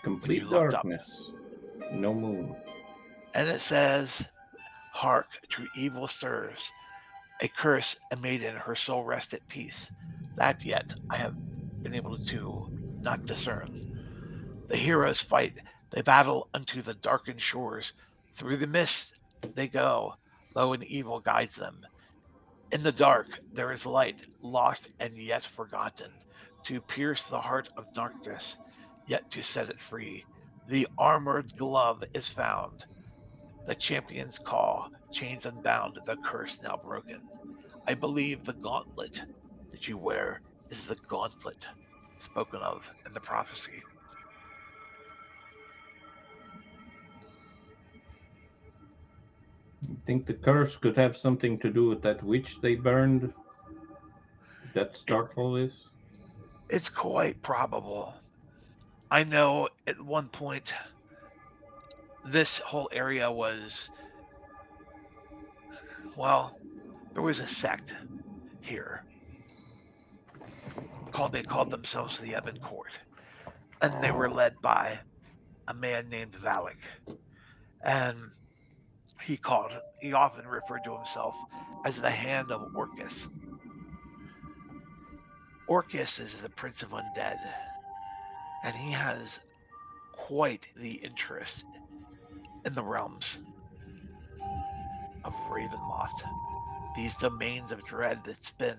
Complete you looked up. darkness. No moon. And it says, "Hark to evil stirs, a curse, a maiden, her soul rest at peace. That yet I have been able to not discern. The heroes fight, they battle unto the darkened shores. Through the mist they go, lo and evil guides them. In the dark there is light, lost and yet forgotten, to pierce the heart of darkness, yet to set it free. The armored glove is found. The champion's call, chains unbound, the curse now broken. I believe the gauntlet that you wear is the gauntlet spoken of in the prophecy." You think the curse could have something to do with that witch they burned? That Starfall is? It's quite probable. I know at one point this whole area was, well, there was a sect here they called themselves the Ebon Court, and they were led by a man named Valak, and he often referred to himself as the Hand of Orcus. Orcus is the Prince of Undead, and he has quite the interest in the realms of Ravenloft, these domains of dread that's been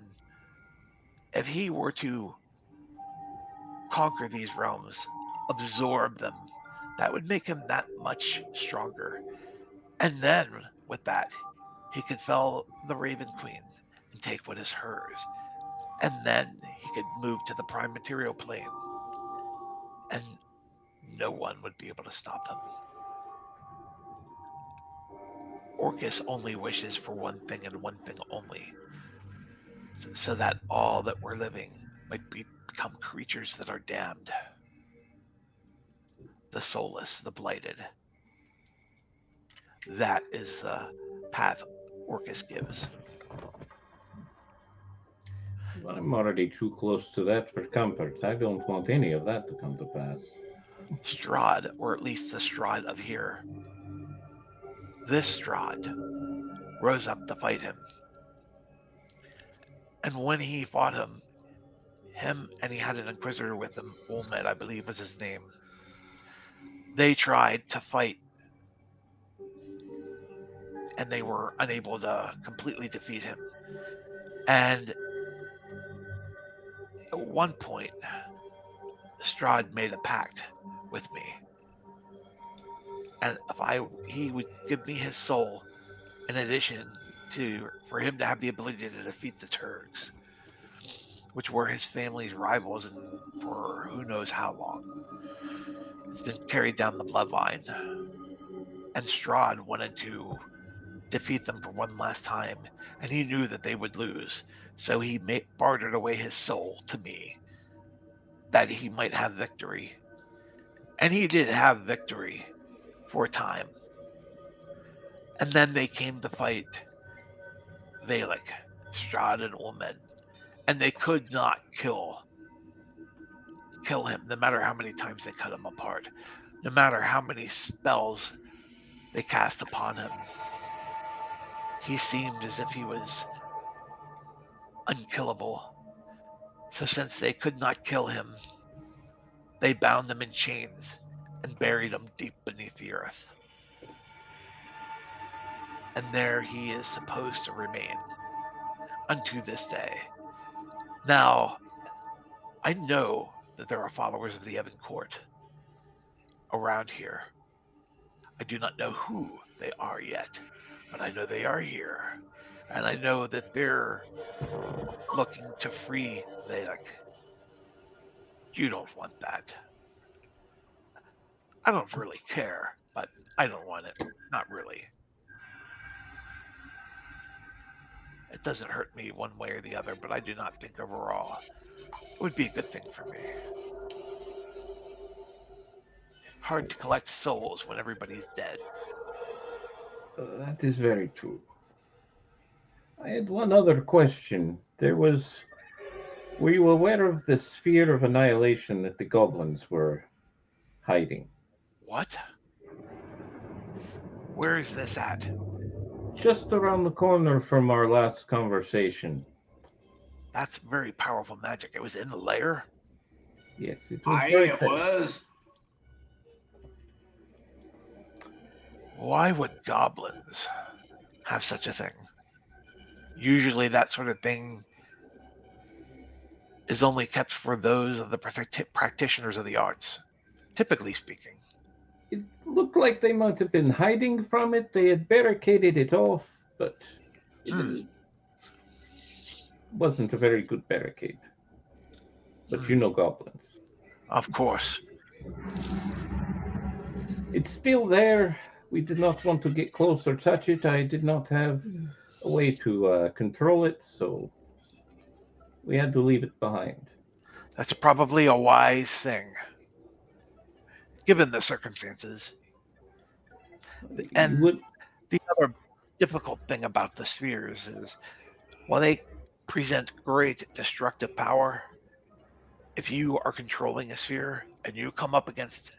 if he were to conquer these realms, absorb them, that would make him that much stronger. And then, with that, he could fell the Raven Queen and take what is hers. And then he could move to the prime material plane. And no one would be able to stop him. Orcus only wishes for one thing and one thing only, so that all that we're living might become creatures that are damned. The soulless, the blighted. That is the path Orcus gives. I'm already too close to that for comfort. I don't want any of that to come to pass. Strahd, or at least the Strahd of here, this Strahd, rose up to fight him. And when he fought him, and he had an Inquisitor with him, Olmed, I believe was his name, they tried to fight, and they were unable to completely defeat him. And at one point, Strahd made a pact with me. And he would give me his soul in addition for him to have the ability to defeat the Turks, which were his family's rivals for who knows how long. It's been carried down the bloodline. And Strahd wanted to defeat them for one last time, and he knew that they would lose. So he bartered away his soul to me, that he might have victory. And he did have victory for a time. And then they came to fight Valak, Strahd, and Olmed, and they could not kill him, no matter how many times they cut him apart, no matter how many spells they cast upon him. He seemed as if he was unkillable. So since they could not kill him, they bound him in chains and buried him deep beneath the earth. And there he is supposed to remain unto this day. Now, I know that there are followers of the Evan Court around here. I do not know who they are yet, but I know they are here. And I know that they're looking to free Valak. You don't want that. I don't really care, but I don't want it. Not really. It doesn't hurt me one way or the other, but I do not think overall it would be a good thing for me. Hard to collect souls when everybody's dead. That is very true. I had one other question. Were you aware of the sphere of annihilation that the goblins were hiding? What? Where is this at? Just around the corner from our last conversation. That's very powerful magic. It was in the lair? Yes, it was. It was. Why would goblins have such a thing? Usually that sort of thing is only kept for those of the practitioners of the arts, typically speaking. It looked like they might have been hiding from it. They had barricaded it off, but it wasn't a very good barricade. But you know goblins. Of course. It's still there. We did not want to get close or touch it. I did not have a way to control it, so we had to leave it behind. That's probably a wise thing, given the circumstances. And the other difficult thing about the spheres is, while they present great destructive power, if you are controlling a sphere and you come up against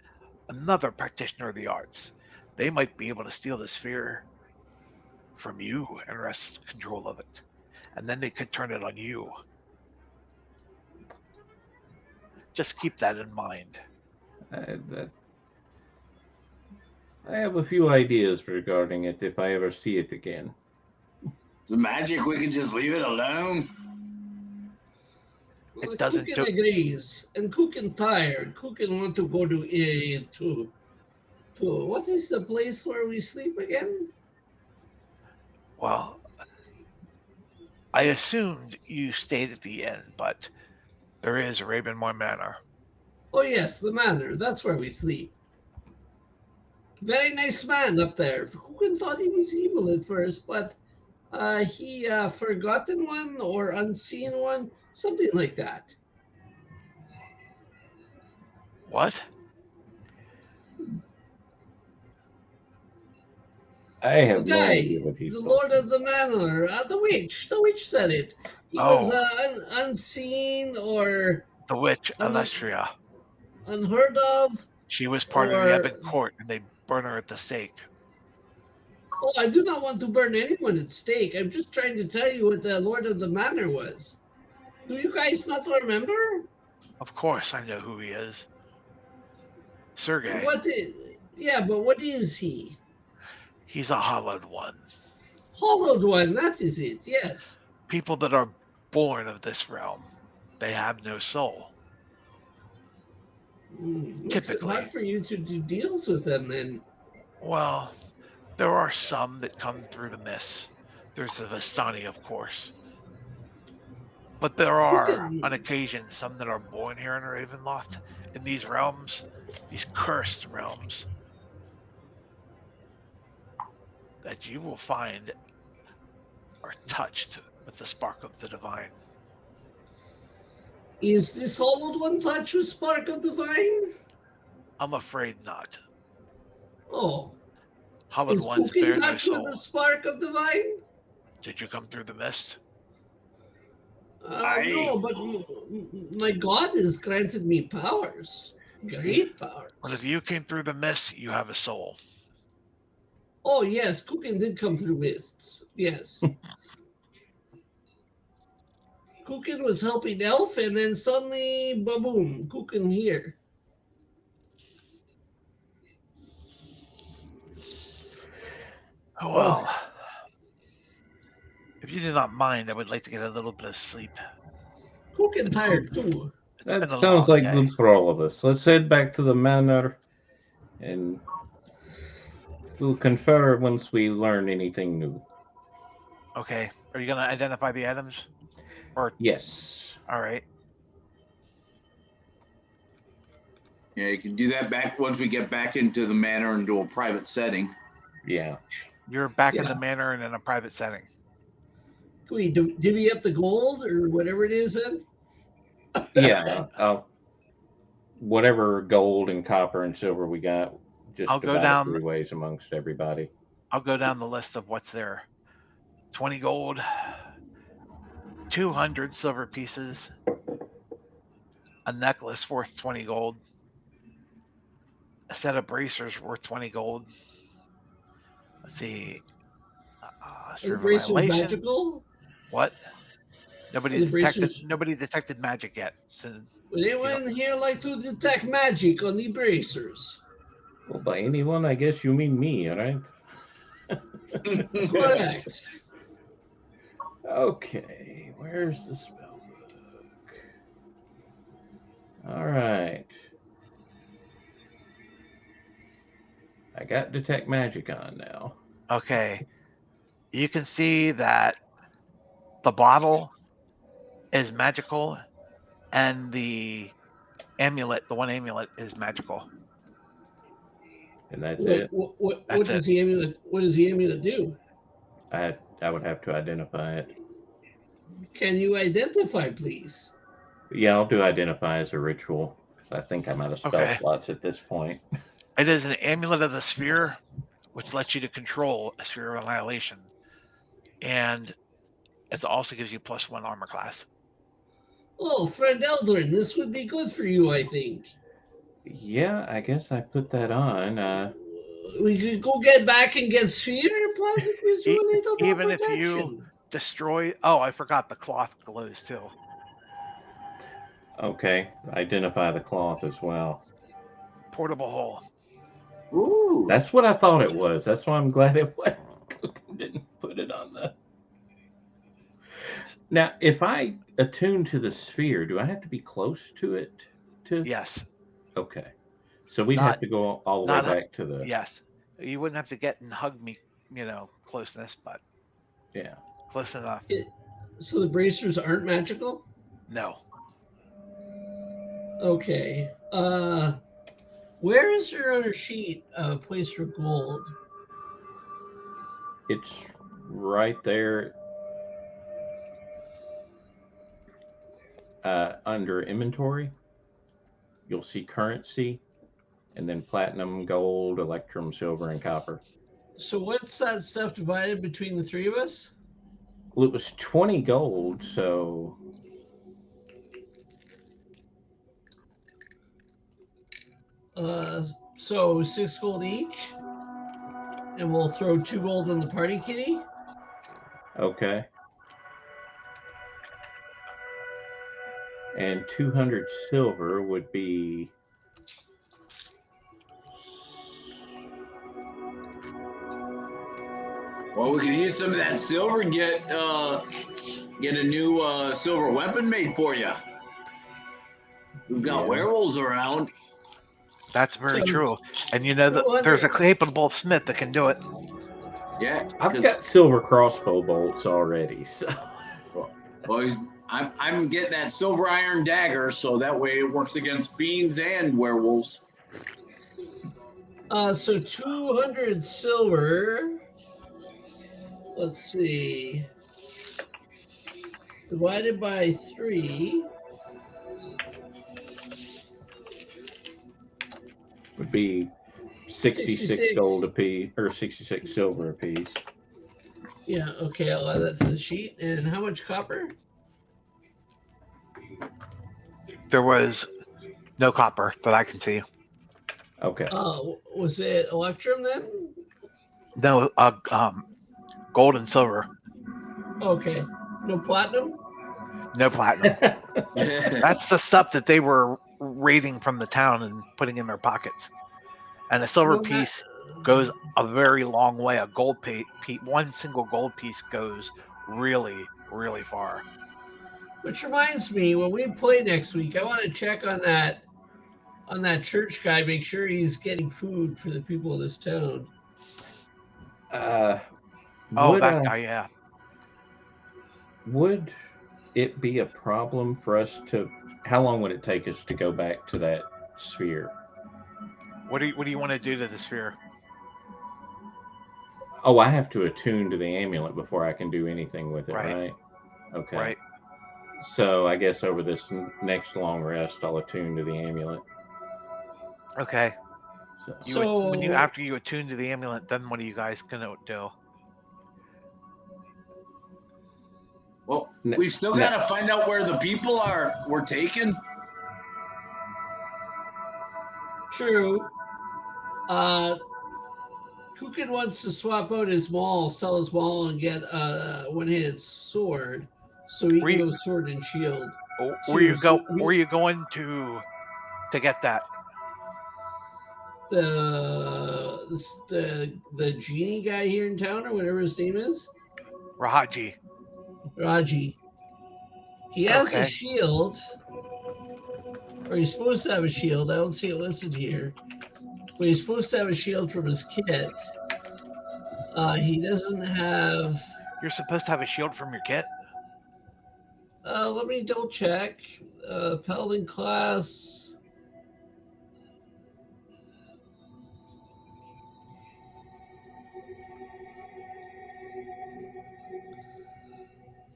another practitioner of the arts, they might be able to steal the sphere from you and wrest control of it. And then they could turn it on you. Just keep that in mind. I have a few ideas regarding it if I ever see it again. The magic, we could just leave it alone. It doesn't Kukin do. agrees, and Kukin tired. Kukin want to go to what is the place where we sleep again? Well, I assumed you stayed at the inn, but there is Ravenmore Manor. Oh yes, the manor. That's where we sleep. Very nice man up there. Kukin thought he was evil at first, but he forgotten one or unseen one, something like that. What? I The have no guy, idea what he's the talking Lord of the Manor, the witch said it. He was unseen or The witch, un- Alestria. unheard of. She was part of the Evan court, and they burn her at the stake. Oh, I do not want to burn anyone at stake. I'm just trying to tell you what the Lord of the Manor was. Do you guys not remember? Of course, I know who he is. Sergei. Yeah, but what is he? He's a hollowed one. Hollowed one, that is it, yes. People that are born of this realm, they have no soul. Makes it Typically. hard for you to do deals with them then. Well, there are some that come through the mist. There's the Vistani, of course. But there are, on occasion, some that are born here in Ravenloft, in these realms, these cursed realms, that you will find are touched with the spark of the divine. Is this hollowed one touched with spark of divine? I'm afraid not. Oh. Hollowed Is ones bear Kukin no touched with soul. the spark of divine? Did you come through the mist? No, but my God has granted me powers. Great powers. Well, if you came through the mist, you have a soul. Oh, yes, Kukin did come through mists. Yes. Kukin was helping Elf, and then suddenly, ba-boom, Kukin here. Well, if you do not mind, I would like to get a little bit of sleep. Kukin tired too. That sounds like good for all of us. Let's head back to the manor, and we'll confer once we learn anything new. Okay. Are you going to identify the items? Or yes. All right. Yeah, you can do that back once we get back into the manor and do a private setting. Yeah. You're back in the manor and in a private setting. Can we divvy up the gold or whatever it is then? Yeah. Whatever gold and copper and silver we got, just I'll go divide down it 3 ways amongst everybody. I'll go down the list of what's there. 20 gold, 200 silver pieces, a necklace worth 20 gold, a set of bracers worth 20 gold. Let's see. Are the bracers magical? What? Nobody detected magic yet. So, would anyone here like to detect magic on the bracers? Well, by anyone, I guess you mean me, all right? Correct. Okay, where's the spell book? All right. I got detect magic on now. Okay. You can see that the bottle is magical and the amulet, the one amulet, is magical. And that's it. What does the amulet do? I would have to identify it. Can you identify, please? Yeah, I'll do identify as a ritual. I think I'm out of spell slots at this point. It is an amulet of the sphere, which lets you to control a sphere of annihilation. And it also gives you +1 armor class. Oh, friend Eldrin, this would be good for you, I think. Yeah, I guess I put that on. We could go get back and get sphere, plus it gives you a little more even protection. If you destroy... Oh, I forgot the cloth glows too. Okay, identify the cloth as well. Portable hole. Ooh. That's what I thought it was. That's why I'm glad it didn't put it on the... Now, if I attune to the sphere, do I have to be close to it? Yes. Okay. So we'd Not- have to go all the way not a- back to the. Yes. You wouldn't have to get and hug me, closeness, but Yeah. close enough. So the bracers aren't magical? No. Okay. Where is there on a sheet a place for gold? It's right there under inventory. You'll see currency, and then platinum, gold, electrum, silver, and copper. So what's that stuff divided between the three of us? Well, it was 20 gold, so So 6 gold each? And we'll throw 2 gold in the party kitty? okay. And 200 silver would be Well, we could use some of that silver and get a new silver weapon made for you. We've got Yeah. werewolves around. That's very So- true. And you know that 200 there's a capable smith that can do it. Yeah, I've 'cause- got silver crossbow bolts already, so Well, I'm getting that silver iron dagger, so that way it works against fiends and werewolves. So 200 silver. Let's see. Divided by 3. would be 66 66. gold a piece or 66 silver a piece. Yeah, okay, I'll add that to the sheet. And how much copper? There was no copper that I can see. Okay. Was it electrum then? No, gold and silver. Okay. No platinum? No platinum. That's the stuff that they were raiding from the town and putting in their pockets. And a silver No, piece goes a very long way. A gold piece, one single gold piece goes really, really far. Which reminds me, when we play next week, I want to check on that church guy, make sure he's getting food for the people of this town. Oh, Would, that guy, yeah. would it be a problem for us to? How long would it take us to go back to that sphere? What do you want to do to the sphere? Oh, I have to attune to the amulet before I can do anything with it, Right. right? Okay. Right. So I guess over this next long rest, I'll attune to the amulet. Okay. So, After you attune to the amulet, then what are you guys gonna do? Well, No, we've still no. got to find out where the people we're taken. True. Kukin wants to swap out his maul, sell his maul, and get a one-handed sword, so he Were can you- go sword and shield. Where you go? Seriously, Where you going to get that? The genie guy here in town, or whatever his name is, Rahaji. Raji. He has a Okay. shield, or he's supposed to have a shield. I don't see it listed here, but he's supposed to have a shield from his kit. He doesn't have. You're supposed to have a shield from your kit. Let me double check. Paladin class.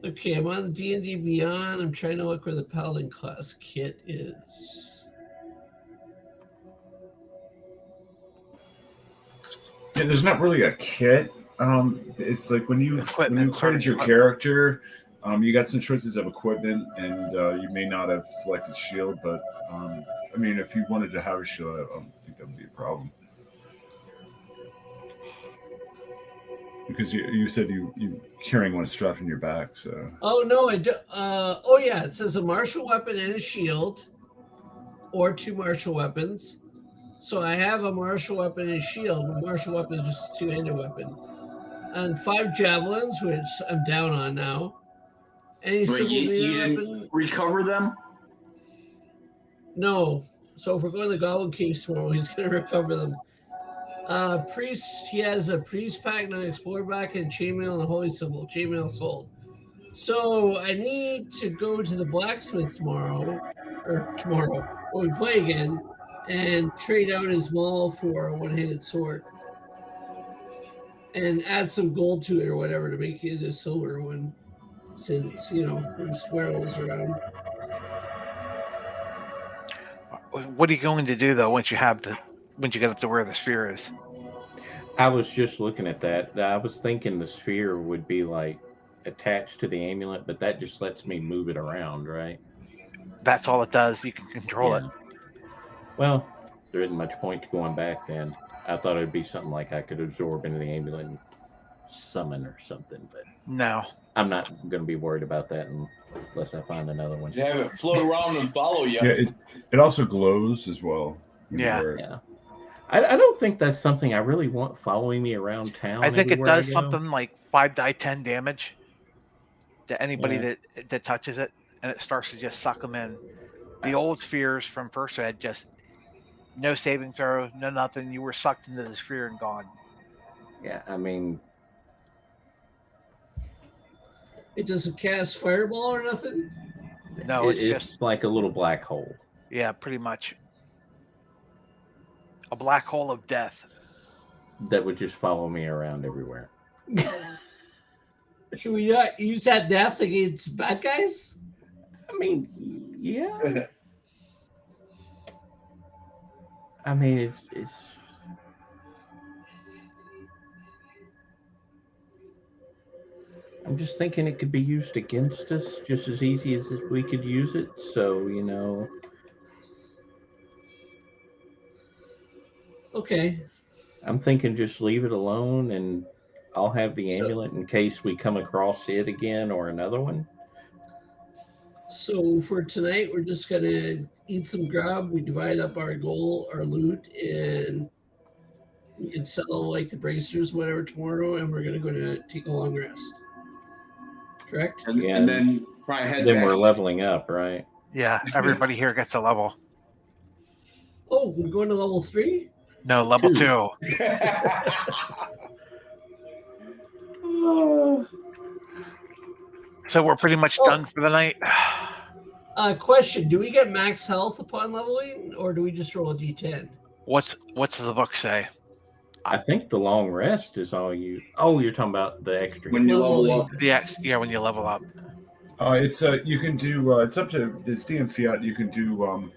Okay, I'm on D&D Beyond. I'm trying to look where the Paladin class kit is. Yeah, there's not really a kit. It's like when you Equipment, created your equipment. character, you got some choices of equipment, and you may not have selected shield, but I mean, if you wanted to have a shield, I don't think that would be a problem. Because you said you carrying one strapped in your back, so Oh no, I do. Oh yeah, it says a martial weapon and a shield, or 2 martial weapons. So I have a martial weapon and a shield. A martial weapon is just a 2-handed weapon, and 5 javelins, which I'm down on now, Any Wait, civil you man up didn't in? recover them? No. So if we're going to Goblin Caves tomorrow, he's going to recover them. Priest, he has a priest pack, and an explorer back, and chainmail and a holy symbol. Chainmail sold. So I need to go to the blacksmith tomorrow when we play again, and trade out his maul for a one-handed sword, and add some gold to it or whatever to make it a silver one, since there's werewolves around. What are you going to do though once you get up to where the sphere is? I was just looking at that. I was thinking the sphere would be like attached to the amulet, but that just lets me move it around, right? That's all it does. You can control it. Well, there isn't much point to going back then. I thought it'd be something like I could absorb into the amulet and summon or something, but No. I'm not going to be worried about that unless I find another one. You have it float around and follow you. Yeah, it also glows as well. when you Yeah. wear it. Yeah. I don't think that's something I really want following me around town. I think it everywhere I does go. something like 5d10 damage to anybody Yeah. that touches it, and it starts to just suck them in. The old spheres from First Ed, just no saving throw, no nothing. You were sucked into the sphere and gone. Yeah, I mean, It doesn't cast fireball or nothing. No, it's it's just like a little black hole. yeah, pretty much a black hole of death. That would just follow me around everywhere. Should we not use that death against bad guys? I mean, yeah. I mean, it's I'm just thinking it could be used against us just as easy as if we could use it. So, Okay. I'm thinking just leave it alone and I'll have the So- amulet in case we come across it again or another one. So for tonight, we're just gonna eat some grub. We divide up our loot, and we can sell like the bracers, whatever, tomorrow. And we're gonna take a long rest. Correct? And, Yeah. and then probably head Then back. we're leveling up, right? Yeah, everybody here gets a level. Oh, we're going to level 3. No, level 2. So we're pretty much done for the night. Question: do we get max health upon leveling, or do we just roll a d10? What's the book say? I think the long rest is all you. Oh, you're talking about the extra. When you level Leveling. up. The X, yeah, when you level up. It's you can do it's up to it's DM Fiat. You can do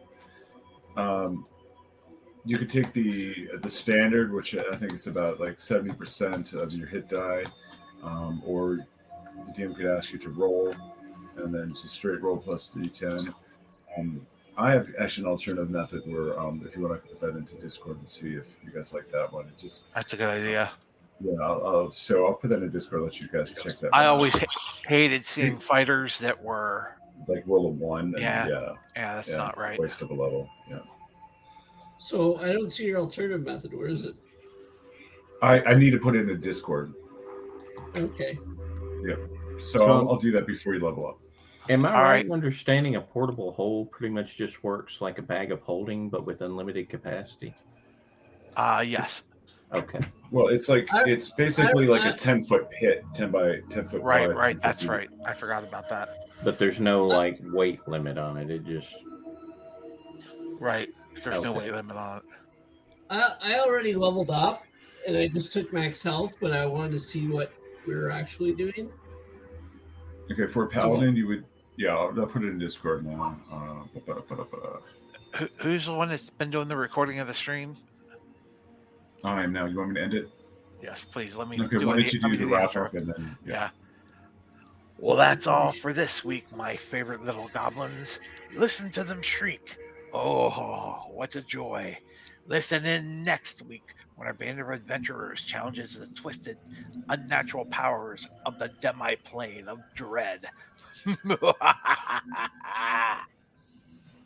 you could take the standard, which I think is about like 70% of your hit die, or the DM could ask you to roll, and then just straight roll plus d10. I have actually an alternative method where if you want to put that into Discord and see if you guys like that one, it just That's a good idea. yeah. I'll put that in Discord. Let you guys check that. I one always out. hated seeing fighters that were like roll a 1. And Yeah. yeah, that's yeah, not right. waste of a level. Yeah. So I don't see your alternative method. Where is it? I need to put it in a Discord, Okay. so I'll do that before you level up. Am I All right right. in understanding a portable hole pretty much just works like a bag of holding, but with unlimited capacity? Yes. Okay. Well, it's like it's basically like I- a 10-foot pit, 10 by 10 foot. Right, wide, right. 10 foot That's deep. right. I forgot about that. But there's no like weight limit on it. It just Right. There's no Okay. weight limit on it. I already leveled up, and I just took max health, but I wanted to see what we were actually doing. Okay, for a paladin, you would I'll put it in Discord now. Who's the one that's been doing the recording of the stream? I am now. You want me to end it? Yes, please. Let me Okay, do why it. don't you Let me do the the wrap outro. up and then Yeah. Well, that's all for this week, my favorite little goblins. Listen to them shriek. Oh, what a joy. Listen in next week when our band of adventurers challenges the twisted, unnatural powers of the demi-plane of dread.